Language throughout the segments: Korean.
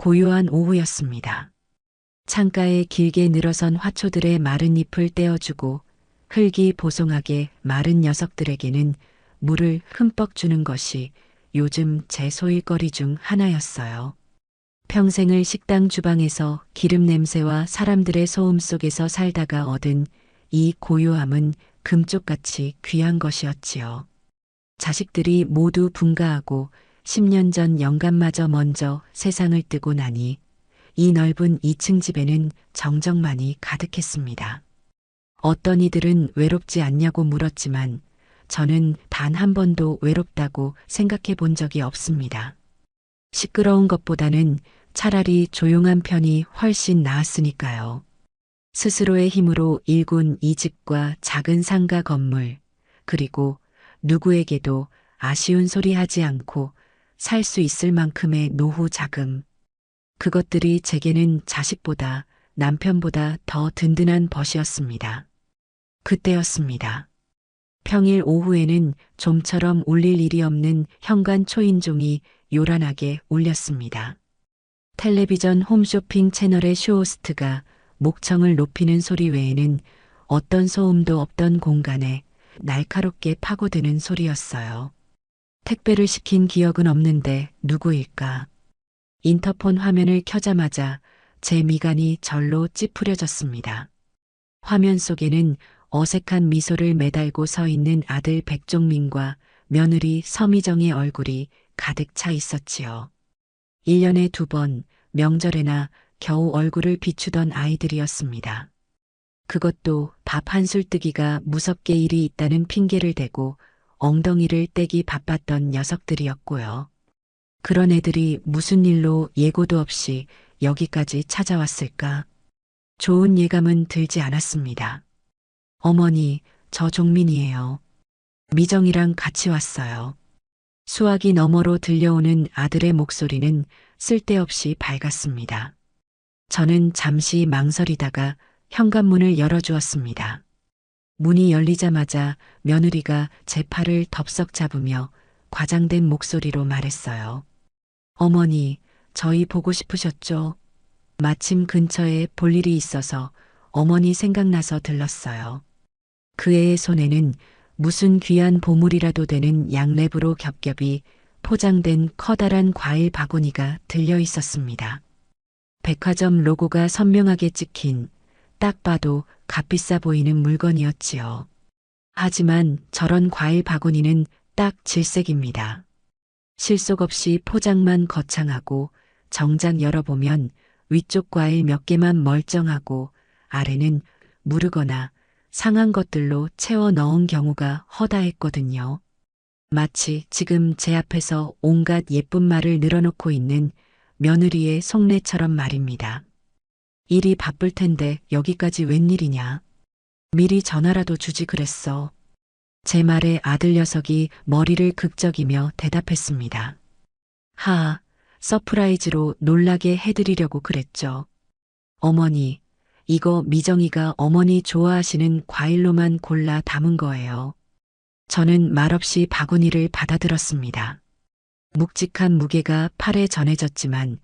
고요한 오후였습니다. 창가에 길게 늘어선 화초들의 마른 잎을 떼어주고 흙이 보송하게 마른 녀석들에게는 물을 흠뻑 주는 것이 요즘 제 소일거리 중 하나였어요. 평생을 식당 주방에서 기름 냄새와 사람들의 소음 속에서 살다가 얻은 이 고요함은 금쪽같이 귀한 것이었지요. 자식들이 모두 분가하고 10년 전 영감마저 먼저 세상을 뜨고 나니 이 넓은 2층 집에는 정적만이 가득했습니다. 어떤 이들은 외롭지 않냐고 물었지만 저는 단 한 번도 외롭다고 생각해 본 적이 없습니다. 시끄러운 것보다는 차라리 조용한 편이 훨씬 나았으니까요. 스스로의 힘으로 일군 이 집과 작은 상가 건물, 그리고 누구에게도 아쉬운 소리 하지 않고 살 수 있을 만큼의 노후 자금. 그것들이 제게는 자식보다 남편보다 더 든든한 벗이었습니다. 그때였습니다. 평일 오후에는 좀처럼 울릴 일이 없는 현관 초인종이 요란하게 울렸습니다. 텔레비전 홈쇼핑 채널의 쇼호스트가 목청을 높이는 소리 외에는 어떤 소음도 없던 공간에 날카롭게 파고드는 소리였어요. 택배를 시킨 기억은 없는데 누구일까? 인터폰 화면을 켜자마자 제 미간이 절로 찌푸려졌습니다. 화면 속에는 어색한 미소를 매달고 서 있는 아들 백종민과 며느리 서미정의 얼굴이 가득 차 있었지요. 1년에 2번 명절에나 겨우 얼굴을 비추던 아이들이었습니다. 그것도 밥 한술 뜨기가 무섭게 일이 있다는 핑계를 대고 엉덩이를 떼기 바빴던 녀석들이었고요. 그런 애들이 무슨 일로 예고도 없이 여기까지 찾아왔을까? 좋은 예감은 들지 않았습니다. 어머니, 저 종민이에요. 미정이랑 같이 왔어요. 수화기 너머로 들려오는 아들의 목소리는 쓸데없이 밝았습니다. 저는 잠시 망설이다가 현관문을 열어주었습니다. 문이 열리자마자 며느리가 제 팔을 덥석 잡으며 과장된 목소리로 말했어요. 어머니, 저희 보고 싶으셨죠? 마침 근처에 볼 일이 있어서 어머니 생각나서 들렀어요. 그 애의 손에는 무슨 귀한 보물이라도 되는 양랩으로 겹겹이 포장된 커다란 과일 바구니가 들려 있었습니다. 백화점 로고가 선명하게 찍힌 딱 봐도 값비싸 보이는 물건이었지요. 하지만 저런 과일 바구니는 딱 질색입니다. 실속 없이 포장만 거창하고 정작 열어보면 위쪽 과일 몇 개만 멀쩡하고 아래는 무르거나 상한 것들로 채워 넣은 경우가 허다했거든요. 마치 지금 제 앞에서 온갖 예쁜 말을 늘어놓고 있는 며느리의 속내처럼 말입니다. 일이 바쁠 텐데 여기까지 웬일이냐. 미리 전화라도 주지 그랬어. 제 말에 아들 녀석이 머리를 극적이며 대답했습니다. 하하, 서프라이즈로 놀라게 해드리려고 그랬죠. 어머니, 이거 미정이가 어머니 좋아하시는 과일로만 골라 담은 거예요. 저는 말없이 바구니를 받아들었습니다. 묵직한 무게가 팔에 전해졌지만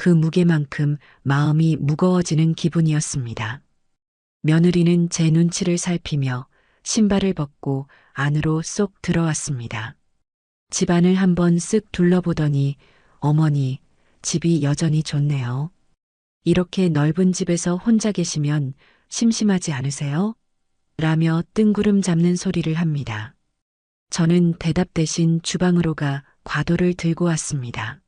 그 무게만큼 마음이 무거워지는 기분이었습니다. 며느리는 제 눈치를 살피며 신발을 벗고 안으로 쏙 들어왔습니다. 집안을 한번 쓱 둘러보더니 어머니, 집이 여전히 좋네요. 이렇게 넓은 집에서 혼자 계시면 심심하지 않으세요? 라며 뜬구름 잡는 소리를 합니다. 저는 대답 대신 주방으로 가 과도를 들고 왔습니다.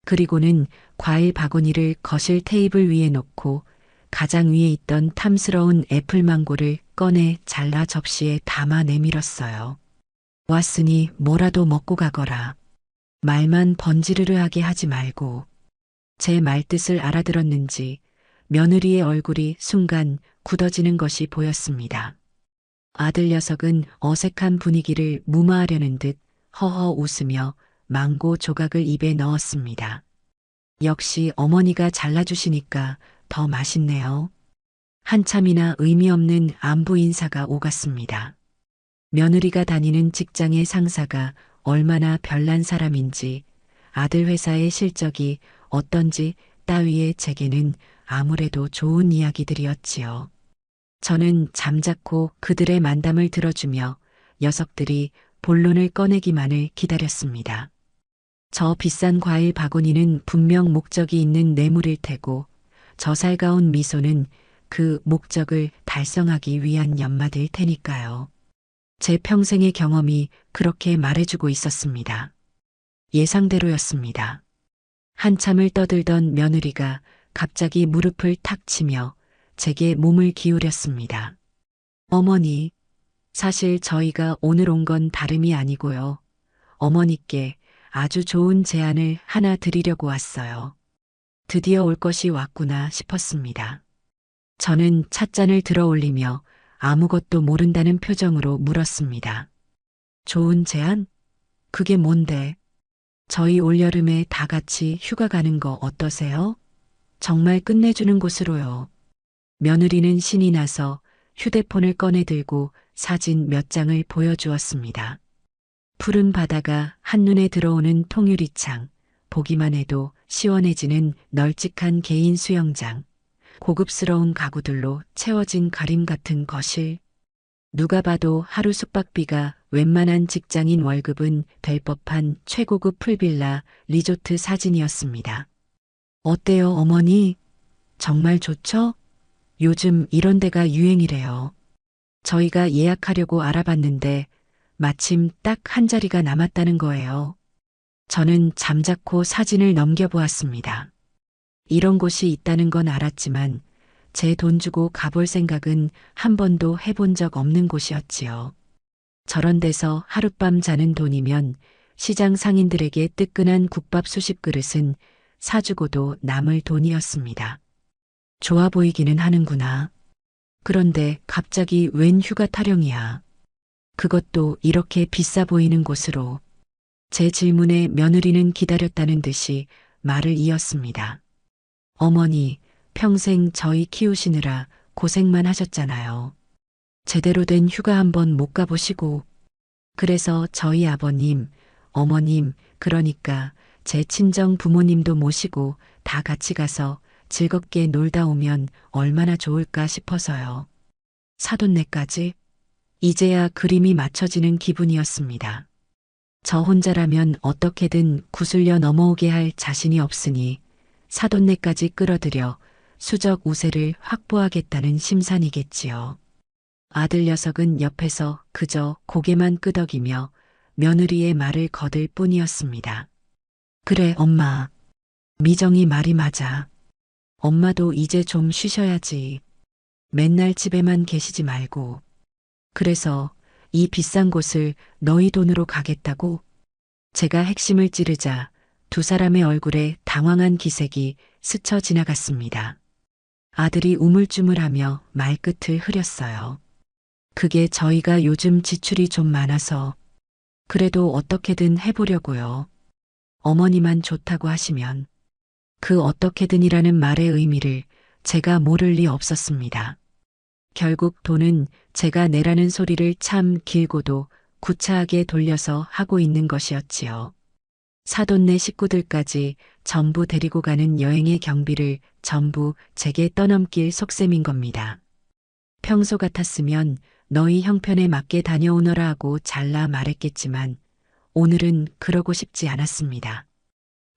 그리고는 과일 바구니를 거실 테이블 위에 놓고 가장 위에 있던 탐스러운 애플망고를 꺼내 잘라 접시에 담아 내밀었어요. 왔으니 뭐라도 먹고 가거라. 말만 번지르르하게 하지 말고. 제 말뜻을 알아들었는지 며느리의 얼굴이 순간 굳어지는 것이 보였습니다. 아들 녀석은 어색한 분위기를 무마하려는 듯 허허 웃으며 망고 조각을 입에 넣었습니다. 역시 어머니가 잘라주시니까 더 맛있네요. 한참이나 의미 없는 안부 인사가 오갔습니다. 며느리가 다니는 직장의 상사가 얼마나 별난 사람인지 아들 회사의 실적이 어떤지 따위의 제게는 아무래도 좋은 이야기들이었지요. 저는 잠자코 그들의 만담을 들어주며 녀석들이 본론을 꺼내기만을 기다렸습니다. 저 비싼 과일 바구니는 분명 목적이 있는 뇌물일 테고 저 살가운 미소는 그 목적을 달성하기 위한 연마일 테니까요. 제 평생의 경험이 그렇게 말해주고 있었습니다. 예상대로였습니다. 한참을 떠들던 며느리가 갑자기 무릎을 탁 치며 제게 몸을 기울였습니다. 어머니, 사실 저희가 오늘 온 건 다름이 아니고요. 어머니께 아주 좋은 제안을 하나 드리려고 왔어요. 드디어 올 것이 왔구나 싶었습니다. 저는 찻잔을 들어 올리며 아무것도 모른다는 표정으로 물었습니다. 좋은 제안? 그게 뭔데? 저희 올여름에 다 같이 휴가 가는 거 어떠세요? 정말 끝내주는 곳으로요. 며느리는 신이 나서 휴대폰을 꺼내 들고 사진 몇 장을 보여주었습니다. 푸른 바다가 한눈에 들어오는 통유리창, 보기만 해도 시원해지는 널찍한 개인 수영장, 고급스러운 가구들로 채워진 가림 같은 거실. 누가 봐도 하루 숙박비가 웬만한 직장인 월급은 될 법한 최고급 풀빌라 리조트 사진이었습니다. 어때요, 어머니? 정말 좋죠? 요즘 이런 데가 유행이래요. 저희가 예약하려고 알아봤는데 마침 딱 한 자리가 남았다는 거예요. 저는 잠자코 사진을 넘겨보았습니다. 이런 곳이 있다는 건 알았지만 제 돈 주고 가볼 생각은 한 번도 해본 적 없는 곳이었지요. 저런 데서 하룻밤 자는 돈이면 시장 상인들에게 뜨끈한 국밥 수십 그릇은 사주고도 남을 돈이었습니다. 좋아 보이기는 하는구나. 그런데 갑자기 웬 휴가 타령이야. 그것도 이렇게 비싸 보이는 곳으로. 제 질문에 며느리는 기다렸다는 듯이 말을 이었습니다. 어머니, 평생 저희 키우시느라 고생만 하셨잖아요. 제대로 된 휴가 한번 못 가보시고. 그래서 저희 아버님, 어머님, 그러니까 제 친정 부모님도 모시고 다 같이 가서 즐겁게 놀다 오면 얼마나 좋을까 싶어서요. 사돈네까지? 이제야 그림이 맞춰지는 기분이었습니다. 저 혼자라면 어떻게든 구슬려 넘어오게 할 자신이 없으니 사돈네까지 끌어들여 수적 우세를 확보하겠다는 심산이겠지요. 아들 녀석은 옆에서 그저 고개만 끄덕이며 며느리의 말을 거들 뿐이었습니다. 그래, 엄마. 미정이 말이 맞아. 엄마도 이제 좀 쉬셔야지. 맨날 집에만 계시지 말고. 그래서 이 비싼 곳을 너희 돈으로 가겠다고? 제가 핵심을 찌르자 두 사람의 얼굴에 당황한 기색이 스쳐 지나갔습니다. 아들이 우물쭈물하며 말끝을 흐렸어요. 그게 저희가 요즘 지출이 좀 많아서 그래도 어떻게든 해보려고요. 어머니만 좋다고 하시면. 그 어떻게든이라는 말의 의미를 제가 모를 리 없었습니다. 결국 돈은 제가 내라는 소리를 참 길고도 구차하게 돌려서 하고 있는 것이었지요. 사돈네 식구들까지 전부 데리고 가는 여행의 경비를 전부 제게 떠넘길 속셈인 겁니다. 평소 같았으면 너희 형편에 맞게 다녀오너라 하고 잘라 말했겠지만 오늘은 그러고 싶지 않았습니다.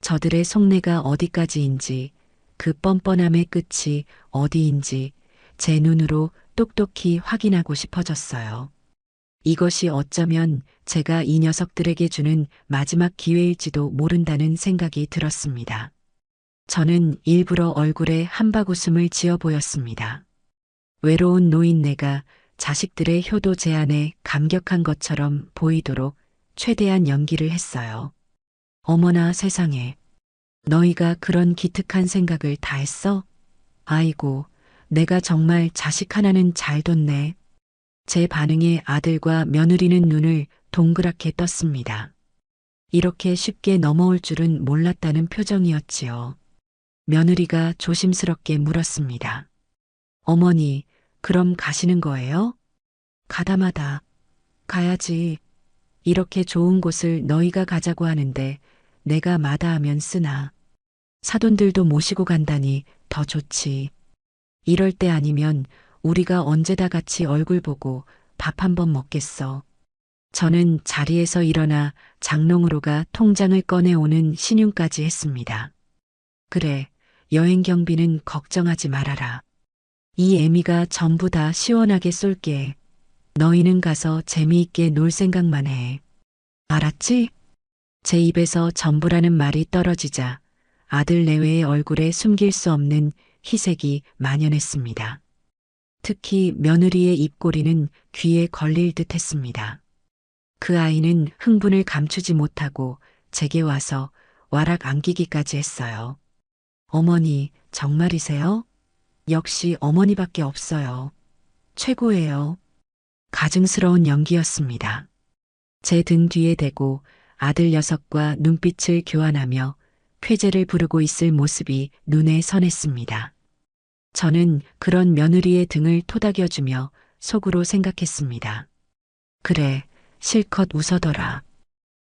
저들의 속내가 어디까지인지 그 뻔뻔함의 끝이 어디인지 제 눈으로 똑똑히 확인하고 싶어졌어요. 이것이 어쩌면 제가 이 녀석들에게 주는 마지막 기회일지도 모른다는 생각이 들었습니다. 저는 일부러 얼굴에 한바구음을 지어 보였습니다. 외로운 노인네가 자식들의 효도 제안에 감격한 것처럼 보이도록 최대한 연기를 했어요. 어머나 세상에. 너희가 그런 기특한 생각을 다 했어? 아이고, 내가 정말 자식 하나는 잘 뒀네. 제 반응에 아들과 며느리는 눈을 동그랗게 떴습니다. 이렇게 쉽게 넘어올 줄은 몰랐다는 표정이었지요. 며느리가 조심스럽게 물었습니다. 어머니, 그럼 가시는 거예요? 가다마다. 가야지. 이렇게 좋은 곳을 너희가 가자고 하는데 내가 마다하면 쓰나. 사돈들도 모시고 간다니 더 좋지. 이럴 때 아니면 우리가 언제 다 같이 얼굴 보고 밥 한 번 먹겠어. 저는 자리에서 일어나 장롱으로 가 통장을 꺼내오는 신용까지 했습니다. 그래, 여행 경비는 걱정하지 말아라. 이 애미가 전부 다 시원하게 쏠게. 너희는 가서 재미있게 놀 생각만 해. 알았지? 제 입에서 전부라는 말이 떨어지자 아들 내외의 얼굴에 숨길 수 없는 희색이 만연했습니다. 특히 며느리의 입꼬리는 귀에 걸릴 듯 했습니다. 그 아이는 흥분을 감추지 못하고 제게 와서 와락 안기기까지 했어요. 어머니, 정말이세요? 역시 어머니밖에 없어요. 최고예요. 가증스러운 연기였습니다. 제 등 뒤에 대고 아들 녀석과 눈빛을 교환하며 쾌재를 부르고 있을 모습이 눈에 선했습니다. 저는 그런 며느리의 등을 토닥여주며 속으로 생각했습니다. 그래, 실컷 웃어더라.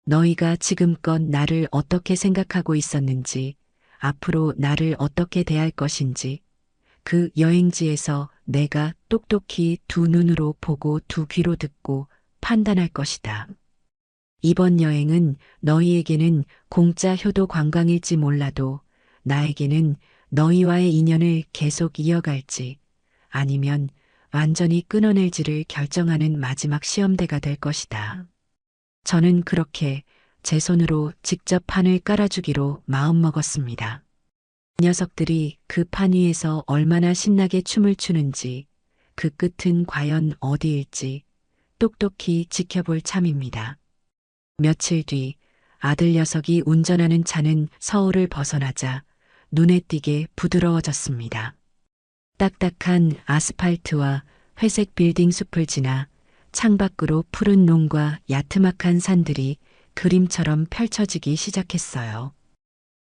너희가 지금껏 나를 어떻게 생각하고 있었는지, 앞으로 나를 어떻게 대할 것인지, 그 여행지에서 내가 똑똑히 두 눈으로 보고 두 귀로 듣고 판단할 것이다. 이번 여행은 너희에게는 공짜 효도 관광일지 몰라도 나에게는 너희와의 인연을 계속 이어갈지 아니면 완전히 끊어낼지를 결정하는 마지막 시험대가 될 것이다. 저는 그렇게 제 손으로 직접 판을 깔아주기로 마음먹었습니다. 녀석들이 그 판 위에서 얼마나 신나게 춤을 추는지 그 끝은 과연 어디일지 똑똑히 지켜볼 참입니다. 며칠 뒤 아들 녀석이 운전하는 차는 서울을 벗어나자 눈에 띄게 부드러워졌습니다. 딱딱한 아스팔트와 회색 빌딩 숲을 지나 창밖으로 푸른 농과 야트막한 산들이 그림처럼 펼쳐지기 시작했어요.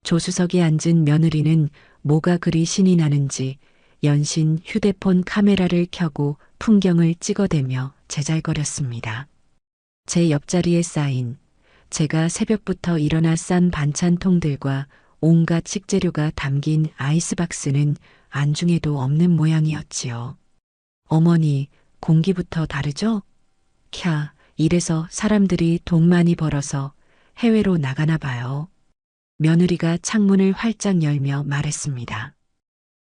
조수석에 앉은 며느리는 뭐가 그리 신이 나는지 연신 휴대폰 카메라를 켜고 풍경을 찍어대며 제잘거렸습니다. 제 옆자리에 쌓인 제가 새벽부터 일어나 싼 반찬통들과 온갖 식재료가 담긴 아이스박스는 안중에도 없는 모양이었지요. 어머니, 공기부터 다르죠? 캬, 이래서 사람들이 돈 많이 벌어서 해외로 나가나 봐요. 며느리가 창문을 활짝 열며 말했습니다.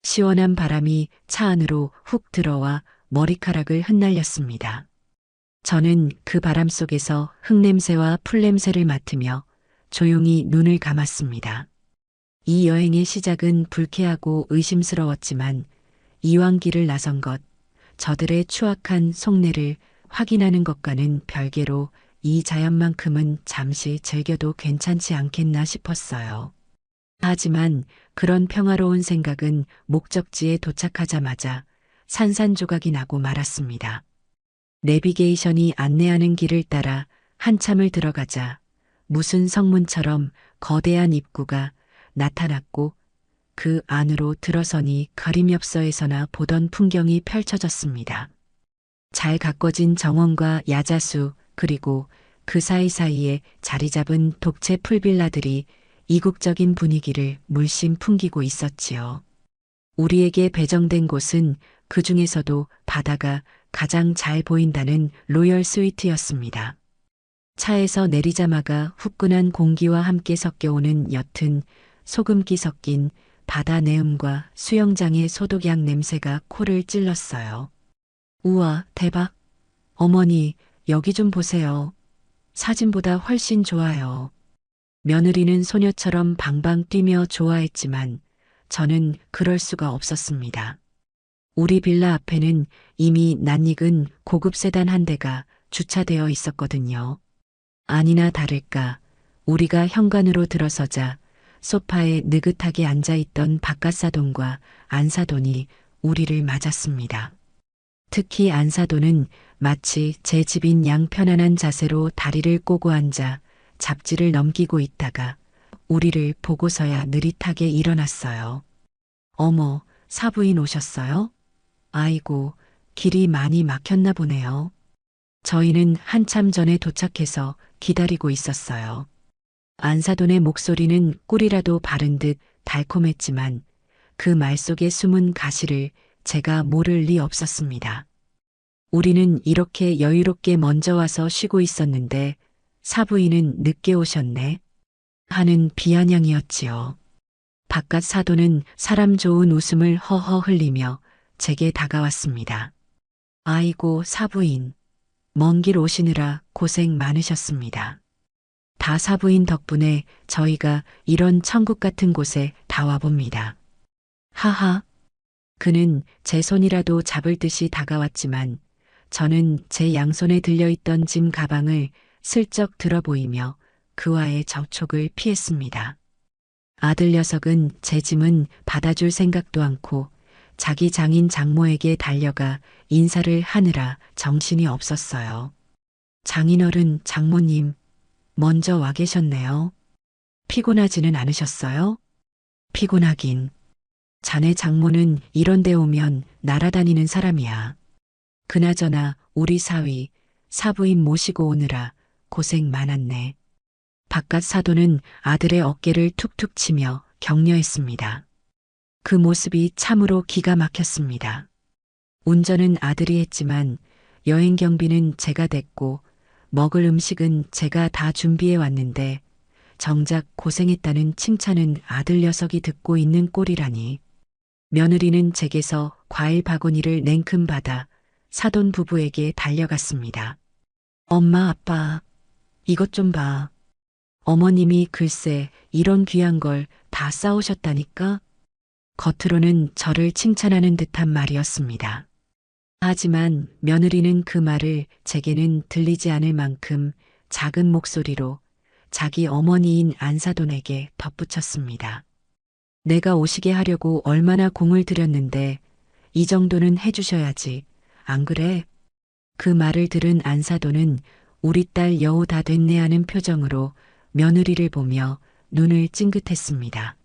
시원한 바람이 차 안으로 훅 들어와 머리카락을 흩날렸습니다. 저는 그 바람 속에서 흙냄새와 풀냄새를 맡으며 조용히 눈을 감았습니다. 이 여행의 시작은 불쾌하고 의심스러웠지만 이왕 길을 나선 것, 저들의 추악한 속내를 확인하는 것과는 별개로 이 자연만큼은 잠시 즐겨도 괜찮지 않겠나 싶었어요. 하지만 그런 평화로운 생각은 목적지에 도착하자마자 산산조각이 나고 말았습니다. 내비게이션이 안내하는 길을 따라 한참을 들어가자 무슨 성문처럼 거대한 입구가 나타났고 그 안으로 들어서니 그림엽서에서나 보던 풍경이 펼쳐졌습니다. 잘 가꿔진 정원과 야자수 그리고 그 사이사이에 자리 잡은 독채 풀빌라들이 이국적인 분위기를 물씬 풍기고 있었지요. 우리에게 배정된 곳은 그 중에서도 바다가 가장 잘 보인다는 로열 스위트였습니다. 차에서 내리자마자 후끈한 공기와 함께 섞여오는 옅은 소금기 섞인 바다 내음과 수영장의 소독약 냄새가 코를 찔렀어요. 우와, 대박. 어머니, 여기 좀 보세요. 사진보다 훨씬 좋아요. 며느리는 소녀처럼 방방 뛰며 좋아했지만 저는 그럴 수가 없었습니다. 우리 빌라 앞에는 이미 낯익은 고급 세단 한 대가 주차되어 있었거든요. 아니나 다를까 우리가 현관으로 들어서자 소파에 느긋하게 앉아있던 바깥사돈과 안사돈이 우리를 맞았습니다. 특히 안사돈은 마치 제 집인 양 편안한 자세로 다리를 꼬고 앉아 잡지를 넘기고 있다가 우리를 보고서야 느릿하게 일어났어요. 어머, 사부인 오셨어요? 아이고, 길이 많이 막혔나 보네요. 저희는 한참 전에 도착해서 기다리고 있었어요. 안사돈의 목소리는 꿀이라도 바른 듯 달콤했지만 그 말 속에 숨은 가시를 제가 모를 리 없었습니다. 우리는 이렇게 여유롭게 먼저 와서 쉬고 있었는데 사부인은 늦게 오셨네 하는 비아냥이었지요. 바깥 사돈은 사람 좋은 웃음을 허허 흘리며 제게 다가왔습니다. 아이고 사부인, 먼 길 오시느라 고생 많으셨습니다. 다 사부인 덕분에 저희가 이런 천국 같은 곳에 다 와봅니다. 하하. 그는 제 손이라도 잡을 듯이 다가왔지만 저는 제 양손에 들려있던 짐 가방을 슬쩍 들어보이며 그와의 접촉을 피했습니다. 아들 녀석은 제 짐은 받아줄 생각도 않고 자기 장인 장모에게 달려가 인사를 하느라 정신이 없었어요. 장인어른, 장모님, 먼저 와 계셨네요. 피곤하지는 않으셨어요? 피곤하긴. 자네 장모는 이런 데 오면 날아다니는 사람이야. 그나저나 우리 사위, 사부인 모시고 오느라 고생 많았네. 바깥 사돈은 아들의 어깨를 툭툭 치며 격려했습니다. 그 모습이 참으로 기가 막혔습니다. 운전은 아들이 했지만 여행 경비는 제가 댔고 먹을 음식은 제가 다 준비해 왔는데 정작 고생했다는 칭찬은 아들 녀석이 듣고 있는 꼴이라니. 며느리는 제게서 과일 바구니를 냉큼 받아 사돈 부부에게 달려갔습니다. 엄마, 아빠, 이것 좀 봐. 어머님이 글쎄 이런 귀한 걸 다 싸오셨다니까? 겉으로는 저를 칭찬하는 듯한 말이었습니다. 하지만 며느리는 그 말을 제게는 들리지 않을 만큼 작은 목소리로 자기 어머니인 안사돈에게 덧붙였습니다. 내가 오시게 하려고 얼마나 공을 들였는데 이 정도는 해주셔야지. 안 그래? 그 말을 들은 안사돈은 우리 딸 여우 다 됐네 하는 표정으로 며느리를 보며 눈을 찡긋했습니다.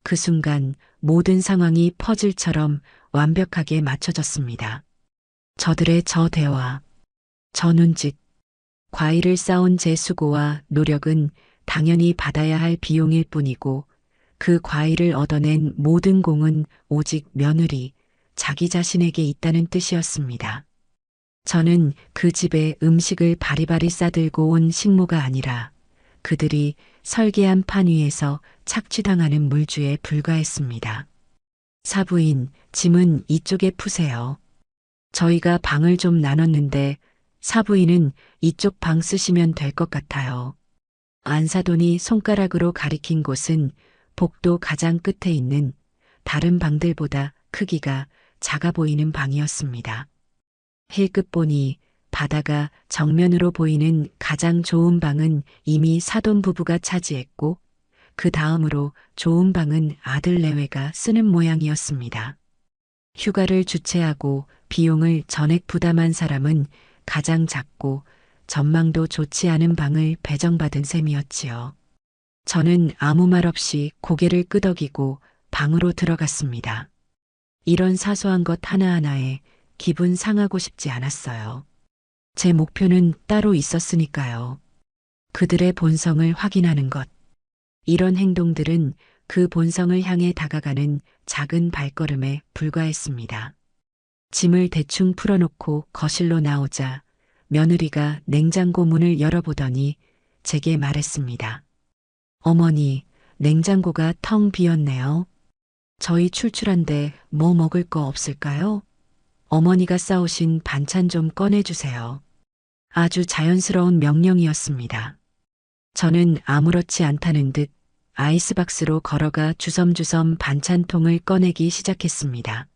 그 순간 모든 상황이 퍼즐처럼 완벽하게 맞춰졌습니다. 저들의 저 대화, 저 눈짓, 과일을 쌓은 제 수고와 노력은 당연히 받아야 할 비용일 뿐이고 그 과일을 얻어낸 모든 공은 오직 며느리, 자기 자신에게 있다는 뜻이었습니다. 저는 그 집에 음식을 바리바리 싸들고 온 식모가 아니라 그들이 설계한 판 위에서 착취당하는 물주에 불과했습니다. 사부인, 짐은 이쪽에 푸세요. 저희가 방을 좀 나눴는데 사부인은 이쪽 방 쓰시면 될 것 같아요. 안사돈이 손가락으로 가리킨 곳은 복도 가장 끝에 있는 다른 방들보다 크기가 작아 보이는 방이었습니다. 힐끗 보니 바다가 정면으로 보이는 가장 좋은 방은 이미 사돈 부부가 차지했고 그 다음으로 좋은 방은 아들 내외가 쓰는 모양이었습니다. 휴가를 주최하고 비용을 전액 부담한 사람은 가장 작고 전망도 좋지 않은 방을 배정받은 셈이었지요. 저는 아무 말 없이 고개를 끄덕이고 방으로 들어갔습니다. 이런 사소한 것 하나하나에 기분 상하고 싶지 않았어요. 제 목표는 따로 있었으니까요. 그들의 본성을 확인하는 것. 이런 행동들은 그 본성을 향해 다가가는 작은 발걸음에 불과했습니다. 짐을 대충 풀어놓고 거실로 나오자 며느리가 냉장고 문을 열어보더니 제게 말했습니다. 어머니, 냉장고가 텅 비었네요. 저희 출출한데 뭐 먹을 거 없을까요? 어머니가 싸오신 반찬 좀 꺼내주세요. 아주 자연스러운 명령이었습니다. 저는 아무렇지 않다는 듯 아이스박스로 걸어가 주섬주섬 반찬통을 꺼내기 시작했습니다.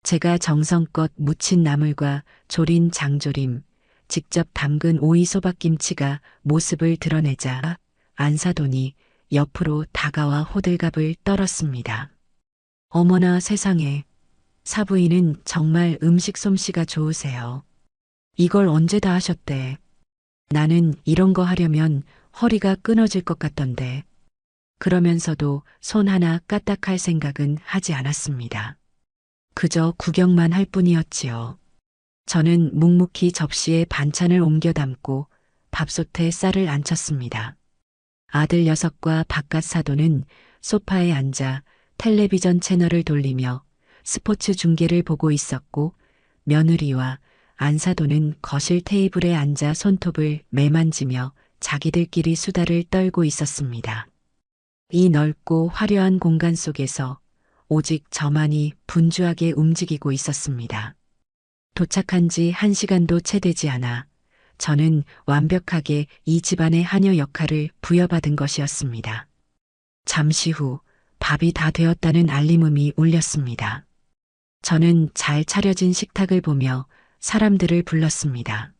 제가 정성껏 무친 나물과 조린 장조림, 직접 담근 오이 소박김치가 모습을 드러내자 안사돈이 옆으로 다가와 호들갑을 떨었습니다. 어머나 세상에, 사부인은 정말 음식 솜씨가 좋으세요. 이걸 언제 다 하셨대. 나는 이런 거 하려면 허리가 끊어질 것 같던데. 그러면서도 손 하나 까딱할 생각은 하지 않았습니다. 그저 구경만 할 뿐이었지요. 저는 묵묵히 접시에 반찬을 옮겨 담고 밥솥에 쌀을 안쳤습니다. 아들 녀석과 바깥 사돈은 소파에 앉아 텔레비전 채널을 돌리며 스포츠 중계를 보고 있었고 며느리와 안사도는 거실 테이블에 앉아 손톱을 매만지며 자기들끼리 수다를 떨고 있었습니다. 이 넓고 화려한 공간 속에서 오직 저만이 분주하게 움직이고 있었습니다. 도착한 지 1시간도 채 되지 않아 저는 완벽하게 이 집안의 하녀 역할을 부여받은 것이었습니다. 잠시 후 밥이 다 되었다는 알림음이 울렸습니다. 저는 잘 차려진 식탁을 보며 사람들을 불렀습니다.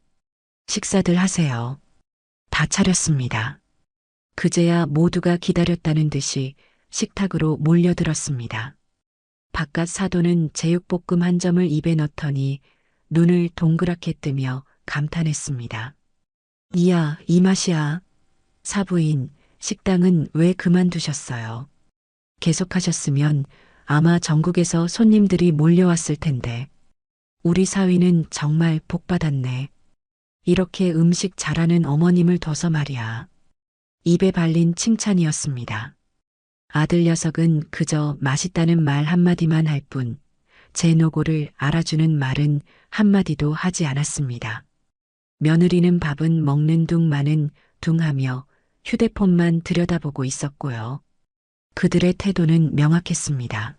식사들 하세요. 다 차렸습니다. 그제야 모두가 기다렸다는 듯이 식탁으로 몰려들었습니다. 바깥 사도는 제육볶음 한 점을 입에 넣더니 눈을 동그랗게 뜨며 감탄했습니다. 이야, 이 맛이야. 사부인, 식당은 왜 그만두셨어요? 계속하셨으면 아마 전국에서 손님들이 몰려왔을 텐데. 우리 사위는 정말 복받았네. 이렇게 음식 잘하는 어머님을 둬서 말이야. 입에 발린 칭찬이었습니다. 아들 녀석은 그저 맛있다는 말 한마디만 할 뿐, 제 노고를 알아주는 말은 한마디도 하지 않았습니다. 며느리는 밥은 먹는 둥 마는 둥 하며 휴대폰만 들여다보고 있었고요. 그들의 태도는 명확했습니다.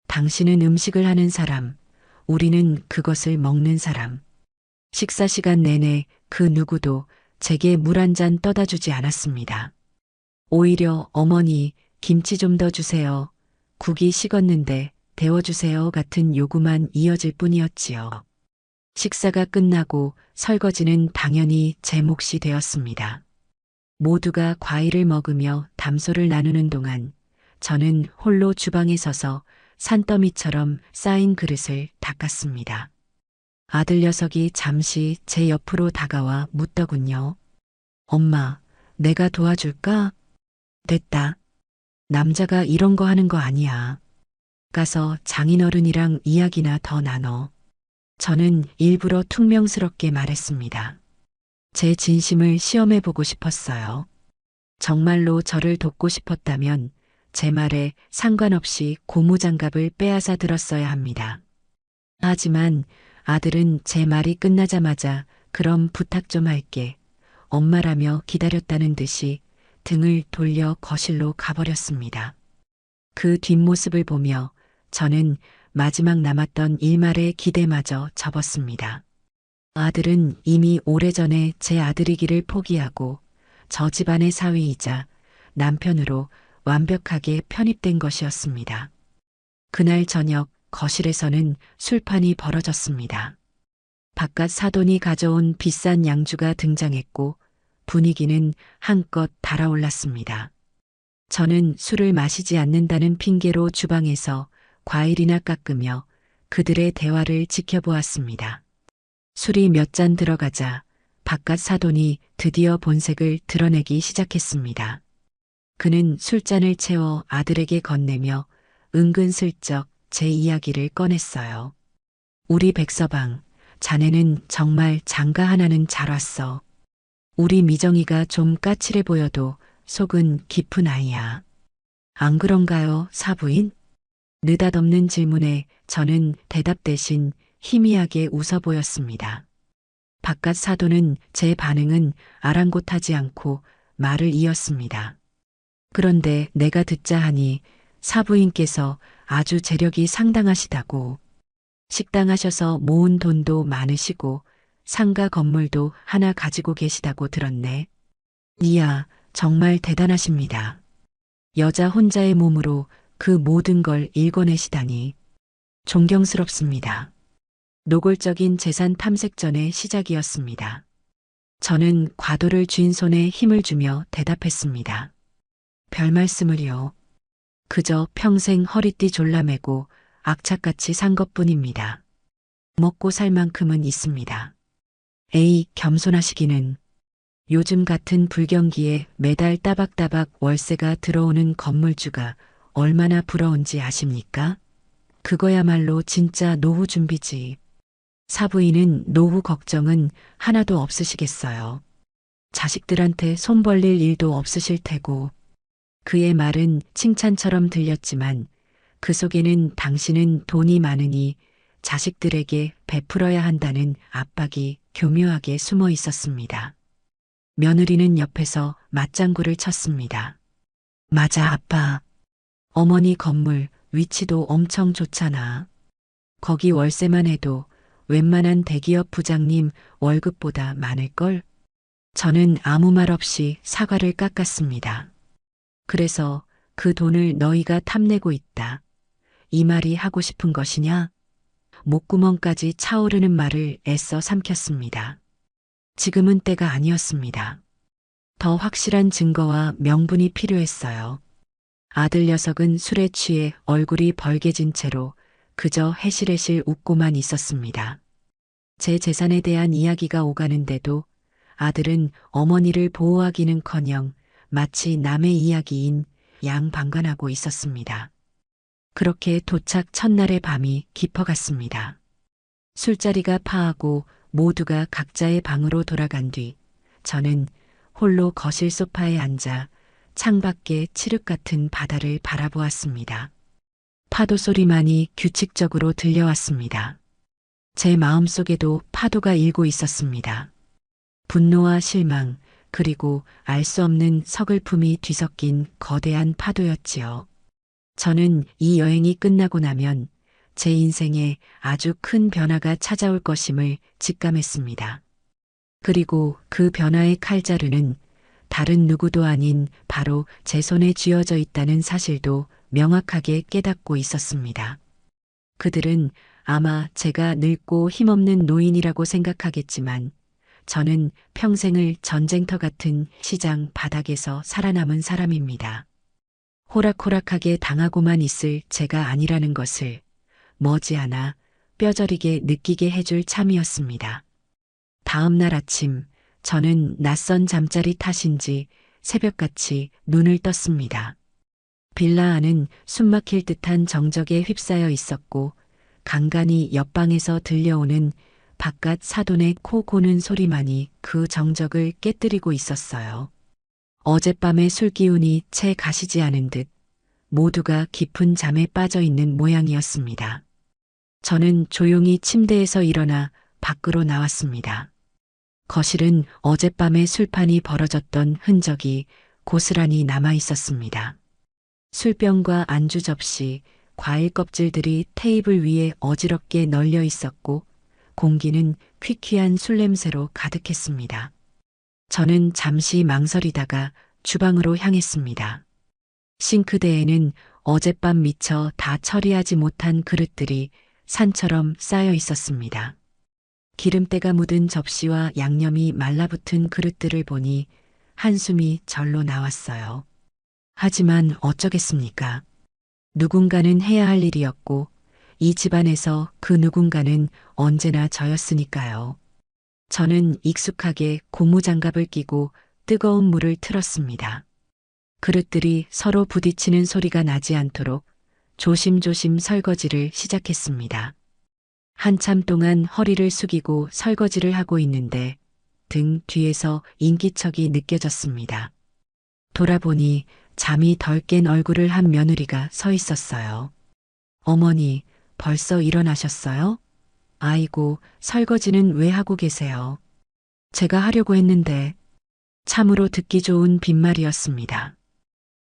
당신은 음식을 하는 사람, 우리는 그것을 먹는 사람. 식사 시간 내내 그 누구도 제게 물 한 잔 떠다 주지 않았습니다. 오히려 어머니, 김치 좀 더 주세요. 국이 식었는데 데워주세요 같은 요구만 이어질 뿐이었지요. 식사가 끝나고 설거지는 당연히 제 몫이 되었습니다. 모두가 과일을 먹으며 담소를 나누는 동안 저는 홀로 주방에 서서 산더미처럼 쌓인 그릇을 닦았습니다. 아들 녀석이 잠시 제 옆으로 다가와 묻더군요. 엄마, 내가 도와줄까? 됐다. 남자가 이런 거 하는 거 아니야. 가서 장인어른이랑 이야기나 더 나눠. 저는 일부러 퉁명스럽게 말했습니다. 제 진심을 시험해보고 싶었어요. 정말로 저를 돕고 싶었다면 제 말에 상관없이 고무장갑을 빼앗아 들었어야 합니다. 하지만 아들은 제 말이 끝나자마자 그럼 부탁 좀 할게. 엄마라며 기다렸다는 듯이 등을 돌려 거실로 가버렸습니다. 그 뒷모습을 보며 저는 마지막 남았던 일말의 기대마저 접었습니다. 아들은 이미 오래전에 제 아들이기를 포기하고 저 집안의 사위이자 남편으로 완벽하게 편입된 것이었습니다. 그날 저녁 거실에서는 술판이 벌어졌습니다. 바깥 사돈이 가져온 비싼 양주가 등장했고 분위기는 한껏 달아올랐습니다. 저는 술을 마시지 않는다는 핑계로 주방에서 과일이나 깎으며 그들의 대화를 지켜보았습니다. 술이 몇 잔 들어가자 바깥 사돈이 드디어 본색을 드러내기 시작했습니다. 그는 술잔을 채워 아들에게 건네며 은근슬쩍 제 이야기를 꺼냈어요. 우리 백서방, 자네는 정말 장가 하나는 잘 왔어. 우리 미정이가 좀 까칠해 보여도 속은 깊은 아이야. 안 그런가요, 사부인? 느닷없는 질문에 저는 대답 대신 희미하게 웃어 보였습니다. 바깥 사도는 제 반응은 아랑곳하지 않고 말을 이었습니다. 그런데 내가 듣자 하니 사부인께서 아주 재력이 상당하시다고. 식당 하셔서 모은 돈도 많으시고 상가 건물도 하나 가지고 계시다고 들었네. 이야, 정말 대단하십니다. 여자 혼자의 몸으로 그 모든 걸 일궈내시다니 존경스럽습니다. 노골적인 재산 탐색전의 시작이었습니다. 저는 과도를 쥔 손에 힘을 주며 대답했습니다. 별 말씀을요. 그저 평생 허리띠 졸라매고 악착같이 산 것뿐입니다. 먹고 살 만큼은 있습니다. 에이, 겸손하시기는. 요즘 같은 불경기에 매달 따박따박 월세가 들어오는 건물주가 얼마나 부러운지 아십니까? 그거야말로 진짜 노후 준비지. 사부인은 노후 걱정은 하나도 없으시겠어요. 자식들한테 손 벌릴 일도 없으실 테고. 그의 말은 칭찬처럼 들렸지만 그 속에는 당신은 돈이 많으니 자식들에게 베풀어야 한다는 압박이 교묘하게 숨어 있었습니다. 며느리는 옆에서 맞장구를 쳤습니다. 맞아, 아빠. 어머니 건물 위치도 엄청 좋잖아. 거기 월세만 해도 웬만한 대기업 부장님 월급보다 많을걸? 저는 아무 말 없이 사과를 깎았습니다. 그래서 그 돈을 너희가 탐내고 있다. 이 말이 하고 싶은 것이냐? 목구멍까지 차오르는 말을 애써 삼켰습니다. 지금은 때가 아니었습니다. 더 확실한 증거와 명분이 필요했어요. 아들 녀석은 술에 취해 얼굴이 벌개진 채로 그저 해실해실 웃고만 있었습니다. 제 재산에 대한 이야기가 오가는데도 아들은 어머니를 보호하기는커녕 마치 남의 이야기인 양방관하고 있었습니다. 그렇게 도착 첫날의 밤이 깊어갔습니다. 술자리가 파하고 모두가 각자의 방으로 돌아간 뒤 저는 홀로 거실 소파에 앉아 창밖의 칠흑 같은 바다를 바라보았습니다. 파도 소리만이 규칙적으로 들려왔습니다. 제 마음속에도 파도가 일고 있었습니다. 분노와 실망, 그리고 알 수 없는 서글픔이 뒤섞인 거대한 파도였지요. 저는 이 여행이 끝나고 나면 제 인생에 아주 큰 변화가 찾아올 것임을 직감했습니다. 그리고 그 변화의 칼자루는 다른 누구도 아닌 바로 제 손에 쥐어져 있다는 사실도 명확하게 깨닫고 있었습니다. 그들은 아마 제가 늙고 힘없는 노인이라고 생각하겠지만 저는 평생을 전쟁터 같은 시장 바닥에서 살아남은 사람입니다. 호락호락하게 당하고만 있을 제가 아니라는 것을 머지않아 뼈저리게 느끼게 해줄 참이었습니다. 다음 날 아침 저는 낯선 잠자리 탓인지 새벽같이 눈을 떴습니다. 빌라 안은 숨막힐 듯한 정적에 휩싸여 있었고 간간이 옆방에서 들려오는 바깥 사돈의 코 고는 소리만이 그 정적을 깨뜨리고 있었어요. 어젯밤의 술기운이 채 가시지 않은 듯 모두가 깊은 잠에 빠져 있는 모양이었습니다. 저는 조용히 침대에서 일어나 밖으로 나왔습니다. 거실은 어젯밤에 술판이 벌어졌던 흔적이 고스란히 남아 있었습니다. 술병과 안주 접시, 과일 껍질들이 테이블 위에 어지럽게 널려 있었고 공기는 퀴퀴한 술 냄새로 가득했습니다. 저는 잠시 망설이다가 주방으로 향했습니다. 싱크대에는 어젯밤 미처 다 처리하지 못한 그릇들이 산처럼 쌓여 있었습니다. 기름때가 묻은 접시와 양념이 말라붙은 그릇들을 보니 한숨이 절로 나왔어요. 하지만 어쩌겠습니까? 누군가는 해야 할 일이었고 이 집안에서 그 누군가는 언제나 저였으니까요. 저는 익숙하게 고무장갑을 끼고 뜨거운 물을 틀었습니다. 그릇들이 서로 부딪히는 소리가 나지 않도록 조심조심 설거지를 시작했습니다. 한참 동안 허리를 숙이고 설거지를 하고 있는데 등 뒤에서 인기척이 느껴졌습니다. 돌아보니 잠이 덜 깬 얼굴을 한 며느리가 서 있었어요. 어머니, 벌써 일어나셨어요? 아이고, 설거지는 왜 하고 계세요? 제가 하려고 했는데 참으로 듣기 좋은 빈말이었습니다.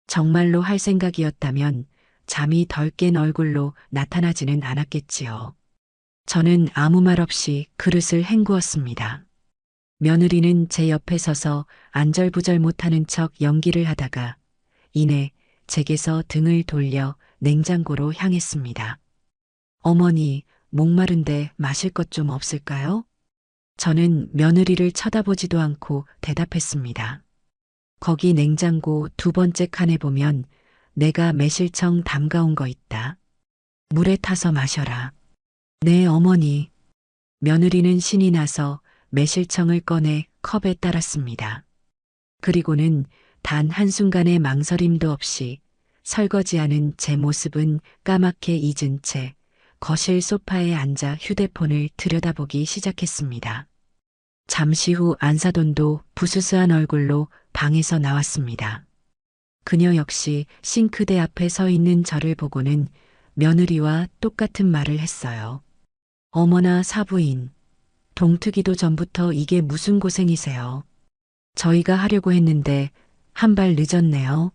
정말로 할 생각이었다면 잠이 덜 깬 얼굴로 나타나지는 않았겠지요. 저는 아무 말 없이 그릇을 헹구었습니다. 며느리는 제 옆에 서서 안절부절 못하는 척 연기를 하다가 이내 제게서 등을 돌려 냉장고로 향했습니다. 어머니, 목마른데 마실 것 좀 없을까요? 저는 며느리를 쳐다보지도 않고 대답했습니다. 거기 냉장고 두 번째 칸에 보면 내가 매실청 담가온 거 있다. 물에 타서 마셔라. 네, 어머니. 며느리는 신이 나서 매실청을 꺼내 컵에 따랐습니다. 그리고는 단 한순간의 망설임도 없이 설거지하는 제 모습은 까맣게 잊은 채 거실 소파에 앉아 휴대폰을 들여다보기 시작했습니다. 잠시 후 안사돈도 부스스한 얼굴로 방에서 나왔습니다. 그녀 역시 싱크대 앞에 서 있는 저를 보고는 며느리와 똑같은 말을 했어요. 어머나 사부인, 동트기도 전부터 이게 무슨 고생이세요. 저희가 하려고 했는데 한 발 늦었네요.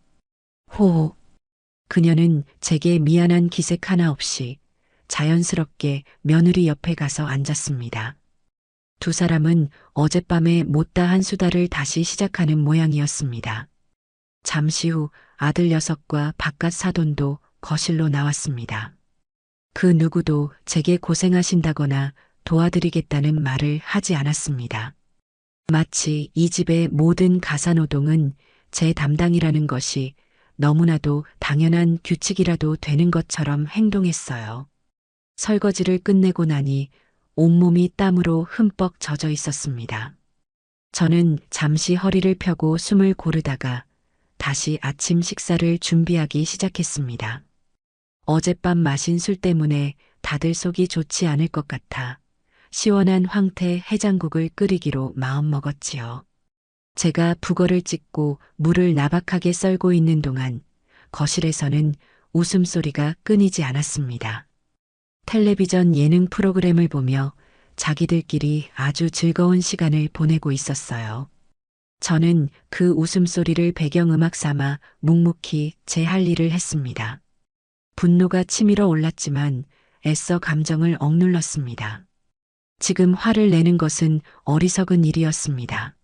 호호. 그녀는 제게 미안한 기색 하나 없이 자연스럽게 며느리 옆에 가서 앉았습니다. 두 사람은 어젯밤에 못다한 수다를 다시 시작하는 모양이었습니다. 잠시 후 아들 녀석과 바깥 사돈도 거실로 나왔습니다. 그 누구도 제게 고생하신다거나 도와드리겠다는 말을 하지 않았습니다. 마치 이 집의 모든 가사노동은 제 담당이라는 것이 너무나도 당연한 규칙이라도 되는 것처럼 행동했어요. 설거지를 끝내고 나니 온몸이 땀으로 흠뻑 젖어 있었습니다. 저는 잠시 허리를 펴고 숨을 고르다가 다시 아침 식사를 준비하기 시작했습니다. 어젯밤 마신 술 때문에 다들 속이 좋지 않을 것 같아 시원한 황태 해장국을 끓이기로 마음먹었지요. 제가 북어를 찢고 물을 나박하게 썰고 있는 동안 거실에서는 웃음소리가 끊이지 않았습니다. 텔레비전 예능 프로그램을 보며 자기들끼리 아주 즐거운 시간을 보내고 있었어요. 저는 그 웃음소리를 배경음악 삼아 묵묵히 제 할 일을 했습니다. 분노가 치밀어 올랐지만 애써 감정을 억눌렀습니다. 지금 화를 내는 것은 어리석은 일이었습니다.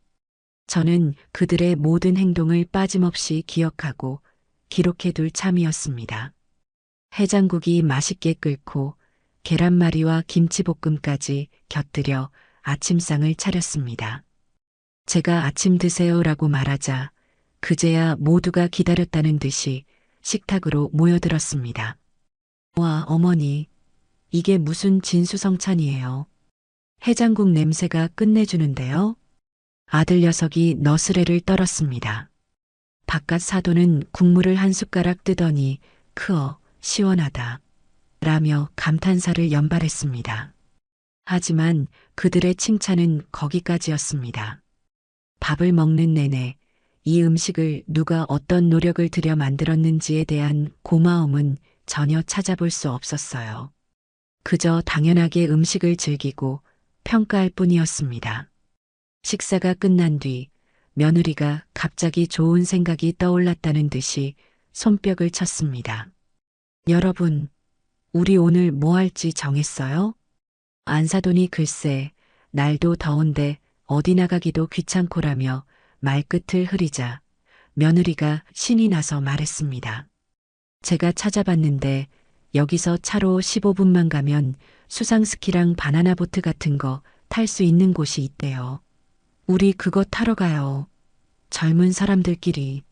저는 그들의 모든 행동을 빠짐없이 기억하고 기록해둘 참이었습니다. 해장국이 맛있게 끓고 계란말이와 김치볶음까지 곁들여 아침상을 차렸습니다. 제가 아침 드세요라고 말하자 그제야 모두가 기다렸다는 듯이 식탁으로 모여들었습니다. 와, 어머니, 이게 무슨 진수성찬이에요. 해장국 냄새가 끝내주는데요. 아들 녀석이 너스레를 떨었습니다. 바깥 사돈은 국물을 한 숟가락 뜨더니 크어 시원하다 라며 감탄사를 연발했습니다. 하지만 그들의 칭찬은 거기까지였습니다. 밥을 먹는 내내 이 음식을 누가 어떤 노력을 들여 만들었는지에 대한 고마움은 전혀 찾아볼 수 없었어요. 그저 당연하게 음식을 즐기고 평가할 뿐이었습니다. 식사가 끝난 뒤 며느리가 갑자기 좋은 생각이 떠올랐다는 듯이 손뼉을 쳤습니다. 여러분, 우리 오늘 뭐 할지 정했어요? 안사돈이 글쎄, 날도 더운데 어디 나가기도 귀찮고라며 말끝을 흐리자 며느리가 신이 나서 말했습니다. 제가 찾아봤는데 여기서 차로 15분만 가면 수상스키랑 바나나보트 같은 거 탈 수 있는 곳이 있대요. 우리 그거 타러 가요. 젊은 사람들끼리.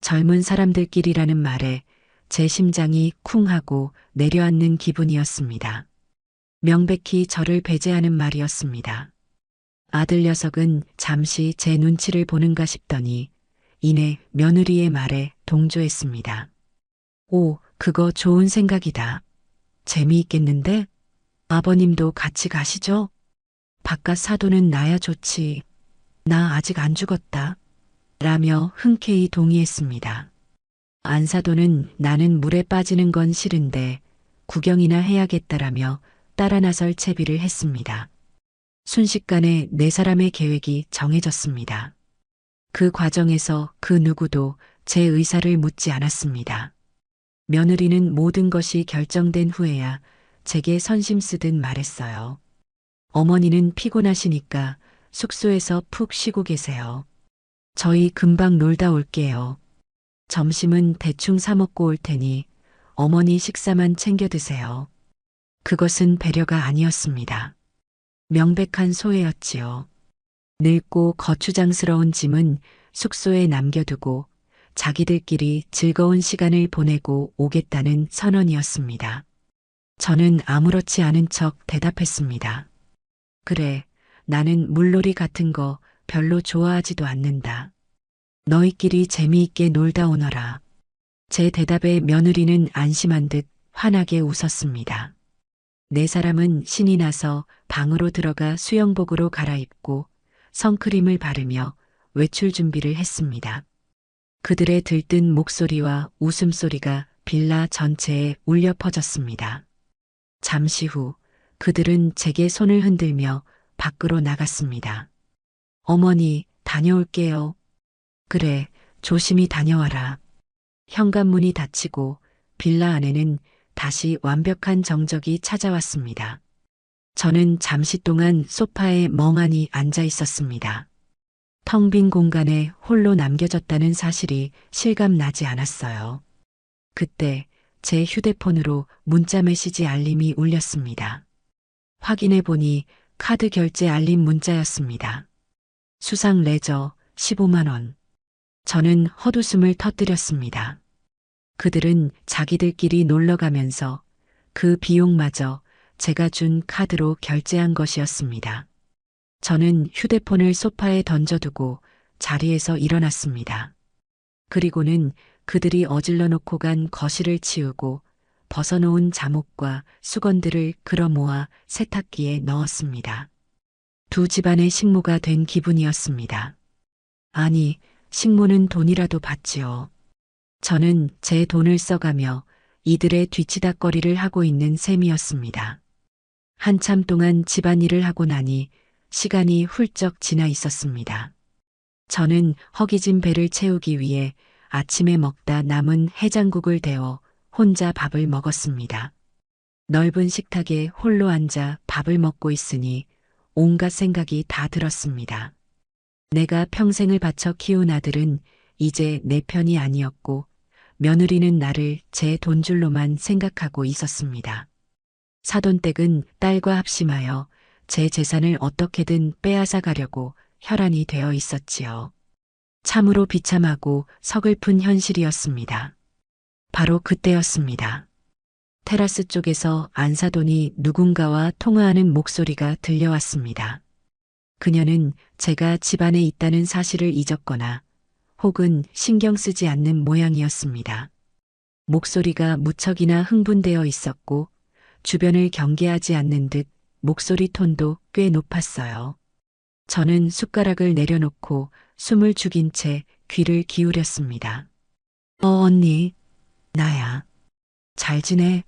젊은 사람들끼리라는 말에 제 심장이 쿵 하고 내려앉는 기분이었습니다. 명백히 저를 배제하는 말이었습니다. 아들 녀석은 잠시 제 눈치를 보는가 싶더니 이내 며느리의 말에 동조했습니다. 오, 그거 좋은 생각이다. 재미있겠는데? 아버님도 같이 가시죠? 바깥 사돈은 나야 좋지. 나 아직 안 죽었다. 라며 흔쾌히 동의했습니다. 안사돈은 나는 물에 빠지는 건 싫은데 구경이나 해야겠다라며 따라 나설 채비를 했습니다. 순식간에 네 사람의 계획이 정해졌습니다. 그 과정에서 그 누구도 제 의사를 묻지 않았습니다. 며느리는 모든 것이 결정된 후에야 제게 선심 쓰듯 말했어요. 어머니는 피곤하시니까 숙소에서 푹 쉬고 계세요. 저희 금방 놀다 올게요. 점심은 대충 사 먹고 올 테니 어머니 식사만 챙겨 드세요. 그것은 배려가 아니었습니다. 명백한 소외였지요. 늙고 거추장스러운 짐은 숙소에 남겨두고 자기들끼리 즐거운 시간을 보내고 오겠다는 선언이었습니다. 저는 아무렇지 않은 척 대답했습니다. 그래, 나는 물놀이 같은 거 별로 좋아하지도 않는다. 너희끼리 재미있게 놀다 오너라. 제 대답에 며느리는 안심한 듯 환하게 웃었습니다. 네 사람은 신이 나서 방으로 들어가 수영복으로 갈아입고 선크림을 바르며 외출 준비를 했습니다. 그들의 들뜬 목소리와 웃음소리가 빌라 전체에 울려 퍼졌습니다. 잠시 후 그들은 제게 손을 흔들며 밖으로 나갔습니다. 어머니, 다녀올게요. 그래, 조심히 다녀와라. 현관문이 닫히고 빌라 안에는 다시 완벽한 정적이 찾아왔습니다. 저는 잠시 동안 소파에 멍하니 앉아 있었습니다. 텅 빈 공간에 홀로 남겨졌다는 사실이 실감나지 않았어요. 그때 제 휴대폰으로 문자 메시지 알림이 울렸습니다. 확인해 보니 카드 결제 알림 문자였습니다. 수상 레저 15만 원. 저는 헛웃음을 터뜨렸습니다. 그들은 자기들끼리 놀러 가면서 그 비용마저 제가 준 카드로 결제한 것이었습니다. 저는 휴대폰을 소파에 던져두고 자리에서 일어났습니다. 그리고는 그들이 어질러 놓고 간 거실을 치우고 벗어놓은 잠옷과 수건들을 끌어모아 세탁기에 넣었습니다. 두 집안의 식모가 된 기분이었습니다. 아니, 식모는 돈이라도 받지요. 저는 제 돈을 써가며 이들의 뒤치다꺼리를 하고 있는 셈이었습니다. 한참 동안 집안일을 하고 나니 시간이 훌쩍 지나 있었습니다. 저는 허기진 배를 채우기 위해 아침에 먹다 남은 해장국을 데워 혼자 밥을 먹었습니다. 넓은 식탁에 홀로 앉아 밥을 먹고 있으니 온갖 생각이 다 들었습니다. 내가 평생을 바쳐 키운 아들은 이제 내 편이 아니었고 며느리는 나를 제 돈줄로만 생각하고 있었습니다. 사돈댁은 딸과 합심하여 제 재산을 어떻게든 빼앗아 가려고 혈안이 되어 있었지요. 참으로 비참하고 서글픈 현실이었습니다. 바로 그때였습니다. 테라스 쪽에서 안사돈이 누군가와 통화하는 목소리가 들려왔습니다. 그녀는 제가 집안에 있다는 사실을 잊었거나 혹은 신경 쓰지 않는 모양이었습니다. 목소리가 무척이나 흥분되어 있었고 주변을 경계하지 않는 듯 목소리 톤도 꽤 높았어요. 저는 숟가락을 내려놓고 숨을 죽인 채 귀를 기울였습니다. 언니, 나야. 잘 지내?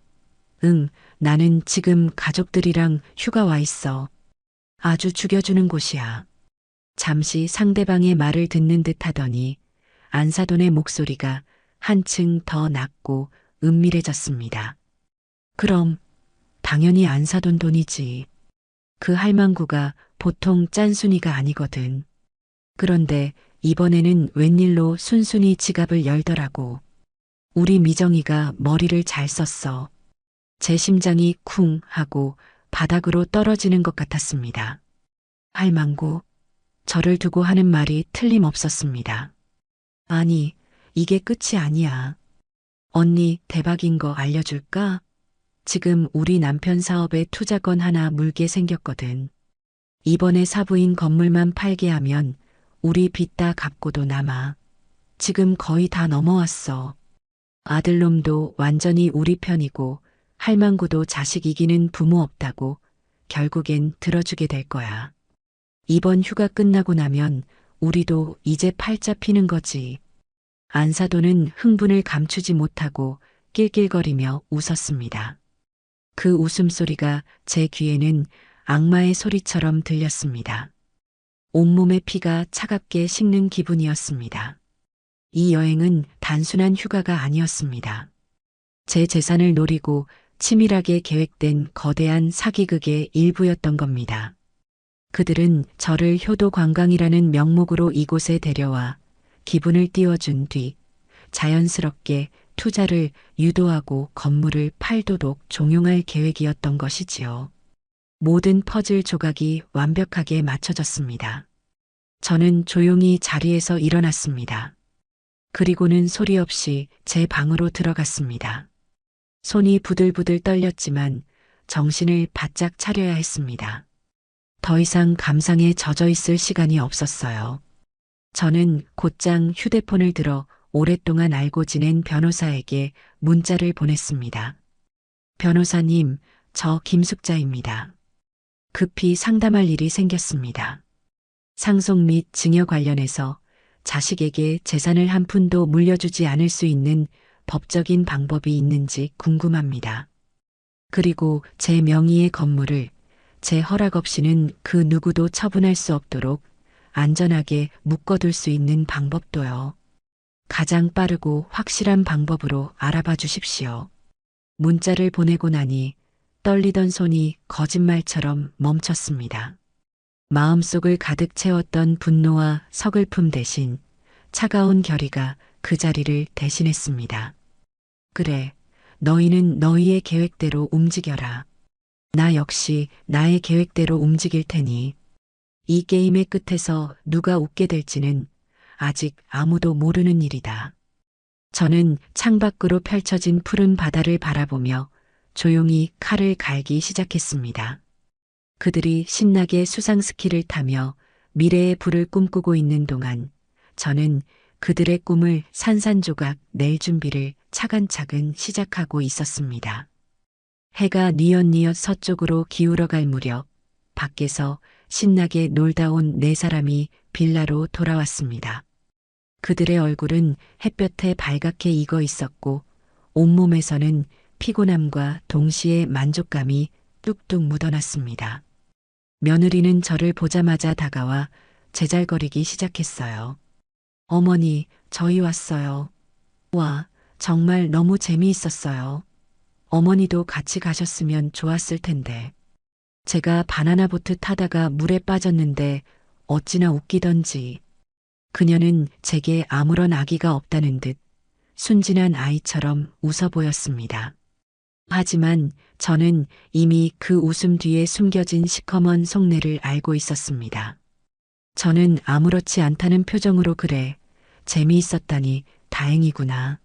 응, 나는 지금 가족들이랑 휴가 와 있어. 아주 죽여주는 곳이야. 잠시 상대방의 말을 듣는 듯 하더니 안사돈의 목소리가 한층 더 낮고 은밀해졌습니다. 그럼 당연히 안사돈 돈이지. 그 할망구가 보통 짠순이가 아니거든. 그런데 이번에는 웬일로 순순히 지갑을 열더라고. 우리 미정이가 머리를 잘 썼어. 제 심장이 쿵 하고 바닥으로 떨어지는 것 같았습니다. 할망구, 저를 두고 하는 말이 틀림없었습니다. 아니, 이게 끝이 아니야. 언니 대박인 거 알려줄까? 지금 우리 남편 사업에 투자건 하나 물게 생겼거든. 이번에 사부인 건물만 팔게 하면 우리 빚 다 갚고도 남아. 지금 거의 다 넘어왔어. 아들놈도 완전히 우리 편이고 할망구도 자식 이기는 부모 없다고 결국엔 들어주게 될 거야. 이번 휴가 끝나고 나면 우리도 이제 팔자 피는 거지. 안사돈은 흥분을 감추지 못하고 낄낄거리며 웃었습니다. 그 웃음소리가 제 귀에는 악마의 소리처럼 들렸습니다. 온몸의 피가 차갑게 식는 기분이었습니다. 이 여행은 단순한 휴가가 아니었습니다. 제 재산을 노리고 치밀하게 계획된 거대한 사기극의 일부였던 겁니다. 그들은 저를 효도 관광이라는 명목으로 이곳에 데려와 기분을 띄워준 뒤 자연스럽게 투자를 유도하고 건물을 팔도록 종용할 계획이었던 것이지요. 모든 퍼즐 조각이 완벽하게 맞춰졌습니다. 저는 조용히 자리에서 일어났습니다. 그리고는 소리 없이 제 방으로 들어갔습니다. 손이 부들부들 떨렸지만 정신을 바짝 차려야 했습니다. 더 이상 감상에 젖어 있을 시간이 없었어요. 저는 곧장 휴대폰을 들어 오랫동안 알고 지낸 변호사에게 문자를 보냈습니다. 변호사님, 저 김숙자입니다. 급히 상담할 일이 생겼습니다. 상속 및 증여 관련해서 자식에게 재산을 한 푼도 물려주지 않을 수 있는 법적인 방법이 있는지 궁금합니다. 그리고 제 명의의 건물을 제 허락 없이는 그 누구도 처분할 수 없도록 안전하게 묶어둘 수 있는 방법도요. 가장 빠르고 확실한 방법으로 알아봐 주십시오. 문자를 보내고 나니 떨리던 손이 거짓말처럼 멈췄습니다. 마음속을 가득 채웠던 분노와 서글픔 대신 차가운 결의가 그 자리를 대신했습니다. 그래, 너희는 너희의 계획대로 움직여라. 나 역시 나의 계획대로 움직일 테니 이 게임의 끝에서 누가 웃게 될지는 아직 아무도 모르는 일이다. 저는 창밖으로 펼쳐진 푸른 바다를 바라보며 조용히 칼을 갈기 시작했습니다. 그들이 신나게 수상 스키를 타며 미래의 불을 꿈꾸고 있는 동안 저는 그들의 꿈을 산산조각 낼 준비를 차근차근 시작하고 있었습니다. 해가 뉘엿뉘엿 서쪽으로 기울어갈 무렵 밖에서 신나게 놀다 온 네 사람이 빌라로 돌아왔습니다. 그들의 얼굴은 햇볕에 발갛게 익어 있었고 온몸에서는 피곤함과 동시에 만족감이 뚝뚝 묻어났습니다. 며느리는 저를 보자마자 다가와 제잘거리기 시작했어요. 어머니, 저희 왔어요. 와, 정말 너무 재미있었어요. 어머니도 같이 가셨으면 좋았을 텐데. 제가 바나나 보트 타다가 물에 빠졌는데 어찌나 웃기던지. 그녀는 제게 아무런 악의가 없다는 듯 순진한 아이처럼 웃어 보였습니다. 하지만 저는 이미 그 웃음 뒤에 숨겨진 시커먼 속내를 알고 있었습니다. 저는 아무렇지 않다는 표정으로 그래, 재미있었다니 다행이구나.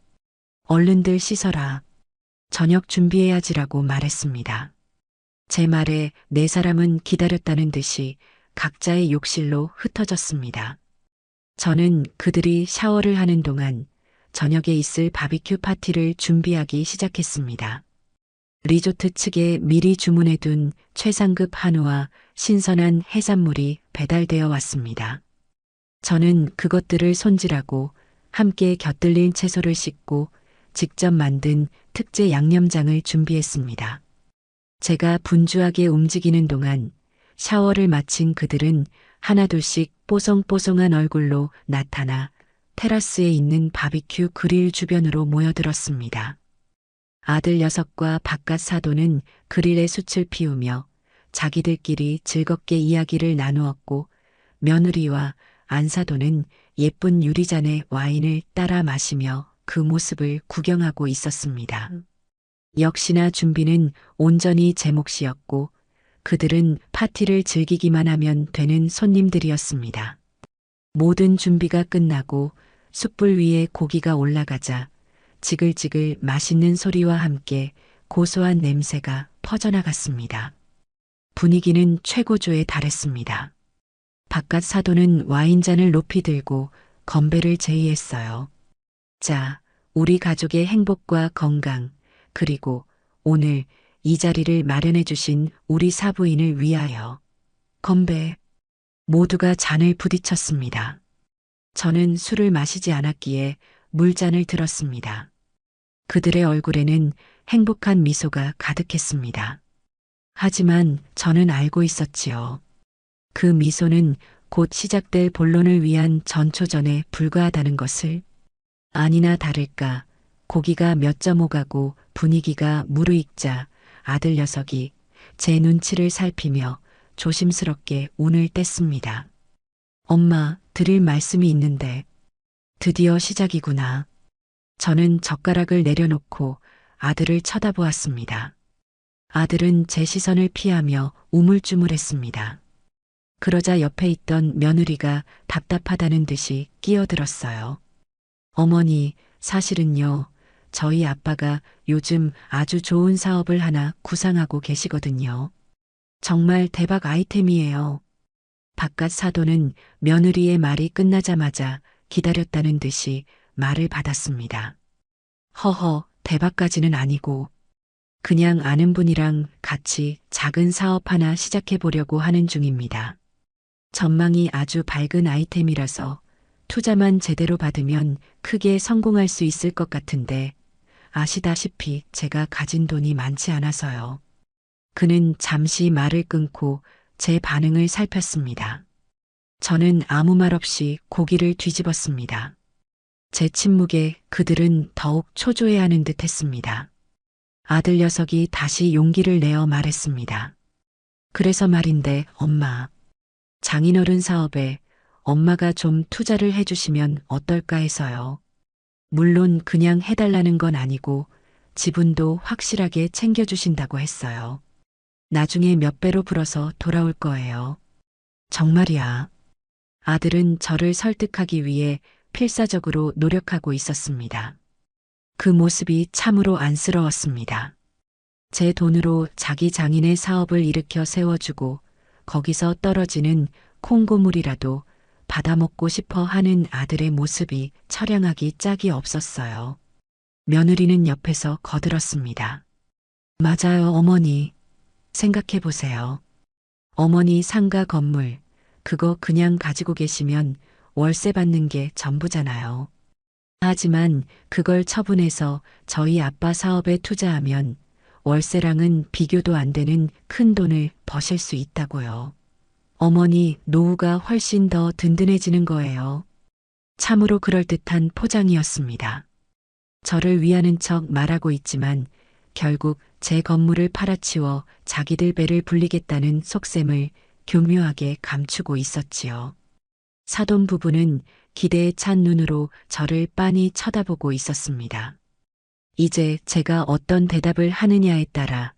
얼른들 씻어라. 저녁 준비해야지라고 말했습니다. 제 말에 네 사람은 기다렸다는 듯이 각자의 욕실로 흩어졌습니다. 저는 그들이 샤워를 하는 동안 저녁에 있을 바비큐 파티를 준비하기 시작했습니다. 리조트 측에 미리 주문해둔 최상급 한우와 신선한 해산물이 배달되어 왔습니다. 저는 그것들을 손질하고 함께 곁들일 채소를 씻고 직접 만든 특제 양념장을 준비했습니다. 제가 분주하게 움직이는 동안 샤워를 마친 그들은 하나둘씩 뽀송뽀송한 얼굴로 나타나 테라스에 있는 바비큐 그릴 주변으로 모여들었습니다. 아들 녀석과 바깥 사돈은 그릴에 숯을 피우며 자기들끼리 즐겁게 이야기를 나누었고 며느리와 안사돈은 예쁜 유리잔에 와인을 따라 마시며 그 모습을 구경하고 있었습니다. 역시나 준비는 온전히 제 몫이었고 그들은 파티를 즐기기만 하면 되는 손님들이었습니다. 모든 준비가 끝나고 숯불 위에 고기가 올라가자 지글지글 맛있는 소리와 함께 고소한 냄새가 퍼져나갔습니다. 분위기는 최고조에 달했습니다. 바깥 사돈은 와인잔을 높이 들고 건배를 제의했어요. 자, 우리 가족의 행복과 건강, 그리고 오늘 이 자리를 마련해 주신 우리 사부인을 위하여. 건배. 모두가 잔을 부딪혔습니다. 저는 술을 마시지 않았기에 물잔을 들었습니다. 그들의 얼굴에는 행복한 미소가 가득했습니다. 하지만 저는 알고 있었지요. 그 미소는 곧 시작될 본론을 위한 전초전에 불과하다는 것을. 아니나 다를까 고기가 몇 점 오가고 분위기가 무르익자 아들 녀석이 제 눈치를 살피며 조심스럽게 운을 뗐습니다. 엄마, 드릴 말씀이 있는데. 드디어 시작이구나. 저는 젓가락을 내려놓고 아들을 쳐다보았습니다. 아들은 제 시선을 피하며 우물쭈물했습니다. 그러자 옆에 있던 며느리가 답답하다는 듯이 끼어들었어요. 어머니, 사실은요, 저희 아빠가 요즘 아주 좋은 사업을 하나 구상하고 계시거든요. 정말 대박 아이템이에요. 바깥 사돈은 며느리의 말이 끝나자마자 기다렸다는 듯이 말을 받았습니다. 허허, 대박까지는 아니고 그냥 아는 분이랑 같이 작은 사업 하나 시작해 보려고 하는 중입니다. 전망이 아주 밝은 아이템이라서 투자만 제대로 받으면 크게 성공할 수 있을 것 같은데 아시다시피 제가 가진 돈이 많지 않아서요. 그는 잠시 말을 끊고 제 반응을 살폈습니다. 저는 아무 말 없이 고기를 뒤집었습니다. 제 침묵에 그들은 더욱 초조해하는 듯 했습니다. 아들 녀석이 다시 용기를 내어 말했습니다. 그래서 말인데 엄마, 장인어른 사업에 엄마가 좀 투자를 해주시면 어떨까 해서요. 물론 그냥 해달라는 건 아니고 지분도 확실하게 챙겨주신다고 했어요. 나중에 몇 배로 불어서 돌아올 거예요. 정말이야. 아들은 저를 설득하기 위해 필사적으로 노력하고 있었습니다. 그 모습이 참으로 안쓰러웠습니다. 제 돈으로 자기 장인의 사업을 일으켜 세워주고 거기서 떨어지는 콩고물이라도 받아먹고 싶어 하는 아들의 모습이 처량하기 짝이 없었어요. 며느리는 옆에서 거들었습니다. 맞아요, 어머니. 생각해 보세요. 어머니 상가 건물, 그거 그냥 가지고 계시면 월세 받는 게 전부잖아요. 하지만 그걸 처분해서 저희 아빠 사업에 투자하면 월세랑은 비교도 안 되는 큰 돈을 버실 수 있다고요. 어머니 노후가 훨씬 더 든든해지는 거예요. 참으로 그럴듯한 포장이었습니다. 저를 위하는 척 말하고 있지만 결국 제 건물을 팔아치워 자기들 배를 불리겠다는 속셈을 교묘하게 감추고 있었지요. 사돈 부부는 기대에 찬 눈으로 저를 빤히 쳐다보고 있었습니다. 이제 제가 어떤 대답을 하느냐에 따라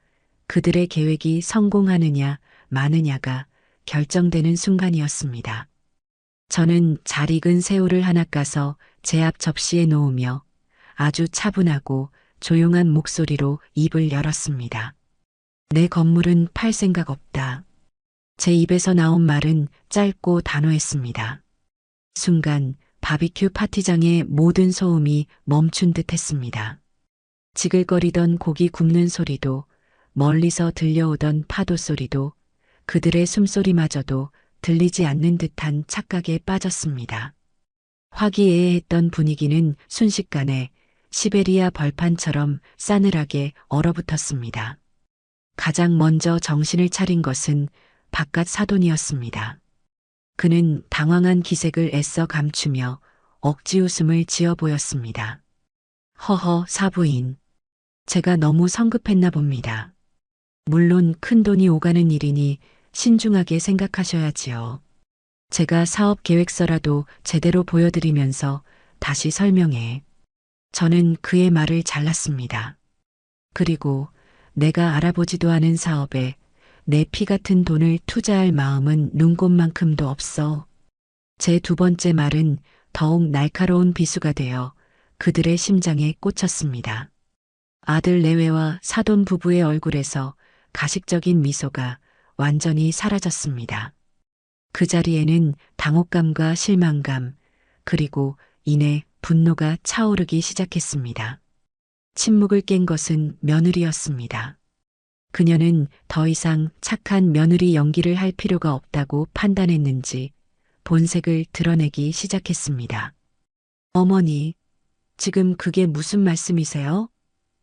그들의 계획이 성공하느냐 마느냐가 결정되는 순간이었습니다. 저는 잘 익은 새우를 하나 까서 제 앞 접시에 놓으며 아주 차분하고 조용한 목소리로 입을 열었습니다. 내 건물은 팔 생각 없다. 제 입에서 나온 말은 짧고 단호했습니다. 순간 바비큐 파티장의 모든 소음이 멈춘 듯 했습니다. 지글거리던 고기 굽는 소리도 멀리서 들려오던 파도 소리도 그들의 숨소리마저도 들리지 않는 듯한 착각에 빠졌습니다. 화기애애했던 분위기는 순식간에 시베리아 벌판처럼 싸늘하게 얼어붙었습니다. 가장 먼저 정신을 차린 것은 바깥 사돈이었습니다. 그는 당황한 기색을 애써 감추며 억지 웃음을 지어 보였습니다. 허허, 사부인. 제가 너무 성급했나 봅니다. 물론 큰 돈이 오가는 일이니 신중하게 생각하셔야지요. 제가 사업 계획서라도 제대로 보여드리면서 다시 설명해. 저는 그의 말을 잘랐습니다. 그리고 내가 알아보지도 않은 사업에 내 피 같은 돈을 투자할 마음은 눈꼽만큼도 없어. 제 두 번째 말은 더욱 날카로운 비수가 되어 그들의 심장에 꽂혔습니다. 아들 내외와 사돈 부부의 얼굴에서 가식적인 미소가 완전히 사라졌습니다. 그 자리에는 당혹감과 실망감, 그리고 이내 분노가 차오르기 시작했습니다. 침묵을 깬 것은 며느리였습니다. 그녀는 더 이상 착한 며느리 연기를 할 필요가 없다고 판단했는지 본색을 드러내기 시작했습니다. 어머니, 지금 그게 무슨 말씀이세요?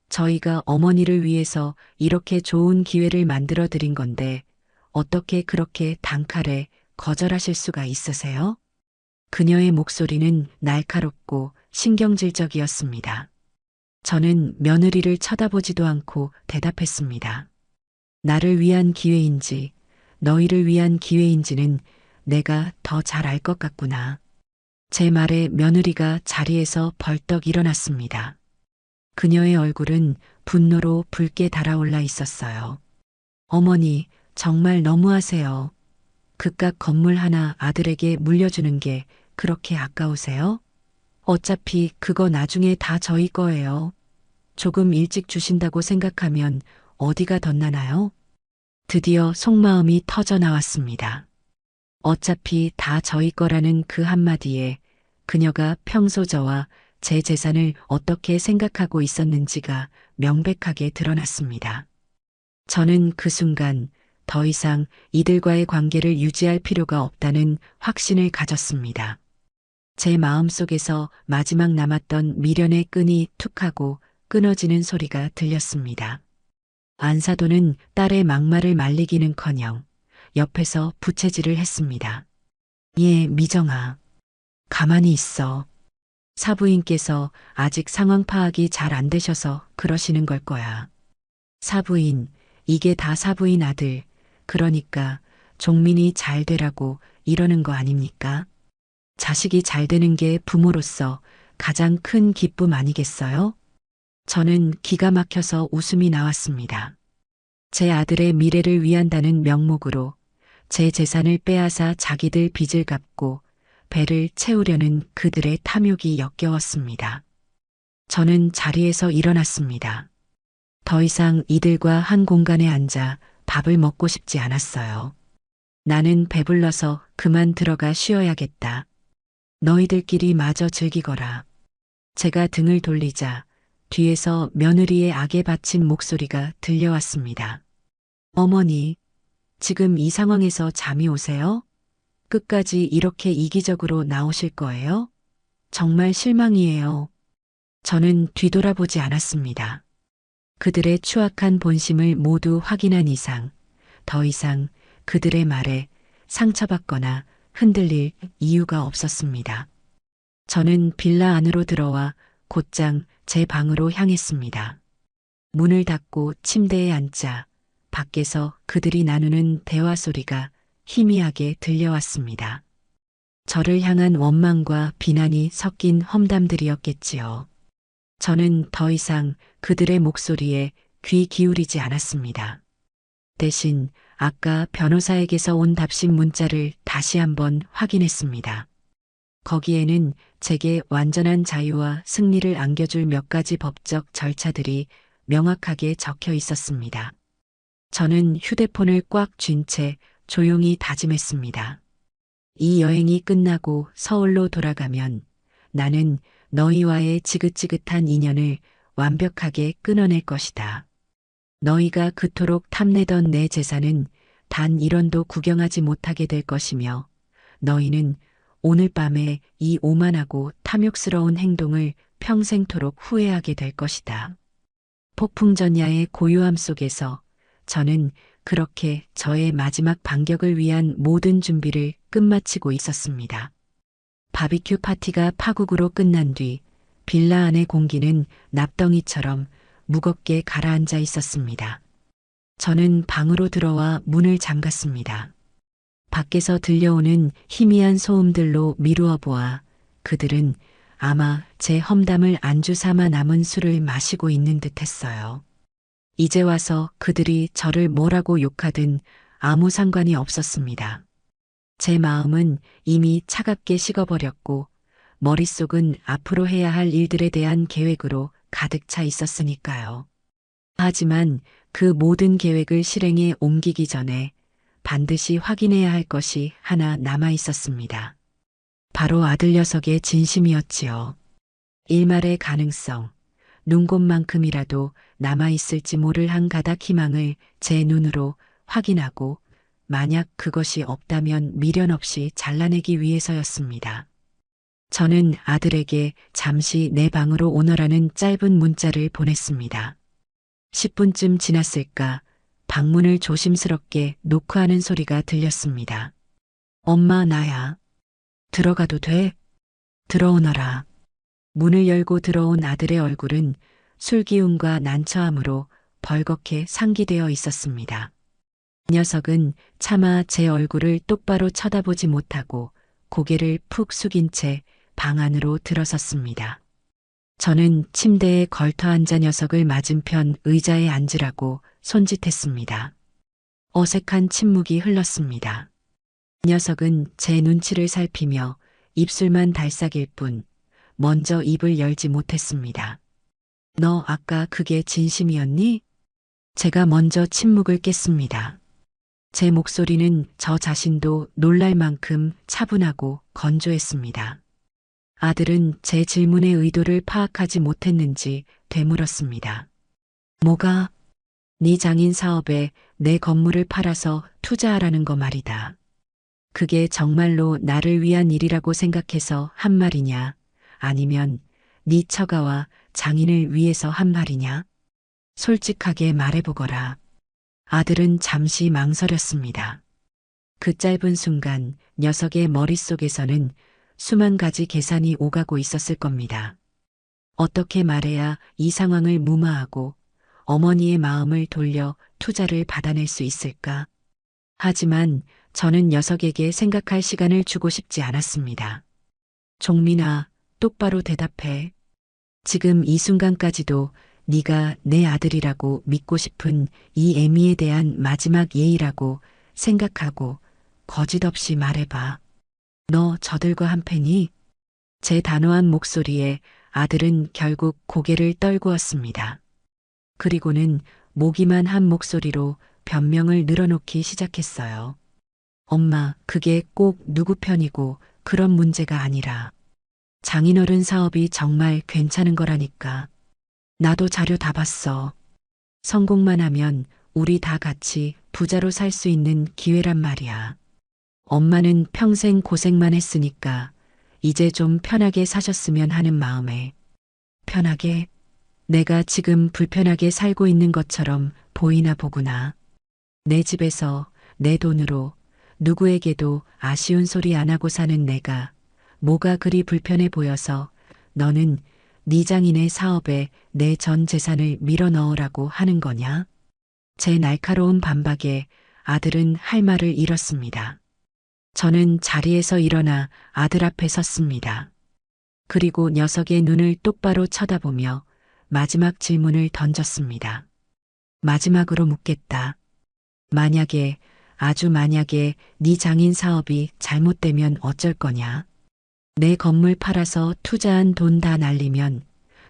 저희가 어머니를 위해서 이렇게 좋은 기회를 만들어 드린 건데 어떻게 그렇게 단칼에 거절하실 수가 있으세요? 그녀의 목소리는 날카롭고 신경질적이었습니다. 저는 며느리를 쳐다보지도 않고 대답했습니다. 나를 위한 기회인지 너희를 위한 기회인지는 내가 더 잘 알 것 같구나. 제 말에 며느리가 자리에서 벌떡 일어났습니다. 그녀의 얼굴은 분노로 붉게 달아올라 있었어요. 어머니, 정말 너무하세요. 그깟 건물 하나 아들에게 물려주는 게 그렇게 아까우세요? 어차피 그거 나중에 다 저희 거예요. 조금 일찍 주신다고 생각하면 어디가 덧나나요? 드디어 속마음이 터져 나왔습니다. 어차피 다 저희 거라는 그 한마디에 그녀가 평소 저와 제 재산을 어떻게 생각하고 있었는지가 명백하게 드러났습니다. 저는 그 순간 더 이상 이들과의 관계를 유지할 필요가 없다는 확신을 가졌습니다. 제 마음속에서 마지막 남았던 미련의 끈이 툭 하고 끊어지는 소리가 들렸습니다. 안사도는 딸의 막말을 말리기는커녕 옆에서 부채질을 했습니다. 예, 미정아. 가만히 있어. 사부인께서 아직 상황 파악이 잘 안 되셔서 그러시는 걸 거야. 사부인, 이게 다 사부인 아들. 그러니까 종민이 잘 되라고 이러는 거 아닙니까? 자식이 잘 되는 게 부모로서 가장 큰 기쁨 아니겠어요? 저는 기가 막혀서 웃음이 나왔습니다. 제 아들의 미래를 위한다는 명목으로 제 재산을 빼앗아 자기들 빚을 갚고 배를 채우려는 그들의 탐욕이 역겨웠습니다. 저는 자리에서 일어났습니다. 더 이상 이들과 한 공간에 앉아 밥을 먹고 싶지 않았어요. 나는 배불러서 그만 들어가 쉬어야겠다. 너희들끼리 마저 즐기거라. 제가 등을 돌리자 뒤에서 며느리의 악에 바친 목소리가 들려왔습니다. 어머니, 지금 이 상황에서 잠이 오세요? 끝까지 이렇게 이기적으로 나오실 거예요? 정말 실망이에요. 저는 뒤돌아보지 않았습니다. 그들의 추악한 본심을 모두 확인한 이상, 더 이상 그들의 말에 상처받거나 흔들릴 이유가 없었습니다. 저는 빌라 안으로 들어와 곧장 제 방으로 향했습니다. 문을 닫고 침대에 앉자 밖에서 그들이 나누는 대화 소리가 희미하게 들려왔습니다. 저를 향한 원망과 비난이 섞인 험담들이었겠지요. 저는 더 이상 그들의 목소리에 귀 기울이지 않았습니다. 대신 아까 변호사에게서 온 답식 문자를 다시 한번 확인했습니다. 거기에는 제게 완전한 자유와 승리를 안겨줄 몇 가지 법적 절차들이 명확하게 적혀 있었습니다. 저는 휴대폰을 꽉 쥔 채 조용히 다짐했습니다. 이 여행이 끝나고 서울로 돌아가면 나는 너희와의 지긋지긋한 인연을 완벽하게 끊어낼 것이다. 너희가 그토록 탐내던 내 재산은 단 1원도 구경하지 못하게 될 것이며 너희는 오늘 밤에 이 오만하고 탐욕스러운 행동을 평생토록 후회하게 될 것이다. 폭풍전야의 고요함 속에서 저는 그렇게 저의 마지막 반격을 위한 모든 준비를 끝마치고 있었습니다. 바비큐 파티가 파국으로 끝난 뒤 빌라 안의 공기는 납덩이처럼 무겁게 가라앉아 있었습니다. 저는 방으로 들어와 문을 잠갔습니다. 밖에서 들려오는 희미한 소음들로 미루어 보아 그들은 아마 제 험담을 안주 삼아 남은 술을 마시고 있는 듯 했어요. 이제 와서 그들이 저를 뭐라고 욕하든 아무 상관이 없었습니다. 제 마음은 이미 차갑게 식어버렸고 머릿속은 앞으로 해야 할 일들에 대한 계획으로 가득 차 있었으니까요. 하지만 그 모든 계획을 실행에 옮기기 전에 반드시 확인해야 할 것이 하나 남아 있었습니다. 바로 아들 녀석의 진심이었지요. 일말의 가능성, 눈곱만큼이라도 남아있을지 모를 한 가닥 희망을 제 눈으로 확인하고 만약 그것이 없다면 미련 없이 잘라내기 위해서였습니다. 저는 아들에게 잠시 내 방으로 오너라는 짧은 문자를 보냈습니다. 10분쯤 지났을까 방문을 조심스럽게 노크하는 소리가 들렸습니다. 엄마, 나야. 들어가도 돼? 들어오너라. 문을 열고 들어온 아들의 얼굴은 술기운과 난처함으로 벌겋게 상기되어 있었습니다. 이 녀석은 차마 제 얼굴을 똑바로 쳐다보지 못하고 고개를 푹 숙인 채 방 안으로 들어섰습니다. 저는 침대에 걸터 앉아 녀석을 맞은편 의자에 앉으라고 손짓했습니다. 어색한 침묵이 흘렀습니다. 이 녀석은 제 눈치를 살피며 입술만 달싹일 뿐 먼저 입을 열지 못했습니다. 너 아까 그게 진심이었니? 제가 먼저 침묵을 깼습니다. 제 목소리는 저 자신도 놀랄 만큼 차분하고 건조했습니다. 아들은 제 질문의 의도를 파악하지 못했는지 되물었습니다. 뭐가? 네 장인 사업에 내 건물을 팔아서 투자하라는 거 말이다. 그게 정말로 나를 위한 일이라고 생각해서 한 말이냐? 아니면 네 처가와 장인을 위해서 한 말이냐? 솔직하게 말해보거라. 아들은 잠시 망설였습니다. 그 짧은 순간 녀석의 머릿속에서는 수만 가지 계산이 오가고 있었을 겁니다. 어떻게 말해야 이 상황을 무마하고 어머니의 마음을 돌려 투자를 받아낼 수 있을까? 하지만 저는 녀석에게 생각할 시간을 주고 싶지 않았습니다. 종민아, 똑바로 대답해. 지금 이 순간까지도 네가 내 아들이라고 믿고 싶은 이 애미에 대한 마지막 예의라고 생각하고 거짓 없이 말해봐. 너 저들과 한패니? 제 단호한 목소리에 아들은 결국 고개를 떨구었습니다. 그리고는 모기만 한 목소리로 변명을 늘어놓기 시작했어요. 엄마, 그게 꼭 누구 편이고 그런 문제가 아니라 장인어른 사업이 정말 괜찮은 거라니까. 나도 자료 다 봤어. 성공만 하면 우리 다 같이 부자로 살 수 있는 기회란 말이야. 엄마는 평생 고생만 했으니까 이제 좀 편하게 사셨으면 하는 마음에. 편하게? 내가 지금 불편하게 살고 있는 것처럼 보이나 보구나. 내 집에서 내 돈으로 누구에게도 아쉬운 소리 안 하고 사는 내가 뭐가 그리 불편해 보여서 너는 네 장인의 사업에 내 전 재산을 밀어 넣으라고 하는 거냐? 제 날카로운 반박에 아들은 할 말을 잃었습니다. 저는 자리에서 일어나 아들 앞에 섰습니다. 그리고 녀석의 눈을 똑바로 쳐다보며 마지막 질문을 던졌습니다. 마지막으로 묻겠다. 만약에, 아주 만약에 네 장인 사업이 잘못되면 어쩔 거냐? 내 건물 팔아서 투자한 돈 다 날리면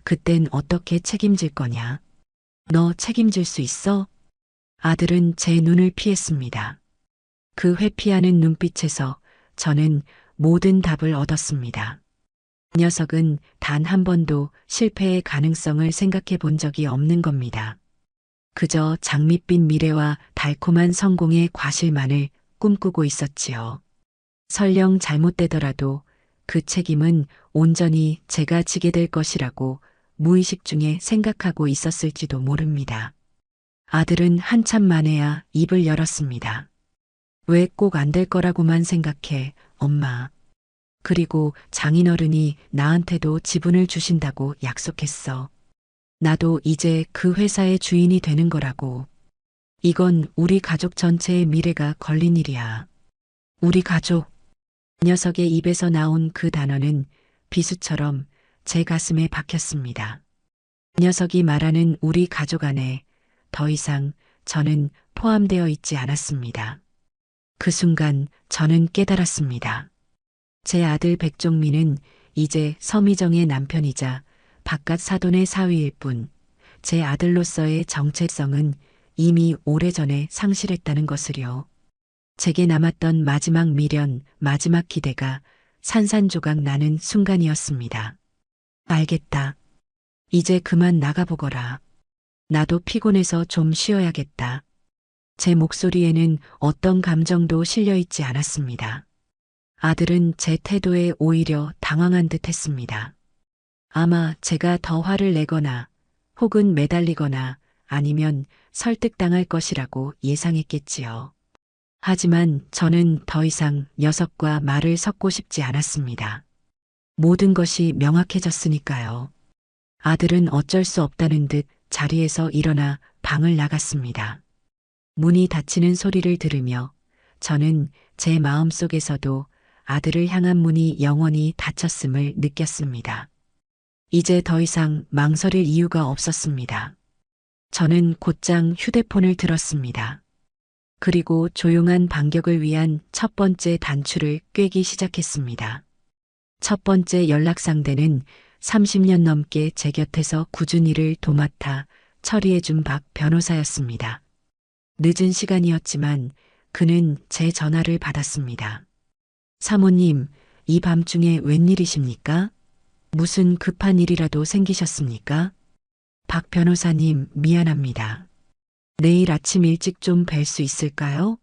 그땐 어떻게 책임질 거냐? 너 책임질 수 있어? 아들은 제 눈을 피했습니다. 그 회피하는 눈빛에서 저는 모든 답을 얻었습니다. 녀석은 단 한 번도 실패의 가능성을 생각해 본 적이 없는 겁니다. 그저 장밋빛 미래와 달콤한 성공의 과실만을 꿈꾸고 있었지요. 설령 잘못되더라도 그 책임은 온전히 제가 지게 될 것이라고 무의식 중에 생각하고 있었을지도 모릅니다. 아들은 한참 만에야 입을 열었습니다. 왜 꼭 안 될 거라고만 생각해, 엄마. 그리고 장인어른이 나한테도 지분을 주신다고 약속했어. 나도 이제 그 회사의 주인이 되는 거라고. 이건 우리 가족 전체의 미래가 걸린 일이야. 우리 가족. 녀석의 입에서 나온 그 단어는 비수처럼 제 가슴에 박혔습니다. 녀석이 말하는 우리 가족 안에 더 이상 저는 포함되어 있지 않았습니다. 그 순간 저는 깨달았습니다. 제 아들 백종민은 이제 서미정의 남편이자 바깥 사돈의 사위일 뿐, 제 아들로서의 정체성은 이미 오래전에 상실했다는 것을요. 제게 남았던 마지막 미련, 마지막 기대가 산산조각 나는 순간이었습니다. 알겠다. 이제 그만 나가보거라. 나도 피곤해서 좀 쉬어야겠다. 제 목소리에는 어떤 감정도 실려 있지 않았습니다. 아들은 제 태도에 오히려 당황한 듯 했습니다. 아마 제가 더 화를 내거나 혹은 매달리거나 아니면 설득당할 것이라고 예상했겠지요. 하지만 저는 더 이상 녀석과 말을 섞고 싶지 않았습니다. 모든 것이 명확해졌으니까요. 아들은 어쩔 수 없다는 듯 자리에서 일어나 방을 나갔습니다. 문이 닫히는 소리를 들으며 저는 제 마음속에서도 아들을 향한 문이 영원히 닫혔음을 느꼈습니다. 이제 더 이상 망설일 이유가 없었습니다. 저는 곧장 휴대폰을 들었습니다. 그리고 조용한 반격을 위한 첫 번째 단추를 꿰기 시작했습니다. 첫 번째 연락 상대는 30년 넘게 제 곁에서 꾸준히 일을 도맡아 처리해준 박 변호사였습니다. 늦은 시간이었지만 그는 제 전화를 받았습니다. 사모님, 이 밤중에 웬일이십니까? 무슨 급한 일이라도 생기셨습니까? 박 변호사님, 미안합니다. 내일 아침 일찍 좀 뵐 수 있을까요?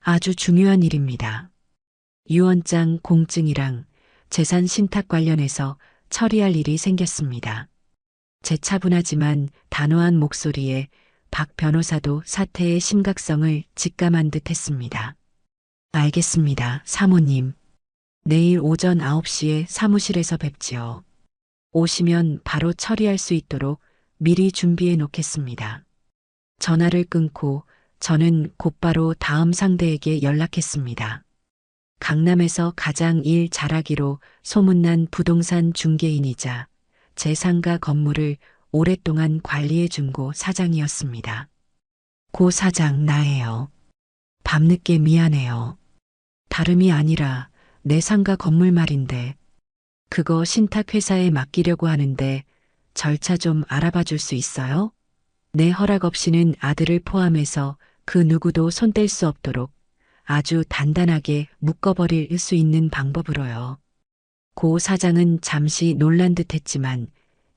아주 중요한 일입니다. 유언장 공증이랑 재산 신탁 관련해서 처리할 일이 생겼습니다. 제 차분하지만 단호한 목소리에 박 변호사도 사태의 심각성을 직감한 듯 했습니다. 알겠습니다, 사모님. 내일 오전 9시에 사무실에서 뵙지요. 오시면 바로 처리할 수 있도록 미리 준비해 놓겠습니다. 전화를 끊고 저는 곧바로 다음 상대에게 연락했습니다. 강남에서 가장 일 잘하기로 소문난 부동산 중개인이자 제 상가 건물을 오랫동안 관리해 준 곳 사장이었습니다. 고 사장 나예요. 밤늦게 미안해요. 다름이 아니라 내 상가 건물 말인데 그거 신탁회사에 맡기려고 하는데 절차 좀 알아봐 줄 수 있어요? 내 허락 없이는 아들을 포함해서 그 누구도 손댈 수 없도록 아주 단단하게 묶어버릴 수 있는 방법으로요. 고 사장은 잠시 놀란 듯 했지만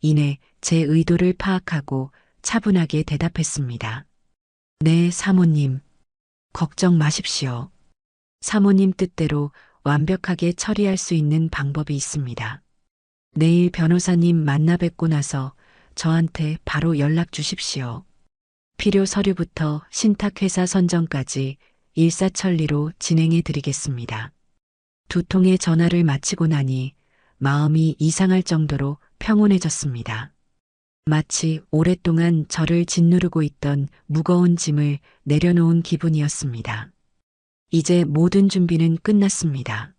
이내 제 의도를 파악하고 차분하게 대답했습니다. 네, 사모님. 걱정 마십시오. 사모님 뜻대로 완벽하게 처리할 수 있는 방법이 있습니다. 내일 변호사님 만나 뵙고 나서 저한테 바로 연락 주십시오. 필요 서류부터 신탁회사 선정까지 일사천리로 진행해 드리겠습니다. 두 통의 전화를 마치고 나니 마음이 이상할 정도로 평온해졌습니다. 마치 오랫동안 저를 짓누르고 있던 무거운 짐을 내려놓은 기분이었습니다. 이제 모든 준비는 끝났습니다.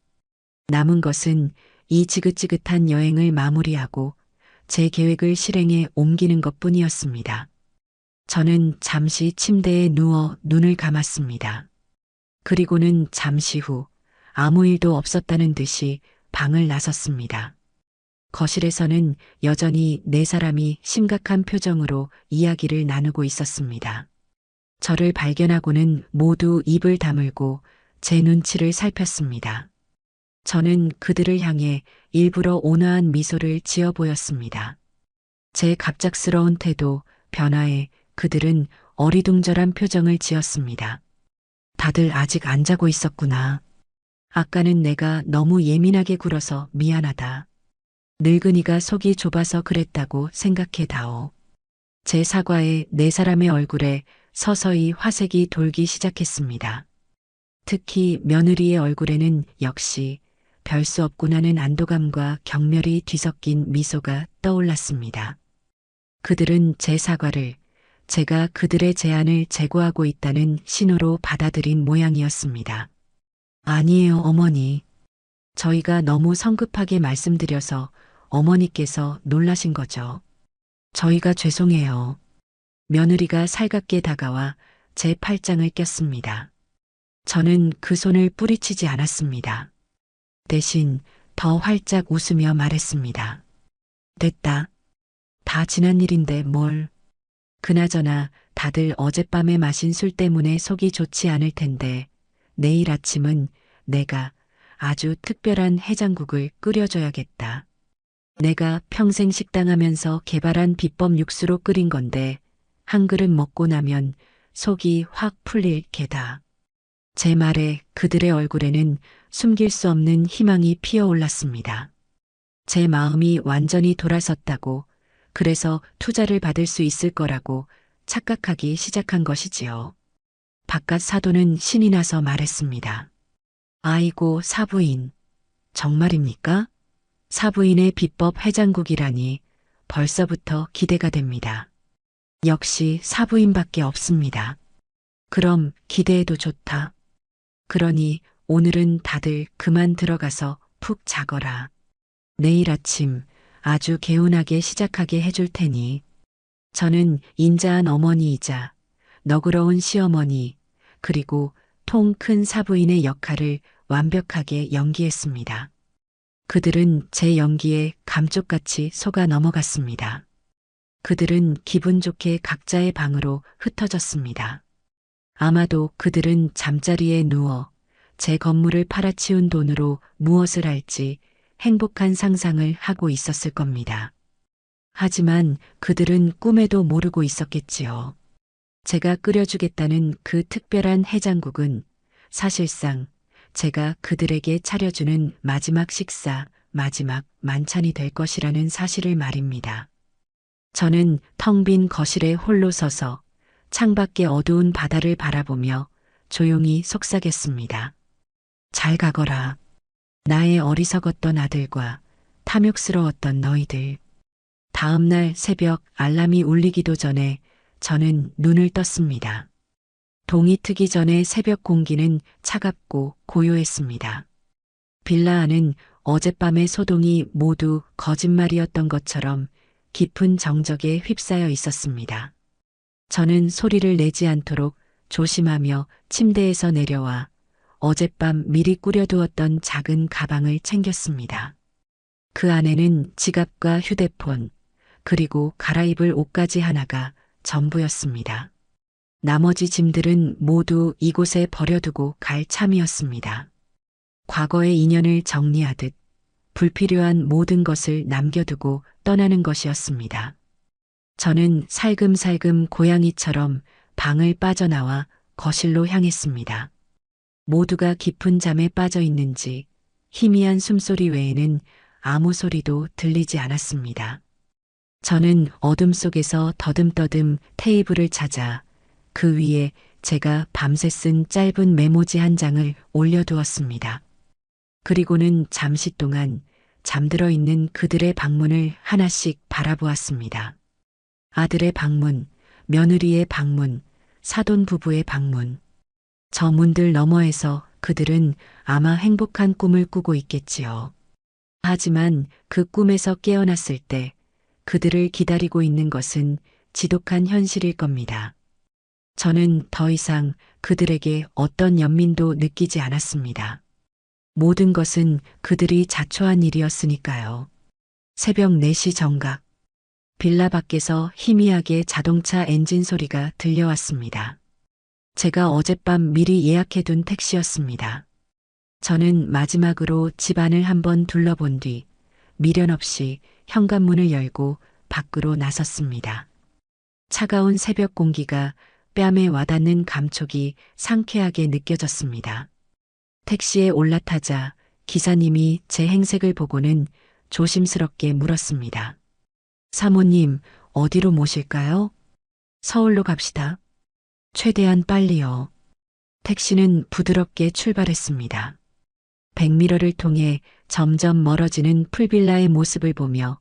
남은 것은 이 지긋지긋한 여행을 마무리하고 제 계획을 실행에 옮기는 것뿐이었습니다. 저는 잠시 침대에 누워 눈을 감았습니다. 그리고는 잠시 후 아무 일도 없었다는 듯이 방을 나섰습니다. 거실에서는 여전히 네 사람이 심각한 표정으로 이야기를 나누고 있었습니다. 저를 발견하고는 모두 입을 다물고 제 눈치를 살폈습니다. 저는 그들을 향해 일부러 온화한 미소를 지어 보였습니다. 제 갑작스러운 태도, 변화에 그들은 어리둥절한 표정을 지었습니다. 다들 아직 안 자고 있었구나. 아까는 내가 너무 예민하게 굴어서 미안하다. 늙은이가 속이 좁아서 그랬다고 생각해 다오. 제 사과에 네 사람의 얼굴에 서서히 화색이 돌기 시작했습니다. 특히 며느리의 얼굴에는 역시 별 수 없구나는 안도감과 경멸이 뒤섞인 미소가 떠올랐습니다. 그들은 제 사과를 제가 그들의 제안을 재고하고 있다는 신호로 받아들인 모양이었습니다. 아니에요, 어머니. 저희가 너무 성급하게 말씀드려서 어머니께서 놀라신 거죠. 저희가 죄송해요. 며느리가 살갑게 다가와 제 팔짱을 꼈습니다. 저는 그 손을 뿌리치지 않았습니다. 대신 더 활짝 웃으며 말했습니다. 됐다. 다 지난 일인데 뭘. 그나저나 다들 어젯밤에 마신 술 때문에 속이 좋지 않을 텐데 내일 아침은 내가 아주 특별한 해장국을 끓여줘야겠다. 내가 평생 식당하면서 개발한 비법 육수로 끓인 건데 한 그릇 먹고 나면 속이 확 풀릴 게다. 제 말에 그들의 얼굴에는 숨길 수 없는 희망이 피어올랐습니다. 제 마음이 완전히 돌아섰다고, 그래서 투자를 받을 수 있을 거라고 착각하기 시작한 것이지요. 바깥 사돈은 신이 나서 말했습니다. 아이고, 사부인. 정말입니까? 사부인의 비법 해장국이라니 벌써부터 기대가 됩니다. 역시 사부인밖에 없습니다. 그럼 기대해도 좋다. 그러니 오늘은 다들 그만 들어가서 푹 자거라. 내일 아침 아주 개운하게 시작하게 해줄 테니. 저는 인자한 어머니이자 너그러운 시어머니 그리고 통 큰 사부인의 역할을 완벽하게 연기했습니다. 그들은 제 연기에 감쪽같이 속아 넘어갔습니다. 그들은 기분 좋게 각자의 방으로 흩어졌습니다. 아마도 그들은 잠자리에 누워 제 건물을 팔아치운 돈으로 무엇을 할지 행복한 상상을 하고 있었을 겁니다. 하지만 그들은 꿈에도 모르고 있었겠지요. 제가 끓여주겠다는 그 특별한 해장국은 사실상 제가 그들에게 차려주는 마지막 식사, 마지막 만찬이 될 것이라는 사실을 말입니다. 저는 텅 빈 거실에 홀로 서서 창밖의 어두운 바다를 바라보며 조용히 속삭였습니다. 잘 가거라. 나의 어리석었던 아들과 탐욕스러웠던 너희들. 다음 날 새벽 알람이 울리기도 전에 저는 눈을 떴습니다. 동이 트기 전에 새벽 공기는 차갑고 고요했습니다. 빌라 안은 어젯밤의 소동이 모두 거짓말이었던 것처럼 깊은 정적에 휩싸여 있었습니다. 저는 소리를 내지 않도록 조심하며 침대에서 내려와 어젯밤 미리 꾸려두었던 작은 가방을 챙겼습니다. 그 안에는 지갑과 휴대폰, 그리고 갈아입을 옷까지 하나가 전부였습니다. 나머지 짐들은 모두 이곳에 버려두고 갈 참이었습니다. 과거의 인연을 정리하듯 불필요한 모든 것을 남겨두고 떠나는 것이었습니다. 저는 살금살금 고양이처럼 방을 빠져나와 거실로 향했습니다. 모두가 깊은 잠에 빠져 있는지 희미한 숨소리 외에는 아무 소리도 들리지 않았습니다. 저는 어둠 속에서 더듬더듬 테이블을 찾아 그 위에 제가 밤새 쓴 짧은 메모지 한 장을 올려두었습니다. 그리고는 잠시 동안 잠들어 있는 그들의 방문을 하나씩 바라보았습니다. 아들의 방문, 며느리의 방문, 사돈 부부의 방문. 저 문들 너머에서 그들은 아마 행복한 꿈을 꾸고 있겠지요. 하지만 그 꿈에서 깨어났을 때 그들을 기다리고 있는 것은 지독한 현실일 겁니다. 저는 더 이상 그들에게 어떤 연민도 느끼지 않았습니다. 모든 것은 그들이 자초한 일이었으니까요. 새벽 4시 정각. 빌라 밖에서 희미하게 자동차 엔진 소리가 들려왔습니다. 제가 어젯밤 미리 예약해둔 택시였습니다. 저는 마지막으로 집안을 한번 둘러본 뒤 미련 없이 현관문을 열고 밖으로 나섰습니다. 차가운 새벽 공기가 뺨에 와닿는 감촉이 상쾌하게 느껴졌습니다. 택시에 올라타자 기사님이 제 행색을 보고는 조심스럽게 물었습니다. 사모님, 어디로 모실까요? 서울로 갑시다. 최대한 빨리요. 택시는 부드럽게 출발했습니다. 백미러를 통해 점점 멀어지는 풀빌라의 모습을 보며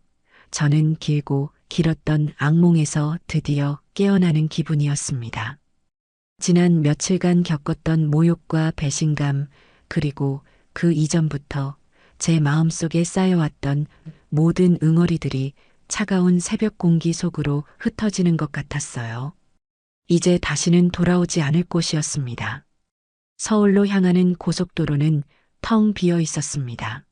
저는 길고 길었던 악몽에서 드디어 깨어나는 기분이었습니다. 지난 며칠간 겪었던 모욕과 배신감, 그리고 그 이전부터 제 마음속에 쌓여왔던 모든 응어리들이 차가운 새벽 공기 속으로 흩어지는 것 같았어요. 이제 다시는 돌아오지 않을 곳이었습니다. 서울로 향하는 고속도로는 텅 비어 있었습니다.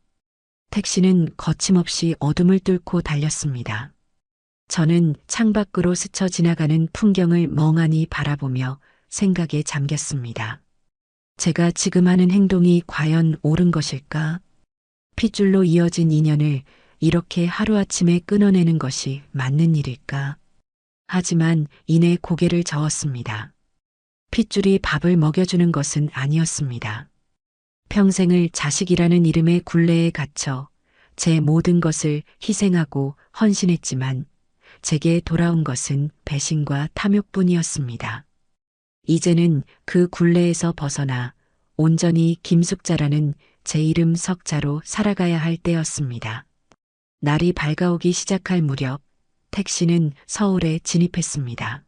택시는 거침없이 어둠을 뚫고 달렸습니다. 저는 창밖으로 스쳐 지나가는 풍경을 멍하니 바라보며 생각에 잠겼습니다. 제가 지금 하는 행동이 과연 옳은 것일까? 핏줄로 이어진 인연을 이렇게 하루아침에 끊어내는 것이 맞는 일일까? 하지만 이내 고개를 저었습니다. 핏줄이 밥을 먹여주는 것은 아니었습니다. 평생을 자식이라는 이름의 굴레에 갇혀 제 모든 것을 희생하고 헌신했지만 제게 돌아온 것은 배신과 탐욕뿐이었습니다. 이제는 그 굴레에서 벗어나 온전히 김숙자라는 제 이름 석자로 살아가야 할 때였습니다. 날이 밝아오기 시작할 무렵 택시는 서울에 진입했습니다.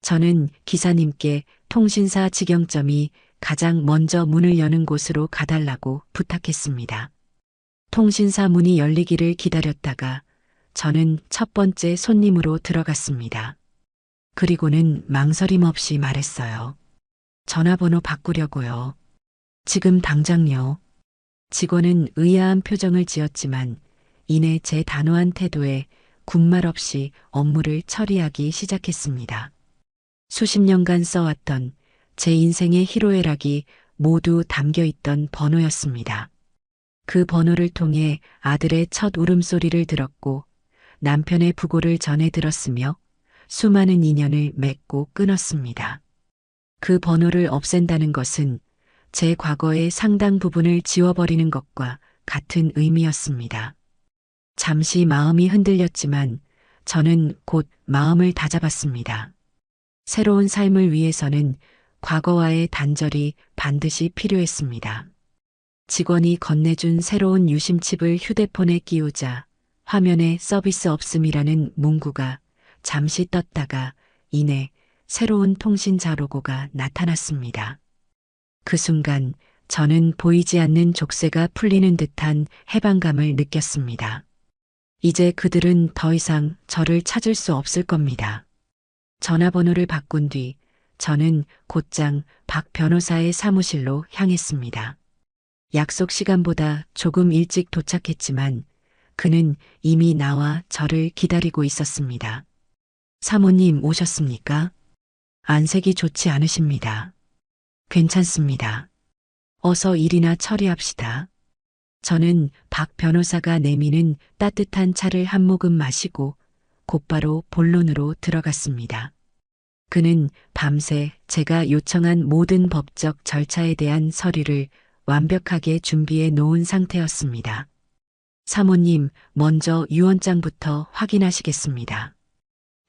저는 기사님께 통신사 직영점이 가장 먼저 문을 여는 곳으로 가달라고 부탁했습니다. 통신사 문이 열리기를 기다렸다가 저는 첫 번째 손님으로 들어갔습니다. 그리고는 망설임 없이 말했어요. 전화번호 바꾸려고요. 지금 당장요. 직원은 의아한 표정을 지었지만 이내 제 단호한 태도에 군말 없이 업무를 처리하기 시작했습니다. 수십 년간 써왔던 제 인생의 희로애락이 모두 담겨 있던 번호였습니다. 그 번호를 통해 아들의 첫 울음소리를 들었고 남편의 부고를 전해 들었으며 수많은 인연을 맺고 끊었습니다. 그 번호를 없앤다는 것은 제 과거의 상당 부분을 지워버리는 것과 같은 의미였습니다. 잠시 마음이 흔들렸지만 저는 곧 마음을 다잡았습니다. 새로운 삶을 위해서는 과거와의 단절이 반드시 필요했습니다. 직원이 건네준 새로운 유심칩을 휴대폰에 끼우자 화면에 서비스 없음이라는 문구가 잠시 떴다가 이내 새로운 통신 자로고가 나타났습니다. 그 순간 저는 보이지 않는 족쇄가 풀리는 듯한 해방감을 느꼈습니다. 이제 그들은 더 이상 저를 찾을 수 없을 겁니다. 전화번호를 바꾼 뒤 저는 곧장 박 변호사의 사무실로 향했습니다. 약속 시간보다 조금 일찍 도착했지만 그는 이미 나와 저를 기다리고 있었습니다. 사모님 오셨습니까? 안색이 좋지 않으십니다. 괜찮습니다. 어서 일이나 처리합시다. 저는 박 변호사가 내미는 따뜻한 차를 한 모금 마시고 곧바로 본론으로 들어갔습니다. 그는 밤새 제가 요청한 모든 법적 절차에 대한 서류를 완벽하게 준비해 놓은 상태였습니다. 사모님, 먼저 유언장부터 확인하시겠습니다.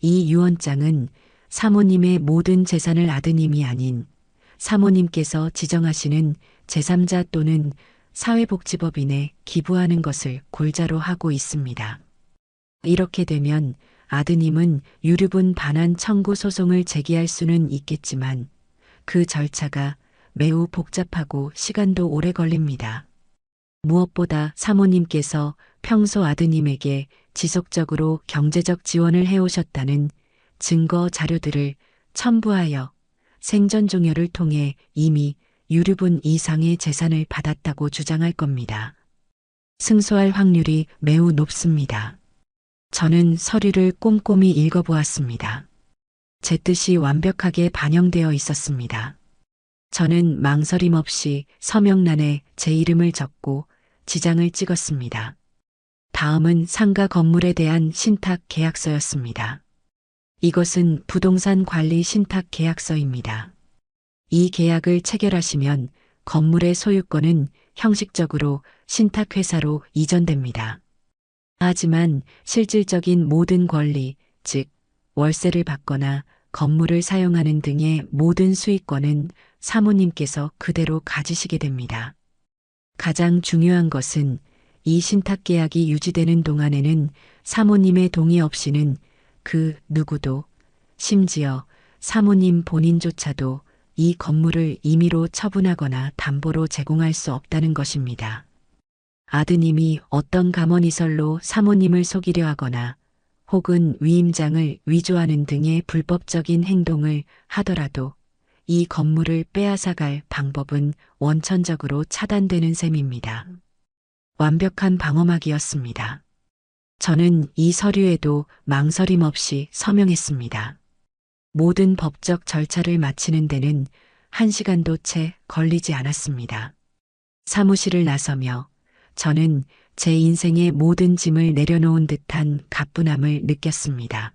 이 유언장은 사모님의 모든 재산을 아드님이 아닌 사모님께서 지정하시는 제3자 또는 사회복지법인에 기부하는 것을 골자로 하고 있습니다. 이렇게 되면 아드님은 유류분 반환 청구 소송을 제기할 수는 있겠지만 그 절차가 매우 복잡하고 시간도 오래 걸립니다. 무엇보다 사모님께서 평소 아드님에게 지속적으로 경제적 지원을 해오셨다는 증거 자료들을 첨부하여 생전 종혈을 통해 이미 유류분 이상의 재산을 받았다고 주장할 겁니다. 승소할 확률이 매우 높습니다. 저는 서류를 꼼꼼히 읽어보았습니다. 제 뜻이 완벽하게 반영되어 있었습니다. 저는 망설임 없이 서명란에 제 이름을 적고 지장을 찍었습니다. 다음은 상가 건물에 대한 신탁 계약서였습니다. 이것은 부동산 관리 신탁 계약서입니다. 이 계약을 체결하시면 건물의 소유권은 형식적으로 신탁회사로 이전됩니다. 하지만 실질적인 모든 권리, 즉 월세를 받거나 건물을 사용하는 등의 모든 수익권은 사모님께서 그대로 가지시게 됩니다. 가장 중요한 것은 이 신탁계약이 유지되는 동안에는 사모님의 동의 없이는 그 누구도, 심지어 사모님 본인조차도 이 건물을 임의로 처분하거나 담보로 제공할 수 없다는 것입니다. 아드님이 어떤 감언이설로 사모님을 속이려 하거나 혹은 위임장을 위조하는 등의 불법적인 행동을 하더라도 이 건물을 빼앗아갈 방법은 원천적으로 차단되는 셈입니다. 완벽한 방어막이었습니다. 저는 이 서류에도 망설임 없이 서명했습니다. 모든 법적 절차를 마치는 데는 1시간도 채 걸리지 않았습니다. 사무실을 나서며 저는 제 인생의 모든 짐을 내려놓은 듯한 가뿐함을 느꼈습니다.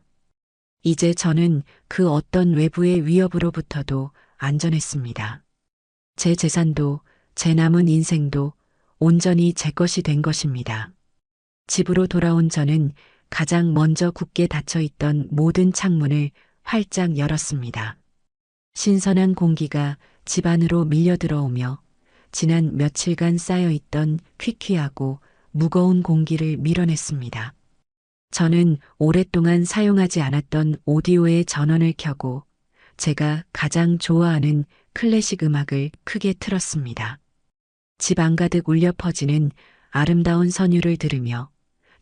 이제 저는 그 어떤 외부의 위협으로부터도 안전했습니다. 제 재산도 제 남은 인생도 온전히 제 것이 된 것입니다. 집으로 돌아온 저는 가장 먼저 굳게 닫혀있던 모든 창문을 활짝 열었습니다. 신선한 공기가 집 안으로 밀려 들어오며 지난 며칠간 쌓여있던 퀴퀴하고 무거운 공기를 밀어냈습니다. 저는 오랫동안 사용하지 않았던 오디오의 전원을 켜고 제가 가장 좋아하는 클래식 음악을 크게 틀었습니다. 집 안가득 울려 퍼지는 아름다운 선율을 들으며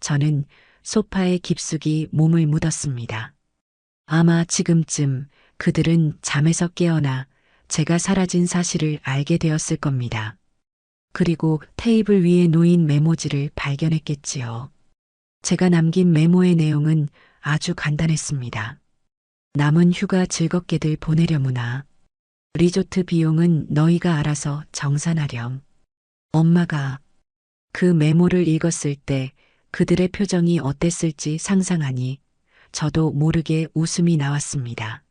저는 소파에 깊숙이 몸을 묻었습니다. 아마 지금쯤 그들은 잠에서 깨어나 제가 사라진 사실을 알게 되었을 겁니다. 그리고 테이블 위에 놓인 메모지를 발견했겠지요. 제가 남긴 메모의 내용은 아주 간단했습니다. 남은 휴가 즐겁게들 보내려무나. 리조트 비용은 너희가 알아서 정산하렴. 엄마가 그 메모를 읽었을 때 그들의 표정이 어땠을지 상상하니 저도 모르게 웃음이 나왔습니다.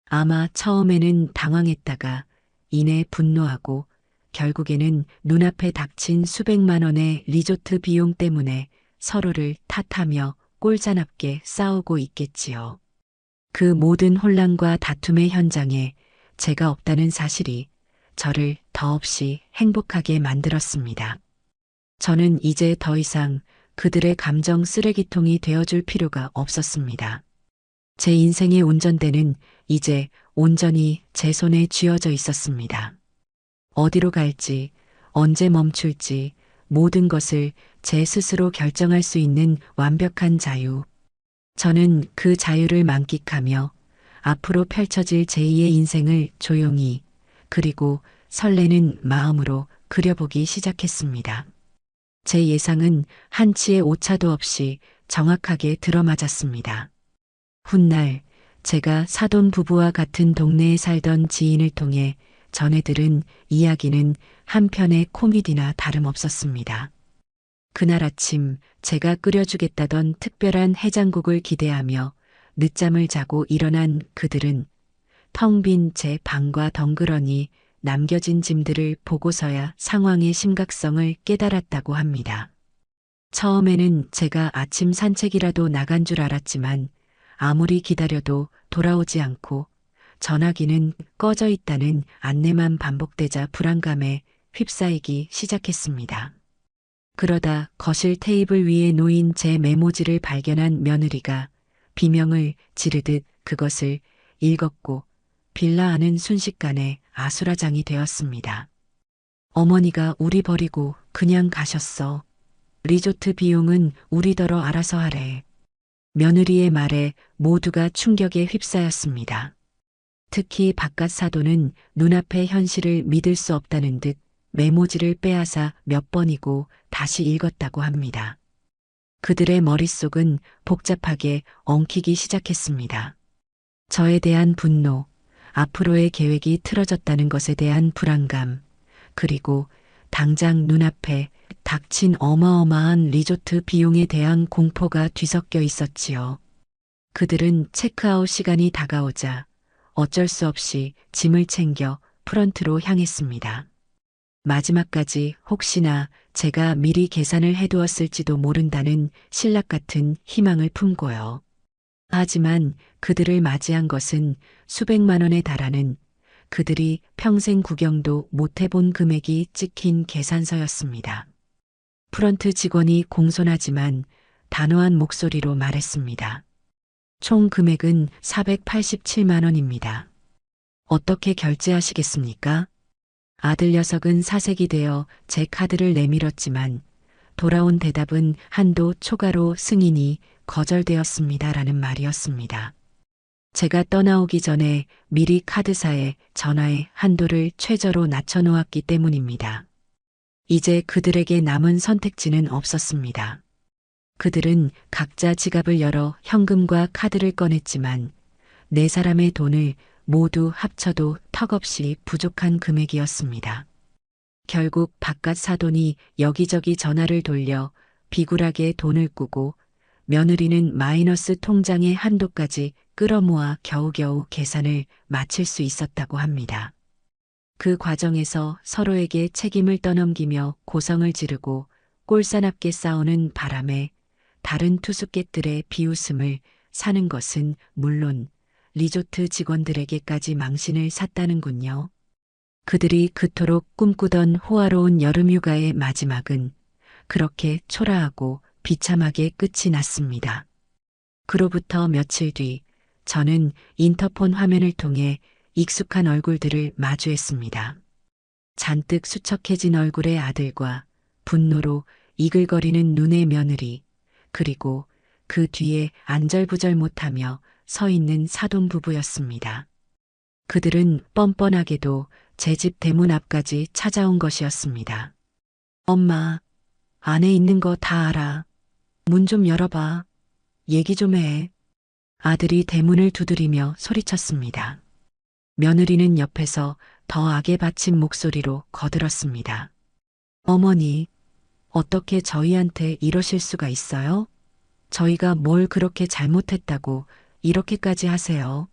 아마 처음에는 당황했다가 이내 분노하고 결국에는 눈앞에 닥친 수백만 원의 리조트 비용 때문에 서로를 탓하며 꼴사납게 싸우고 있겠지요. 그 모든 혼란과 다툼의 현장에 제가 없다는 사실이 저를 더없이 행복하게 만들었습니다. 저는 이제 더 이상 그들의 감정 쓰레기통이 되어줄 필요가 없었습니다. 제 인생의 운전대는 이제 온전히 제 손에 쥐어져 있었습니다. 어디로 갈지, 언제 멈출지 모든 것을 제 스스로 결정할 수 있는 완벽한 자유. 저는 그 자유를 만끽하며 앞으로 펼쳐질 제2의 인생을 조용히 그리고 설레는 마음으로 그려보기 시작했습니다. 제 예상은 한치의 오차도 없이 정확하게 들어맞았습니다. 훗날 제가 사돈 부부와 같은 동네에 살던 지인을 통해 전해 들은 이야기는 한편의 코미디나 다름없었습니다. 그날 아침 제가 끓여주겠다던 특별한 해장국을 기대하며 늦잠을 자고 일어난 그들은 텅 빈 제 방과 덩그러니 남겨진 짐들을 보고서야 상황의 심각성을 깨달았다고 합니다. 처음에는 제가 아침 산책이라도 나간 줄 알았지만 아무리 기다려도 돌아오지 않고 전화기는 꺼져 있다는 안내만 반복되자 불안감에 휩싸이기 시작했습니다. 그러다 거실 테이블 위에 놓인 제 메모지를 발견한 며느리가 비명을 지르듯 그것을 읽었고 빌라 안은 순식간에 아수라장이 되었습니다. 어머니가 우리 버리고 그냥 가셨어. 리조트 비용은 우리더러 알아서 하래. 며느리의 말에 모두가 충격에 휩싸였습니다. 특히 바깥 사돈은 눈앞의 현실을 믿을 수 없다는 듯 메모지를 빼앗아 몇 번이고 다시 읽었다고 합니다. 그들의 머릿속은 복잡하게 엉키기 시작했습니다. 저에 대한 분노, 앞으로의 계획이 틀어졌다는 것에 대한 불안감, 그리고 당장 눈앞에 닥친 어마어마한 리조트 비용에 대한 공포가 뒤섞여 있었지요. 그들은 체크아웃 시간이 다가오자 어쩔 수 없이 짐을 챙겨 프런트로 향했습니다. 마지막까지 혹시나 제가 미리 계산을 해두었을지도 모른다는 신락 같은 희망을 품고요. 하지만 그들을 맞이한 것은 수백만 원에 달하는 그들이 평생 구경도 못 해본 금액이 찍힌 계산서였습니다. 프런트 직원이 공손하지만 단호한 목소리로 말했습니다. 총 금액은 487만 원입니다. 어떻게 결제하시겠습니까? 아들 녀석은 사색이 되어 제 카드를 내밀었지만 돌아온 대답은 한도 초과로 승인이 거절되었습니다라는 말이었습니다. 제가 떠나오기 전에 미리 카드사에 전화해 한도를 최저로 낮춰놓았기 때문입니다. 이제 그들에게 남은 선택지는 없었습니다. 그들은 각자 지갑을 열어 현금과 카드를 꺼냈지만 네 사람의 돈을 모두 합쳐도 턱없이 부족한 금액이었습니다. 결국 바깥 사돈이 여기저기 전화를 돌려 비굴하게 돈을 꾸고 며느리는 마이너스 통장의 한도까지 끌어모아 겨우겨우 계산을 마칠 수 있었다고 합니다. 그 과정에서 서로에게 책임을 떠넘기며 고성을 지르고 꼴사납게 싸우는 바람에 다른 투숙객들의 비웃음을 사는 것은 물론 리조트 직원들에게까지 망신을 샀다는군요. 그들이 그토록 꿈꾸던 호화로운 여름휴가의 마지막은 그렇게 초라하고 비참하게 끝이 났습니다. 그로부터 며칠 뒤 저는 인터폰 화면을 통해 익숙한 얼굴들을 마주했습니다. 잔뜩 수척해진 얼굴의 아들과 분노로 이글거리는 눈의 며느리, 그리고 그 뒤에 안절부절 못하며 서 있는 사돈 부부였습니다. 그들은 뻔뻔하게도 제 집 대문 앞까지 찾아온 것이었습니다. 엄마, 안에 있는 거 다 알아. 문 좀 열어봐. 얘기 좀 해. 아들이 대문을 두드리며 소리쳤습니다. 며느리는 옆에서 더 악에 받친 목소리로 거들었습니다. 어머니, 어떻게 저희한테 이러실 수가 있어요? 저희가 뭘 그렇게 잘못했다고 이렇게까지 하세요?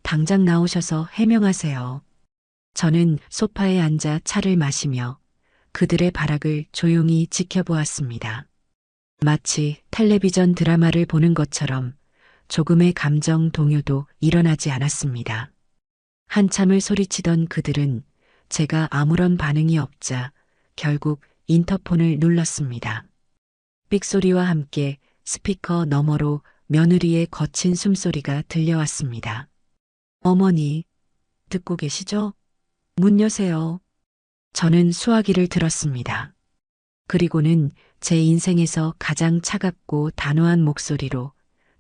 당장 나오셔서 해명하세요. 저는 소파에 앉아 차를 마시며 그들의 발악을 조용히 지켜보았습니다. 마치 텔레비전 드라마를 보는 것처럼 조금의 감정 동요도 일어나지 않았습니다. 한참을 소리치던 그들은 제가 아무런 반응이 없자 결국 인터폰을 눌렀습니다. 삑소리와 함께 스피커 너머로 며느리의 거친 숨소리가 들려왔습니다. 어머니, 듣고 계시죠? 문 여세요. 저는 수화기를 들었습니다. 그리고는 제 인생에서 가장 차갑고 단호한 목소리로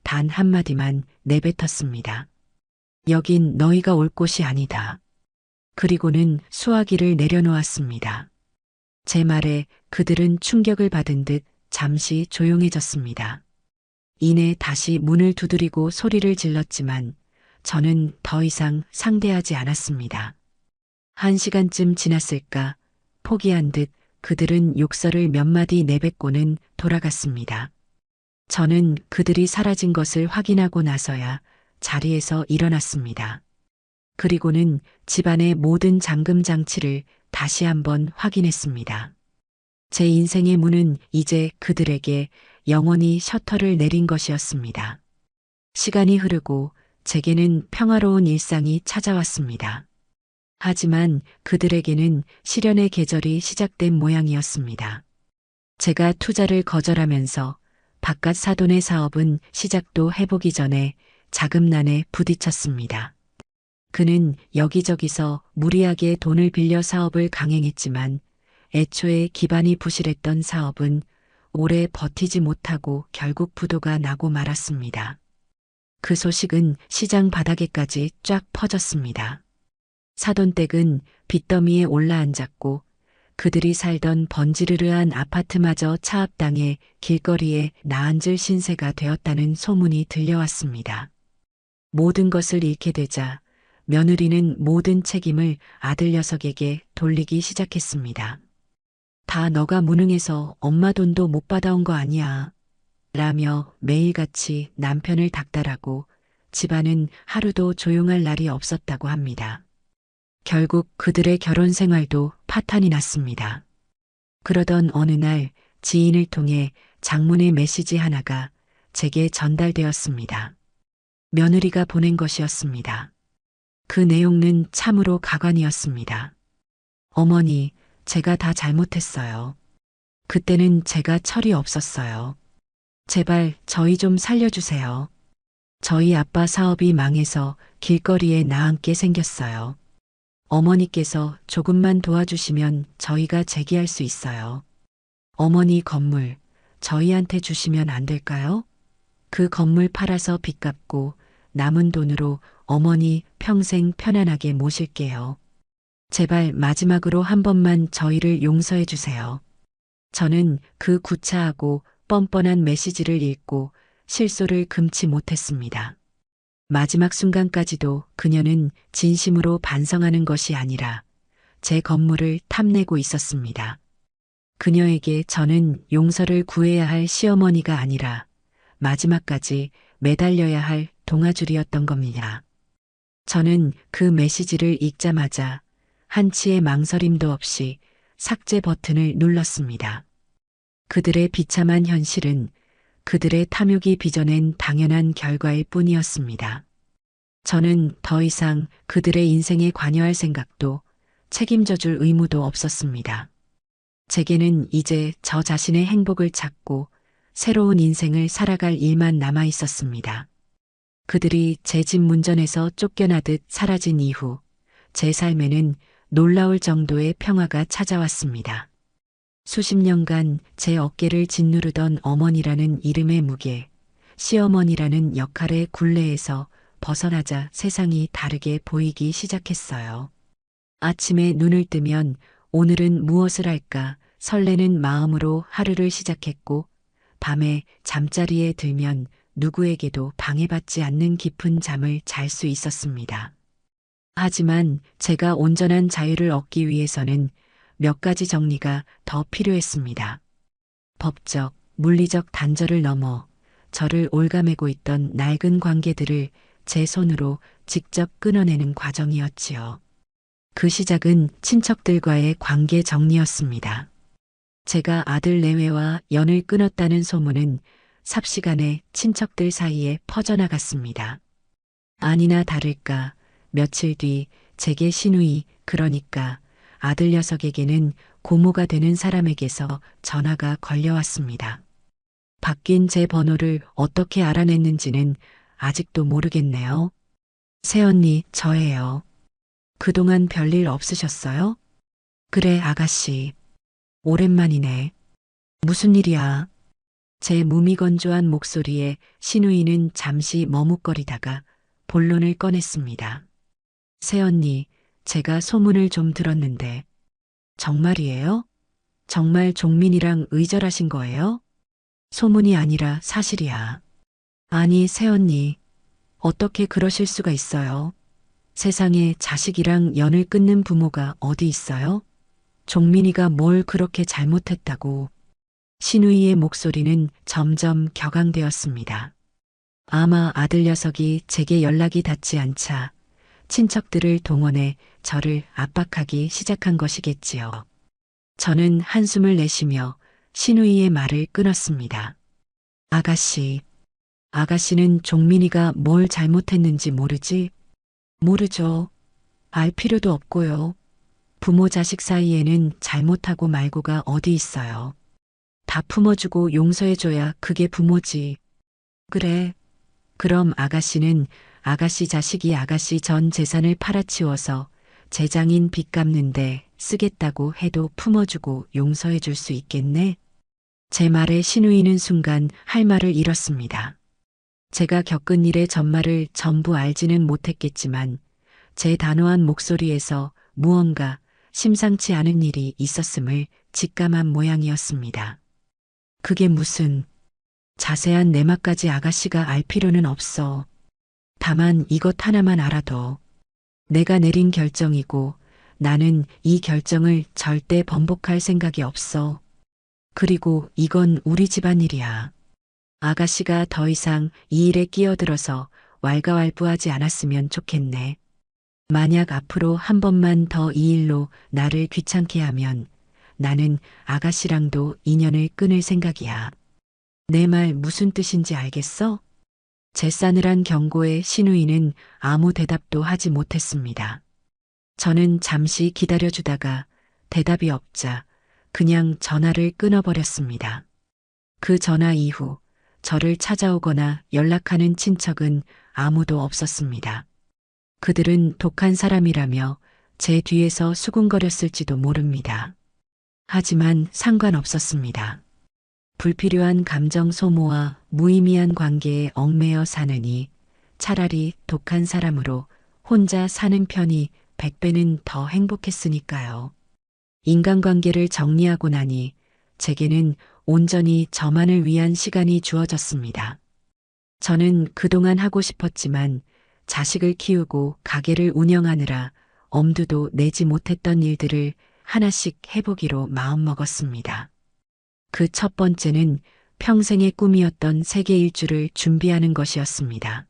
단 한마디만 내뱉었습니다. 여긴 너희가 올 곳이 아니다. 그리고는 수화기를 내려놓았습니다. 제 말에 그들은 충격을 받은 듯 잠시 조용해졌습니다. 이내 다시 문을 두드리고 소리를 질렀지만 저는 더 이상 상대하지 않았습니다. 1시간쯤 지났을까 포기한 듯 그들은 욕설을 몇 마디 내뱉고는 돌아갔습니다. 저는 그들이 사라진 것을 확인하고 나서야 자리에서 일어났습니다. 그리고는 집안의 모든 잠금 장치를 다시 한번 확인했습니다. 제 인생의 문은 이제 그들에게 영원히 셔터를 내린 것이었습니다. 시간이 흐르고 제게는 평화로운 일상이 찾아왔습니다. 하지만 그들에게는 시련의 계절이 시작된 모양이었습니다. 제가 투자를 거절하면서 바깥 사돈의 사업은 시작도 해보기 전에 자금난에 부딪혔습니다. 그는 여기저기서 무리하게 돈을 빌려 사업을 강행했지만 애초에 기반이 부실했던 사업은 오래 버티지 못하고 결국 부도가 나고 말았습니다. 그 소식은 시장 바닥에까지 쫙 퍼졌습니다. 사돈댁은 빚더미에 올라앉았고 그들이 살던 번지르르한 아파트마저 차압당해 길거리에 나앉을 신세가 되었다는 소문이 들려왔습니다. 모든 것을 잃게 되자 며느리는 모든 책임을 아들 녀석에게 돌리기 시작했습니다. 다 너가 무능해서 엄마 돈도 못 받아온 거 아니야. 라며 매일같이 남편을 닥달하고 집안은 하루도 조용할 날이 없었다고 합니다. 결국 그들의 결혼 생활도 파탄이 났습니다. 그러던 어느 날 지인을 통해 장문의 메시지 하나가 제게 전달되었습니다. 며느리가 보낸 것이었습니다. 그 내용은 참으로 가관이었습니다. 어머니, 제가 다 잘못했어요. 그때는 제가 철이 없었어요. 제발 저희 좀 살려주세요. 저희 아빠 사업이 망해서 길거리에 나앉게 생겼어요. 어머니께서 조금만 도와주시면 저희가 재기할 수 있어요. 어머니 건물 저희한테 주시면 안 될까요? 그 건물 팔아서 빚 갚고 남은 돈으로 어머니 평생 편안하게 모실게요. 제발 마지막으로 한 번만 저희를 용서해 주세요. 저는 그 구차하고 뻔뻔한 메시지를 읽고 실소를 금치 못했습니다. 마지막 순간까지도 그녀는 진심으로 반성하는 것이 아니라 제 건물을 탐내고 있었습니다. 그녀에게 저는 용서를 구해야 할 시어머니가 아니라 마지막까지 매달려야 할 동아줄이었던 겁니다. 저는 그 메시지를 읽자마자 한치의 망설임도 없이 삭제 버튼을 눌렀습니다. 그들의 비참한 현실은 그들의 탐욕이 빚어낸 당연한 결과일 뿐이었습니다. 저는 더 이상 그들의 인생에 관여할 생각도 책임져 줄 의무도 없었습니다. 제게는 이제 저 자신의 행복을 찾고 새로운 인생을 살아갈 일만 남아 있었습니다. 그들이 제 집 문전에서 쫓겨나듯 사라진 이후 제 삶에는 놀라울 정도의 평화가 찾아왔습니다. 수십 년간 제 어깨를 짓누르던 어머니라는 이름의 무게, 시어머니라는 역할의 굴레에서 벗어나자 세상이 다르게 보이기 시작했어요. 아침에 눈을 뜨면 오늘은 무엇을 할까 설레는 마음으로 하루를 시작했고 밤에 잠자리에 들면 누구에게도 방해받지 않는 깊은 잠을 잘 수 있었습니다. 하지만 제가 온전한 자유를 얻기 위해서는 몇 가지 정리가 더 필요했습니다. 법적, 물리적 단절을 넘어 저를 올가매고 있던 낡은 관계들을 제 손으로 직접 끊어내는 과정이었지요. 그 시작은 친척들과의 관계 정리였습니다. 제가 아들 내외와 연을 끊었다는 소문은 삽시간에 친척들 사이에 퍼져나갔습니다. 아니나 다를까 며칠 뒤 제게 시누이, 그러니까 아들 녀석에게는 고모가 되는 사람에게서 전화가 걸려왔습니다. 바뀐 제 번호를 어떻게 알아냈는지는 아직도 모르겠네요. 새언니, 저예요. 그동안 별일 없으셨어요? 그래, 아가씨. 오랜만이네. 무슨 일이야? 제 무미건조한 목소리에 시누이는 잠시 머뭇거리다가 본론을 꺼냈습니다. 새언니, 제가 소문을 좀 들었는데. 정말이에요? 정말 종민이랑 의절하신 거예요? 소문이 아니라 사실이야. 아니, 새언니, 어떻게 그러실 수가 있어요? 세상에 자식이랑 연을 끊는 부모가 어디 있어요? 종민이가 뭘 그렇게 잘못했다고. 시누이의 목소리는 점점 격앙되었습니다. 아마 아들 녀석이 제게 연락이 닿지 않자 친척들을 동원해 저를 압박하기 시작한 것이겠지요. 저는 한숨을 내쉬며 시누이의 말을 끊었습니다. 아가씨, 아가씨는 종민이가 뭘 잘못했는지 모르지? 모르죠. 알 필요도 없고요. 부모 자식 사이에는 잘못하고 말고가 어디 있어요. 다 품어주고 용서해줘야 그게 부모지. 그래. 그럼 아가씨는 아가씨 자식이 아가씨 전 재산을 팔아치워서 재장인 빚 갚는데 쓰겠다고 해도 품어주고 용서해줄 수 있겠네? 제 말에 시누이는 순간 할 말을 잃었습니다. 제가 겪은 일의 전말을 전부 알지는 못했겠지만 제 단호한 목소리에서 무언가 심상치 않은 일이 있었음을 직감한 모양이었습니다. 그게 무슨 자세한 내막까지 아가씨가 알 필요는 없어. 다만 이것 하나만 알아둬. 내가 내린 결정이고 나는 이 결정을 절대 번복할 생각이 없어. 그리고 이건 우리 집안 일이야. 아가씨가 더 이상 이 일에 끼어들어서 왈가왈부하지 않았으면 좋겠네. 만약 앞으로 한 번만 더 이 일로 나를 귀찮게 하면 나는 아가씨랑도 인연을 끊을 생각이야. 내 말 무슨 뜻인지 알겠어? 제 싸늘한 경고에 시누이는 아무 대답도 하지 못했습니다. 저는 잠시 기다려주다가 대답이 없자 그냥 전화를 끊어버렸습니다. 그 전화 이후 저를 찾아오거나 연락하는 친척은 아무도 없었습니다. 그들은 독한 사람이라며 제 뒤에서 수군거렸을지도 모릅니다. 하지만 상관없었습니다. 불필요한 감정 소모와 무의미한 관계에 얽매여 사느니 차라리 독한 사람으로 혼자 사는 편이 100배는 더 행복했으니까요. 인간관계를 정리하고 나니 제게는 온전히 저만을 위한 시간이 주어졌습니다. 저는 그동안 하고 싶었지만 자식을 키우고 가게를 운영하느라 엄두도 내지 못했던 일들을 하나씩 해보기로 마음먹었습니다. 그 첫 번째는 평생의 꿈이었던 세계 일주를 준비하는 것이었습니다.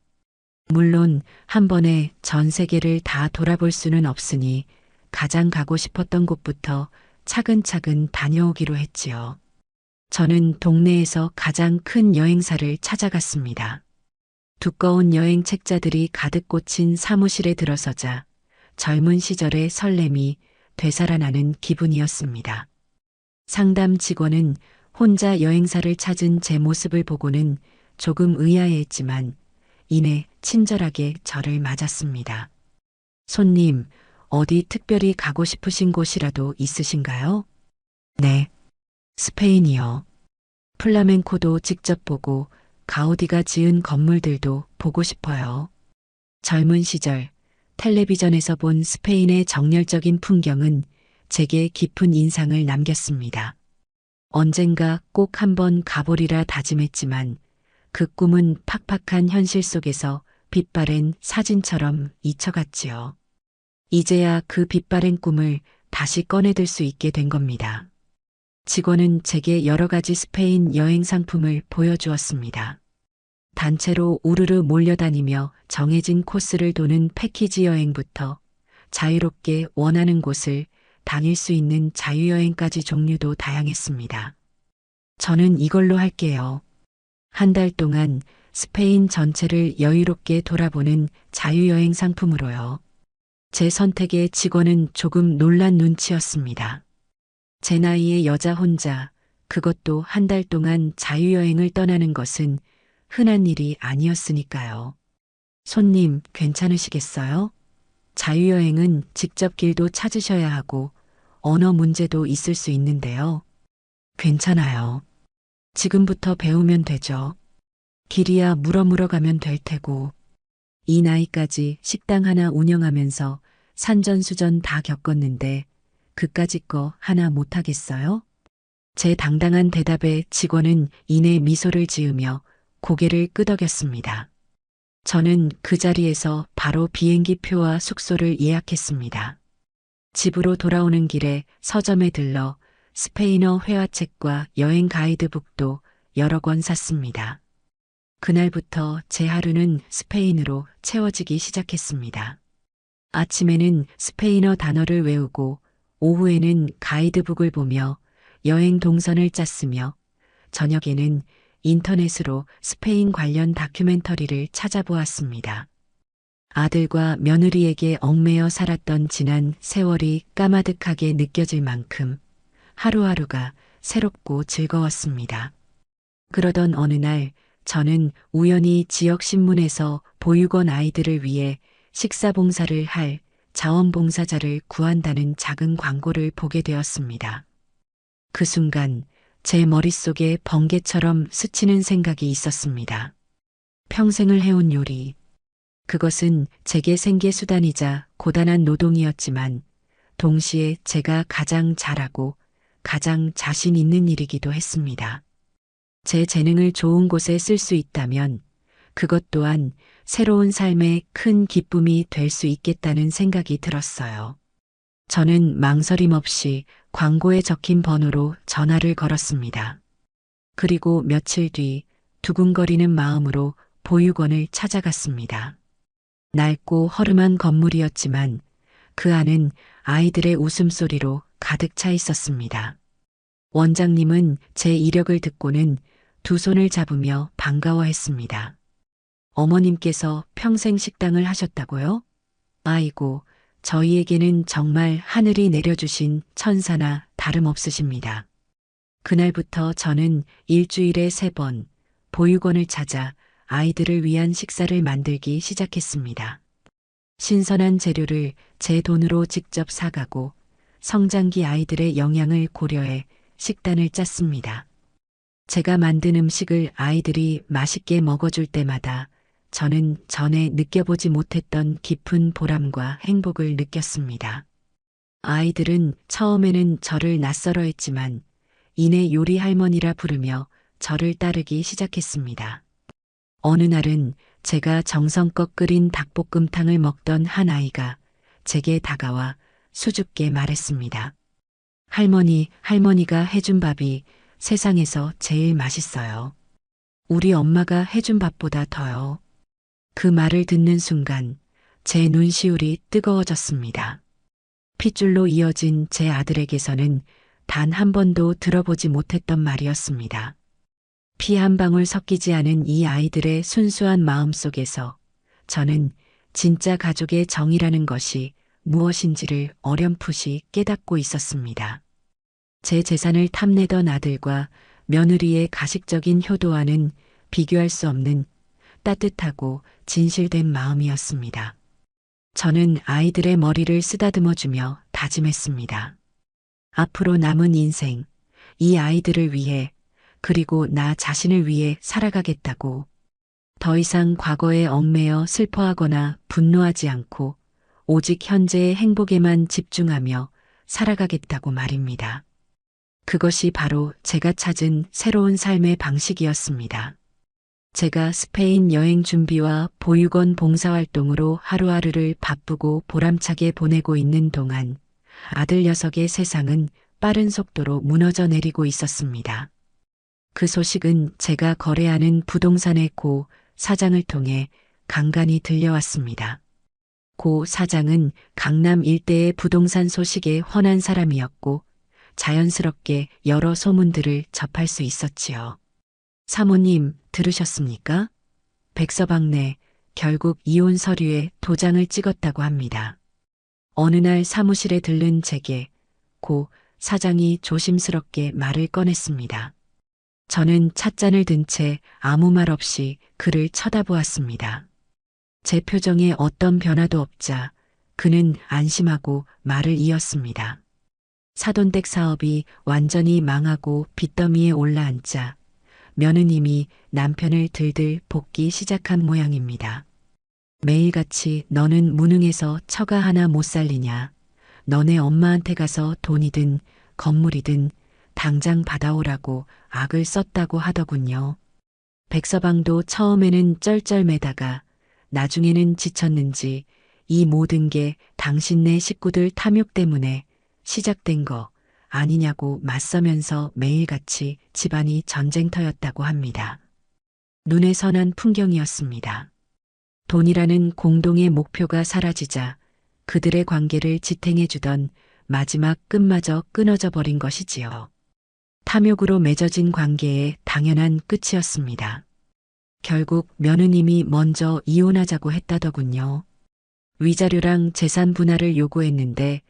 물론 한 번에 전 세계를 다 돌아볼 수는 없으니 가장 가고 싶었던 곳부터 차근차근 다녀오기로 했지요. 저는 동네에서 가장 큰 여행사를 찾아갔습니다. 두꺼운 여행 책자들이 가득 꽂힌 사무실에 들어서자 젊은 시절의 설렘이 되살아나는 기분이었습니다. 상담 직원은 혼자 여행사를 찾은 제 모습을 보고는 조금 의아해했지만 이내 친절하게 저를 맞았습니다. 손님, 어디 특별히 가고 싶으신 곳이라도 있으신가요? 네, 스페인이요. 플라멩코도 직접 보고 가우디가 지은 건물들도 보고 싶어요. 젊은 시절 텔레비전에서 본 스페인의 정열적인 풍경은 제게 깊은 인상을 남겼습니다. 언젠가 꼭 한번 가보리라 다짐했지만 그 꿈은 팍팍한 현실 속에서 빛바랜 사진처럼 잊혀갔지요. 이제야 그 빛바랜 꿈을 다시 꺼내들 수 있게 된 겁니다. 직원은 제게 여러 가지 스페인 여행 상품을 보여주었습니다. 단체로 우르르 몰려다니며 정해진 코스를 도는 패키지 여행부터 자유롭게 원하는 곳을 다닐 수 있는 자유여행까지 종류도 다양했습니다. 저는 이걸로 할게요. 한 달 동안 스페인 전체를 여유롭게 돌아보는 자유여행 상품으로요. 제 선택에 직원은 조금 놀란 눈치였습니다. 제 나이의 여자 혼자, 그것도 한 달 동안 자유여행을 떠나는 것은 흔한 일이 아니었으니까요. 손님, 괜찮으시겠어요? 자유여행은 직접 길도 찾으셔야 하고 언어 문제도 있을 수 있는데요. 괜찮아요. 지금부터 배우면 되죠. 길이야 물어 가면 될 테고. 이 나이까지 식당 하나 운영하면서 산전수전 다 겪었는데 그까짓 거 하나 못하겠어요? 제 당당한 대답에 직원은 이내 미소를 지으며 고개를 끄덕였습니다. 저는 그 자리에서 바로 비행기 표와 숙소를 예약했습니다. 집으로 돌아오는 길에 서점에 들러 스페인어 회화책과 여행 가이드북도 여러 권 샀습니다. 그날부터 제 하루는 스페인으로 채워지기 시작했습니다. 아침에는 스페인어 단어를 외우고 오후에는 가이드북을 보며 여행 동선을 짰으며 저녁에는 인터넷으로 스페인 관련 다큐멘터리를 찾아보았습니다. 아들과 며느리에게 얽매여 살았던 지난 세월이 까마득하게 느껴질 만큼 하루하루가 새롭고 즐거웠습니다. 그러던 어느 날 저는 우연히 지역 신문에서 보육원 아이들을 위해 식사 봉사를 할 자원봉사자를 구한다는 작은 광고를 보게 되었습니다. 그 순간 제 머릿속에 번개처럼 스치는 생각이 있었습니다. 평생을 해온 요리. 그것은 제게 생계 수단이자 고단한 노동이었지만 동시에 제가 가장 잘하고 가장 자신 있는 일이기도 했습니다. 제 재능을 좋은 곳에 쓸 수 있다면 그것 또한 새로운 삶의 큰 기쁨이 될 수 있겠다는 생각이 들었어요. 저는 망설임 없이 광고에 적힌 번호로 전화를 걸었습니다. 그리고 며칠 뒤 두근거리는 마음으로 보육원을 찾아갔습니다. 낡고 허름한 건물이었지만 그 안은 아이들의 웃음소리로 가득 차 있었습니다. 원장님은 제 이력을 듣고는 두 손을 잡으며 반가워했습니다. 어머님께서 평생 식당을 하셨다고요? 아이고, 저희에게는 정말 하늘이 내려주신 천사나 다름없으십니다. 그날부터 저는 일주일에 3번 보육원을 찾아 아이들을 위한 식사를 만들기 시작했습니다. 신선한 재료를 제 돈으로 직접 사가고 성장기 아이들의 영양을 고려해 식단을 짰습니다. 제가 만든 음식을 아이들이 맛있게 먹어줄 때마다 저는 전에 느껴보지 못했던 깊은 보람과 행복을 느꼈습니다. 아이들은 처음에는 저를 낯설어 했지만 이내 요리 할머니라 부르며 저를 따르기 시작했습니다. 어느 날은 제가 정성껏 끓인 닭볶음탕을 먹던 한 아이가 제게 다가와 수줍게 말했습니다. 할머니가 해준 밥이 세상에서 제일 맛있어요. 우리 엄마가 해준 밥보다 더요. 그 말을 듣는 순간 제 눈시울이 뜨거워졌습니다. 핏줄로 이어진 제 아들에게서는 단 한 번도 들어보지 못했던 말이었습니다. 피 한 방울 섞이지 않은 이 아이들의 순수한 마음 속에서 저는 진짜 가족의 정이라는 것이 무엇인지를 어렴풋이 깨닫고 있었습니다. 제 재산을 탐내던 아들과 며느리의 가식적인 효도와는 비교할 수 없는 따뜻하고 진실된 마음이었습니다. 저는 아이들의 머리를 쓰다듬어주며 다짐했습니다. 앞으로 남은 인생, 이 아이들을 위해 그리고 나 자신을 위해 살아가겠다고. 더 이상 과거에 얽매여 슬퍼하거나 분노하지 않고 오직 현재의 행복에만 집중하며 살아가겠다고 말입니다. 그것이 바로 제가 찾은 새로운 삶의 방식이었습니다. 제가 스페인 여행 준비와 보육원 봉사활동으로 하루하루를 바쁘고 보람차게 보내고 있는 동안 아들 녀석의 세상은 빠른 속도로 무너져 내리고 있었습니다. 그 소식은 제가 거래하는 부동산의 고 사장을 통해 간간히 들려왔습니다. 고 사장은 강남 일대의 부동산 소식에 헌한 사람이었고 자연스럽게 여러 소문들을 접할 수 있었지요. 사모님, 들으셨습니까? 백서방네 결국 이혼 서류에 도장을 찍었다고 합니다. 어느 날 사무실에 들른 제게 고 사장이 조심스럽게 말을 꺼냈습니다. 저는 찻잔을 든 채 아무 말 없이 그를 쳐다보았습니다. 제 표정에 어떤 변화도 없자 그는 안심하고 말을 이었습니다. 사돈댁 사업이 완전히 망하고 빚더미에 올라앉자 며느님이 남편을 들들 볶기 시작한 모양입니다. 매일같이 너는 무능해서 처가 하나 못 살리냐. 너네 엄마한테 가서 돈이든 건물이든 당장 받아오라고 악을 썼다고 하더군요. 백서방도 처음에는 쩔쩔매다가 나중에는 지쳤는지 이 모든 게 당신네 식구들 탐욕 때문에 시작된 거 아니냐고 맞서면서 매일같이 집안이 전쟁터였다고 합니다. 눈에 선한 풍경이었습니다. 돈이라는 공동의 목표가 사라지자 그들의 관계를 지탱해주던 마지막 끈마저 끊어져 버린 것이지요. 탐욕으로 맺어진 관계의 당연한 끝이었습니다. 결국 며느님이 먼저 이혼하자고 했다더군요. 위자료랑 재산 분할을 요구했는데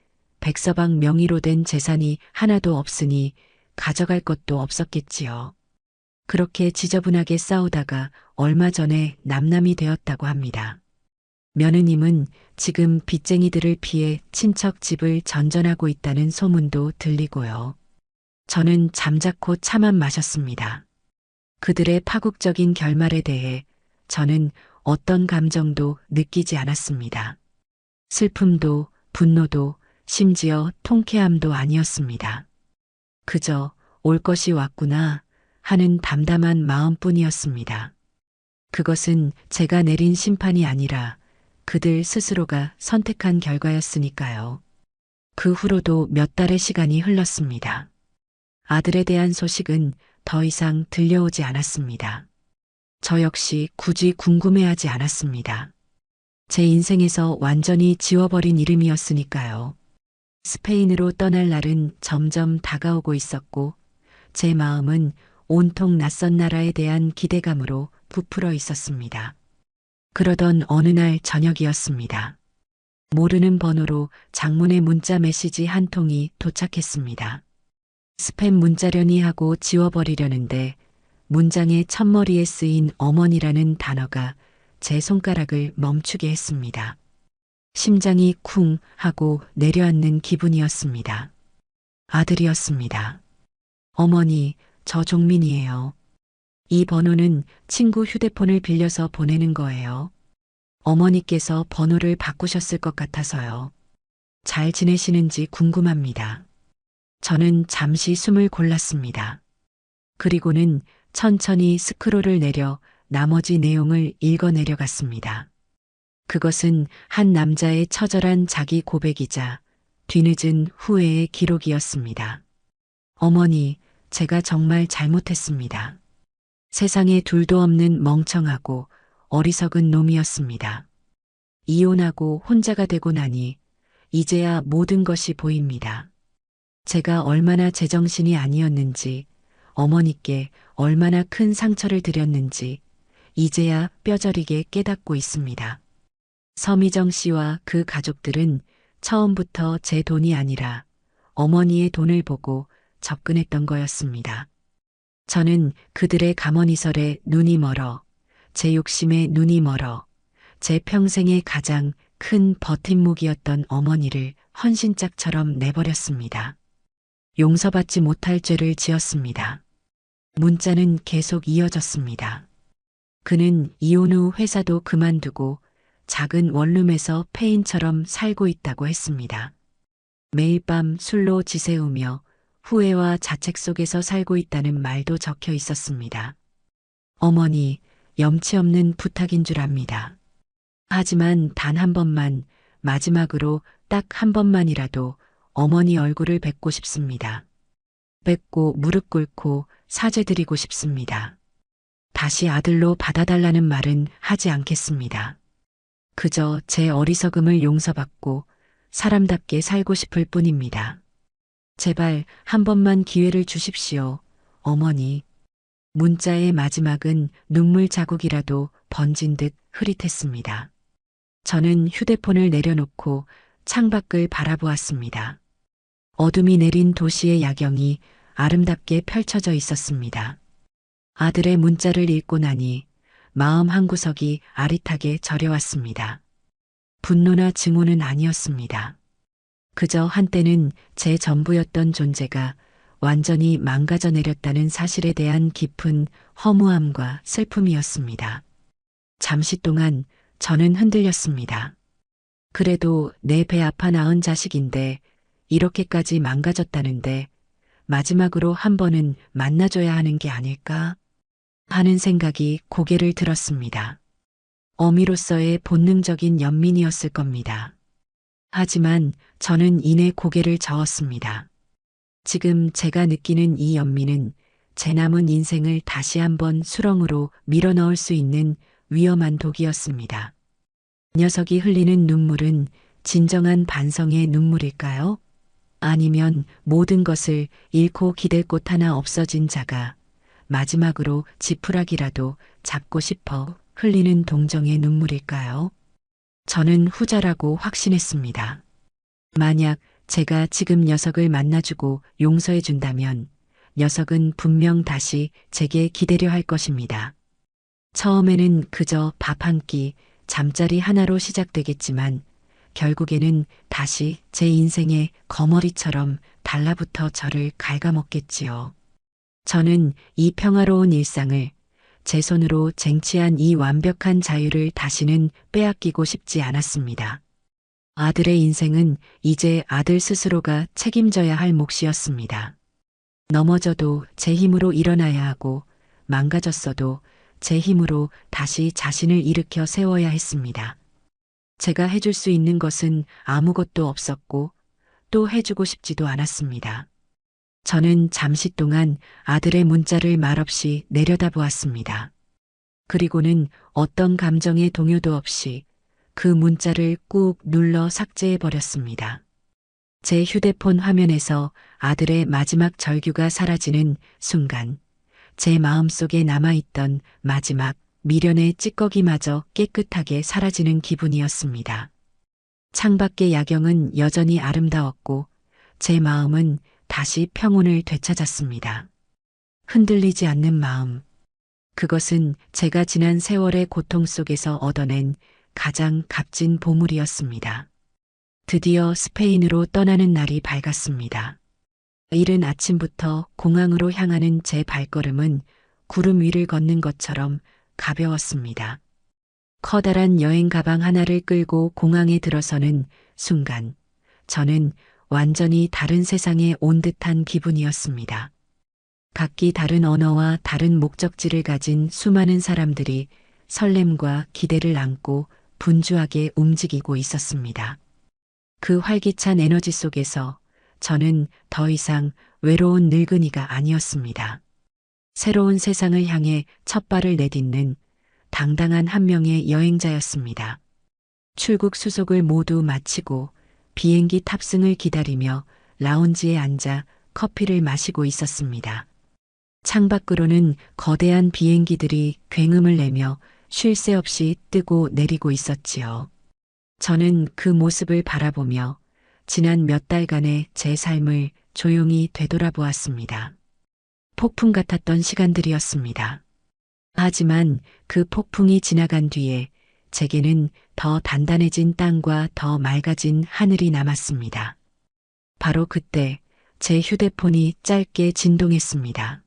백서방 명의로 된 재산이 하나도 없으니 가져갈 것도 없었겠지요. 그렇게 지저분하게 싸우다가 얼마 전에 남남이 되었다고 합니다. 며느님은 지금 빚쟁이들을 피해 친척 집을 전전하고 있다는 소문도 들리고요. 저는 잠자코 차만 마셨습니다. 그들의 파국적인 결말에 대해 저는 어떤 감정도 느끼지 않았습니다. 슬픔도 분노도 심지어 통쾌함도 아니었습니다. 그저 올 것이 왔구나 하는 담담한 마음뿐이었습니다. 그것은 제가 내린 심판이 아니라 그들 스스로가 선택한 결과였으니까요. 그 후로도 몇 달의 시간이 흘렀습니다. 아들에 대한 소식은 더 이상 들려오지 않았습니다. 저 역시 굳이 궁금해하지 않았습니다. 제 인생에서 완전히 지워버린 이름이었으니까요. 스페인으로 떠날 날은 점점 다가오고 있었고 제 마음은 온통 낯선 나라에 대한 기대감으로 부풀어 있었습니다. 그러던 어느 날 저녁이었습니다. 모르는 번호로 장문의 문자 메시지 한 통이 도착했습니다. 스팸 문자려니 하고 지워버리려는데 문장의 첫머리에 쓰인 어머니라는 단어가 제 손가락을 멈추게 했습니다. 심장이 쿵 하고 내려앉는 기분이었습니다. 아들이었습니다. 어머니, 저 종민이에요. 이 번호는 친구 휴대폰을 빌려서 보내는 거예요. 어머니께서 번호를 바꾸셨을 것 같아서요. 잘 지내시는지 궁금합니다. 저는 잠시 숨을 골랐습니다. 그리고는 천천히 스크롤을 내려 나머지 내용을 읽어 내려갔습니다. 그것은 한 남자의 처절한 자기 고백이자 뒤늦은 후회의 기록이었습니다. 어머니, 제가 정말 잘못했습니다. 세상에 둘도 없는 멍청하고 어리석은 놈이었습니다. 이혼하고 혼자가 되고 나니 이제야 모든 것이 보입니다. 제가 얼마나 제정신이 아니었는지, 어머니께 얼마나 큰 상처를 드렸는지 이제야 뼈저리게 깨닫고 있습니다. 서미정 씨와 그 가족들은 처음부터 제 돈이 아니라 어머니의 돈을 보고 접근했던 거였습니다. 저는 그들의 감언이설에 눈이 멀어, 제 욕심에 눈이 멀어, 제 평생의 가장 큰 버팀목이었던 어머니를 헌신짝처럼 내버렸습니다. 용서받지 못할 죄를 지었습니다. 문자는 계속 이어졌습니다. 그는 이혼 후 회사도 그만두고 작은 원룸에서 폐인처럼 살고 있다고 했습니다. 매일 밤 술로 지새우며 후회와 자책 속에서 살고 있다는 말도 적혀 있었습니다. 어머니, 염치 없는 부탁인 줄 압니다. 하지만 단 한 번만, 마지막으로 딱 한 번만이라도 어머니 얼굴을 뵙고 싶습니다. 뵙고 무릎 꿇고 사죄드리고 싶습니다. 다시 아들로 받아달라는 말은 하지 않겠습니다. 그저 제 어리석음을 용서받고 사람답게 살고 싶을 뿐입니다. 제발 한 번만 기회를 주십시오, 어머니. 문자의 마지막은 눈물 자국이라도 번진 듯 흐릿했습니다. 저는 휴대폰을 내려놓고 창밖을 바라보았습니다. 어둠이 내린 도시의 야경이 아름답게 펼쳐져 있었습니다. 아들의 문자를 읽고 나니 마음 한구석이 아릿하게 저려왔습니다. 분노나 증오는 아니었습니다. 그저 한때는 제 전부였던 존재가 완전히 망가져 내렸다는 사실에 대한 깊은 허무함과 슬픔이었습니다. 잠시 동안 저는 흔들렸습니다. 그래도 내 배 아파 낳은 자식인데 이렇게까지 망가졌다는데 마지막으로 한 번은 만나줘야 하는 게 아닐까 하는 생각이 고개를 들었습니다. 어미로서의 본능적인 연민이었을 겁니다. 하지만 저는 이내 고개를 저었습니다. 지금 제가 느끼는 이 연민은 제 남은 인생을 다시 한번 수렁으로 밀어넣을 수 있는 위험한 독이었습니다. 녀석이 흘리는 눈물은 진정한 반성의 눈물일까요? 아니면 모든 것을 잃고 기댈 곳 하나 없어진 자가 마지막으로 지푸라기라도 잡고 싶어 흘리는 동정의 눈물일까요? 저는 후자라고 확신했습니다. 만약 제가 지금 녀석을 만나주고 용서해준다면 녀석은 분명 다시 제게 기대려 할 것입니다. 처음에는 그저 밥 한 끼, 잠자리 하나로 시작되겠지만 결국에는 다시 제 인생의 거머리처럼 달라붙어 저를 갉아먹겠지요. 저는 이 평화로운 일상을 제 손으로 쟁취한 이 완벽한 자유를 다시는 빼앗기고 싶지 않았습니다. 아들의 인생은 이제 아들 스스로가 책임져야 할 몫이었습니다. 넘어져도 제 힘으로 일어나야 하고 망가졌어도 제 힘으로 다시 자신을 일으켜 세워야 했습니다. 제가 해줄 수 있는 것은 아무것도 없었고 또 해주고 싶지도 않았습니다. 저는 잠시 동안 아들의 문자를 말없이 내려다보았습니다. 그리고는 어떤 감정의 동요도 없이 그 문자를 꾹 눌러 삭제해버렸습니다. 제 휴대폰 화면에서 아들의 마지막 절규가 사라지는 순간 제 마음속에 남아있던 마지막 미련의 찌꺼기마저 깨끗하게 사라지는 기분이었습니다. 창밖의 야경은 여전히 아름다웠고 제 마음은 다시 평온을 되찾았습니다. 흔들리지 않는 마음. 그것은 제가 지난 세월의 고통 속에서 얻어낸 가장 값진 보물이었습니다. 드디어 스페인으로 떠나는 날이 밝았습니다. 이른 아침부터 공항으로 향하는 제 발걸음은 구름 위를 걷는 것처럼 가벼웠습니다. 커다란 여행 가방 하나를 끌고 공항에 들어서는 순간 저는 완전히 다른 세상에 온 듯한 기분이었습니다. 각기 다른 언어와 다른 목적지를 가진 수많은 사람들이 설렘과 기대를 안고 분주하게 움직이고 있었습니다. 그 활기찬 에너지 속에서 저는 더 이상 외로운 늙은이가 아니었습니다. 새로운 세상을 향해 첫 발을 내딛는 당당한 한 명의 여행자였습니다. 출국 수속을 모두 마치고 비행기 탑승을 기다리며 라운지에 앉아 커피를 마시고 있었습니다. 창밖으로는 거대한 비행기들이 굉음을 내며 쉴 새 없이 뜨고 내리고 있었지요. 저는 그 모습을 바라보며 지난 몇 달간의 제 삶을 조용히 되돌아보았습니다. 폭풍 같았던 시간들이었습니다. 하지만 그 폭풍이 지나간 뒤에 제게는 더 단단해진 땅과 더 맑아진 하늘이 남았습니다. 바로 그때 제 휴대폰이 짧게 진동했습니다.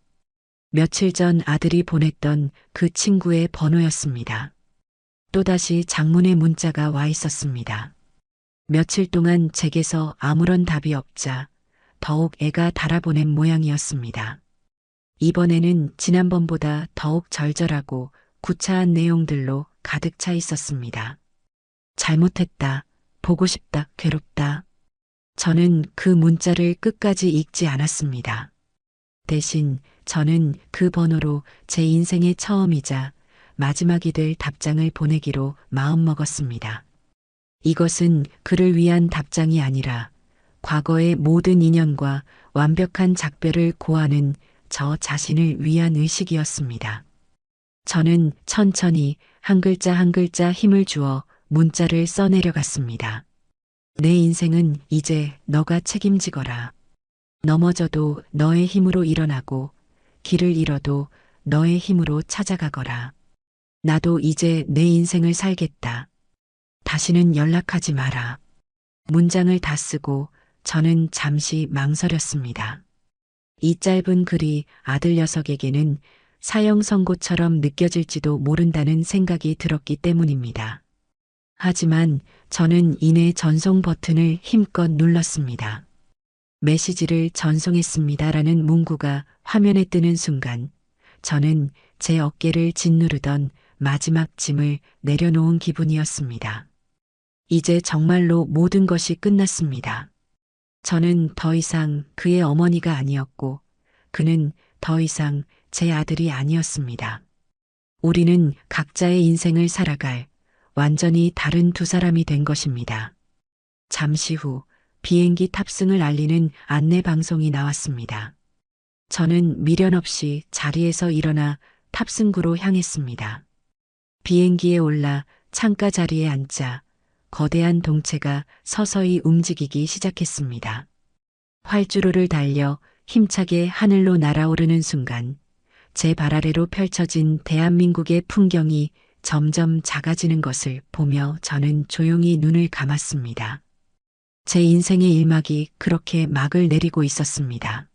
며칠 전 아들이 보냈던 그 친구의 번호였습니다. 또다시 장문의 문자가 와 있었습니다. 며칠 동안 제게서 아무런 답이 없자 더욱 애가 달아보낸 모양이었습니다. 이번에는 지난번보다 더욱 절절하고 구차한 내용들로 가득 차 있었습니다. 잘못했다, 보고 싶다, 괴롭다. 저는 그 문자를 끝까지 읽지 않았습니다. 대신 저는 그 번호로 제 인생의 처음이자 마지막이 될 답장을 보내기로 마음먹었습니다. 이것은 그를 위한 답장이 아니라 과거의 모든 인연과 완벽한 작별을 고하는 저 자신을 위한 의식이었습니다. 저는 천천히 한 글자 한 글자 힘을 주어 문자를 써내려갔습니다. 내 인생은 이제 너가 책임지거라. 넘어져도 너의 힘으로 일어나고 길을 잃어도 너의 힘으로 찾아가거라. 나도 이제 내 인생을 살겠다. 다시는 연락하지 마라. 문장을 다 쓰고 저는 잠시 망설였습니다. 이 짧은 글이 아들 녀석에게는 사형 선고처럼 느껴질지도 모른다는 생각이 들었기 때문입니다. 하지만 저는 이내 전송 버튼을 힘껏 눌렀습니다. 메시지를 전송했습니다라는 문구가 화면에 뜨는 순간 저는 제 어깨를 짓누르던 마지막 짐을 내려놓은 기분이었습니다. 이제 정말로 모든 것이 끝났습니다. 저는 더 이상 그의 어머니가 아니었고 그는 더 이상 제 아들이 아니었습니다. 우리는 각자의 인생을 살아갈 완전히 다른 두 사람이 된 것입니다. 잠시 후 비행기 탑승을 알리는 안내 방송이 나왔습니다. 저는 미련 없이 자리에서 일어나 탑승구로 향했습니다. 비행기에 올라 창가 자리에 앉자 거대한 동체가 서서히 움직이기 시작했습니다. 활주로를 달려 힘차게 하늘로 날아오르는 순간 제 발 아래로 펼쳐진 대한민국의 풍경이 점점 작아지는 것을 보며 저는 조용히 눈을 감았습니다. 제 인생의 일막이 그렇게 막을 내리고 있었습니다.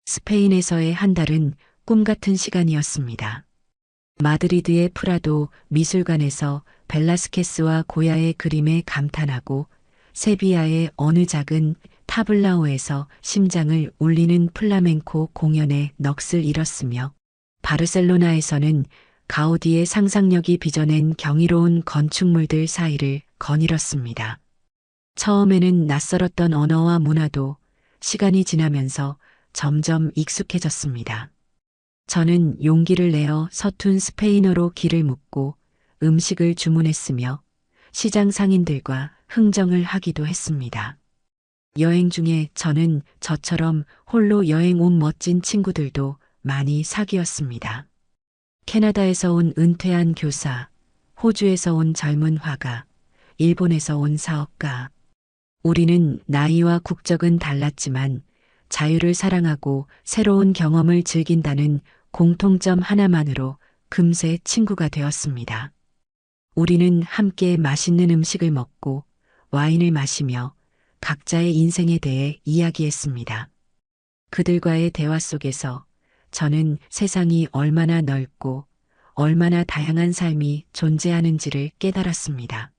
스페인에서의 한 달은 꿈 같은 시간이었습니다. 마드리드의 프라도 미술관에서 벨라스케스와 고야의 그림에 감탄하고 세비야의 어느 작은 타블라오에서 심장을 울리는 플라멩코 공연에 넋을 잃었으며 바르셀로나에서는 가우디의 상상력이 빚어낸 경이로운 건축물들 사이를 거닐었습니다. 처음에는 낯설었던 언어와 문화도 시간이 지나면서 점점 익숙해졌습니다. 저는 용기를 내어 서툰 스페인어로 길을 묻고 음식을 주문했으며 시장 상인들과 흥정을 하기도 했습니다. 여행 중에 저는 저처럼 홀로 여행 온 멋진 친구들도 많이 사귀었습니다. 캐나다에서 온 은퇴한 교사, 호주에서 온 젊은 화가, 일본에서 온 사업가. 우리는 나이와 국적은 달랐지만 자유를 사랑하고 새로운 경험을 즐긴다는 공통점 하나만으로 금세 친구가 되었습니다. 우리는 함께 맛있는 음식을 먹고 와인을 마시며 각자의 인생에 대해 이야기했습니다. 그들과의 대화 속에서 저는 세상이 얼마나 넓고 얼마나 다양한 삶이 존재하는지를 깨달았습니다.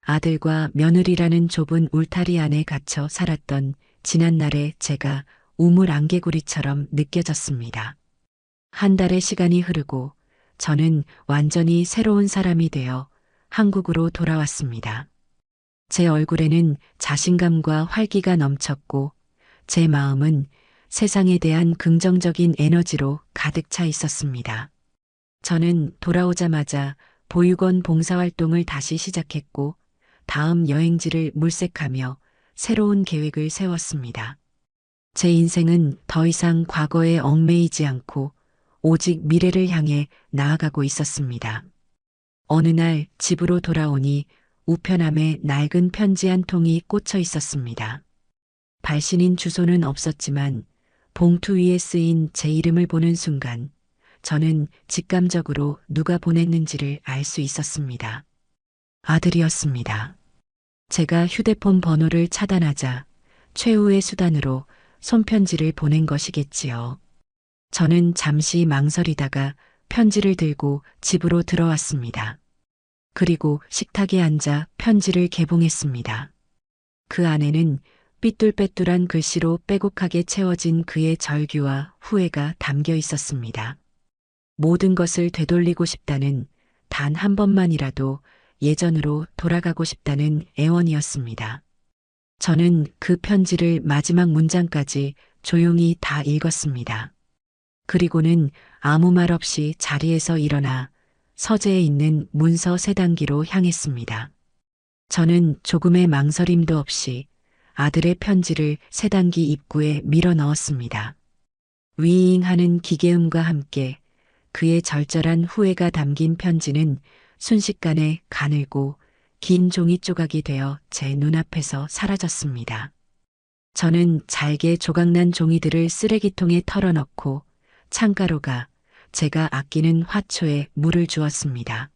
아들과 며느리라는 좁은 울타리 안에 갇혀 살았던 지난날의 제가 우물 안개구리처럼 느껴졌습니다. 한 달의 시간이 흐르고 저는 완전히 새로운 사람이 되어 한국으로 돌아왔습니다. 제 얼굴에는 자신감과 활기가 넘쳤고 제 마음은 세상에 대한 긍정적인 에너지로 가득 차 있었습니다. 저는 돌아오자마자 보육원 봉사활동을 다시 시작했고 다음 여행지를 물색하며 새로운 계획을 세웠습니다. 제 인생은 더 이상 과거에 얽매이지 않고 오직 미래를 향해 나아가고 있었습니다. 어느 날 집으로 돌아오니 우편함에 낡은 편지 한 통이 꽂혀 있었습니다. 발신인 주소는 없었지만 봉투 위에 쓰인 제 이름을 보는 순간 저는 직감적으로 누가 보냈는지를 알 수 있었습니다. 아들이었습니다. 제가 휴대폰 번호를 차단하자 최후의 수단으로 손편지를 보낸 것이겠지요. 저는 잠시 망설이다가 편지를 들고 집으로 들어왔습니다. 그리고 식탁에 앉아 편지를 개봉했습니다. 그 안에는 삐뚤빼뚤한 글씨로 빼곡하게 채워진 그의 절규와 후회가 담겨 있었습니다. 모든 것을 되돌리고 싶다는 단 한 번만이라도 예전으로 돌아가고 싶다는 애원이었습니다. 저는 그 편지를 마지막 문장까지 조용히 다 읽었습니다. 그리고는 아무 말 없이 자리에서 일어나 서재에 있는 문서 세단기로 향했습니다. 저는 조금의 망설임도 없이 아들의 편지를 세단기 입구에 밀어 넣었습니다. 윙 하는 기계음과 함께 그의 절절한 후회가 담긴 편지는 순식간에 가늘고 긴 종이 조각이 되어 제 눈앞에서 사라졌습니다. 저는 잘게 조각난 종이들을 쓰레기통에 털어넣고 창가로 가 제가 아끼는 화초에 물을 주었습니다.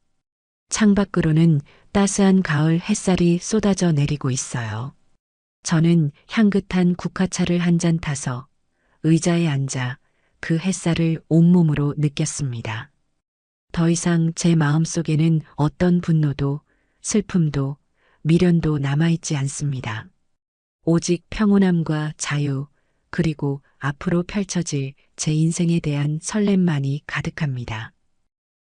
창밖으로는 따스한 가을 햇살이 쏟아져 내리고 있어요. 저는 향긋한 국화차를 한 잔 타서 의자에 앉아 그 햇살을 온몸으로 느꼈습니다. 더 이상 제 마음속에는 어떤 분노도 슬픔도 미련도 남아있지 않습니다. 오직 평온함과 자유, 그리고 앞으로 펼쳐질 제 인생에 대한 설렘만이 가득합니다.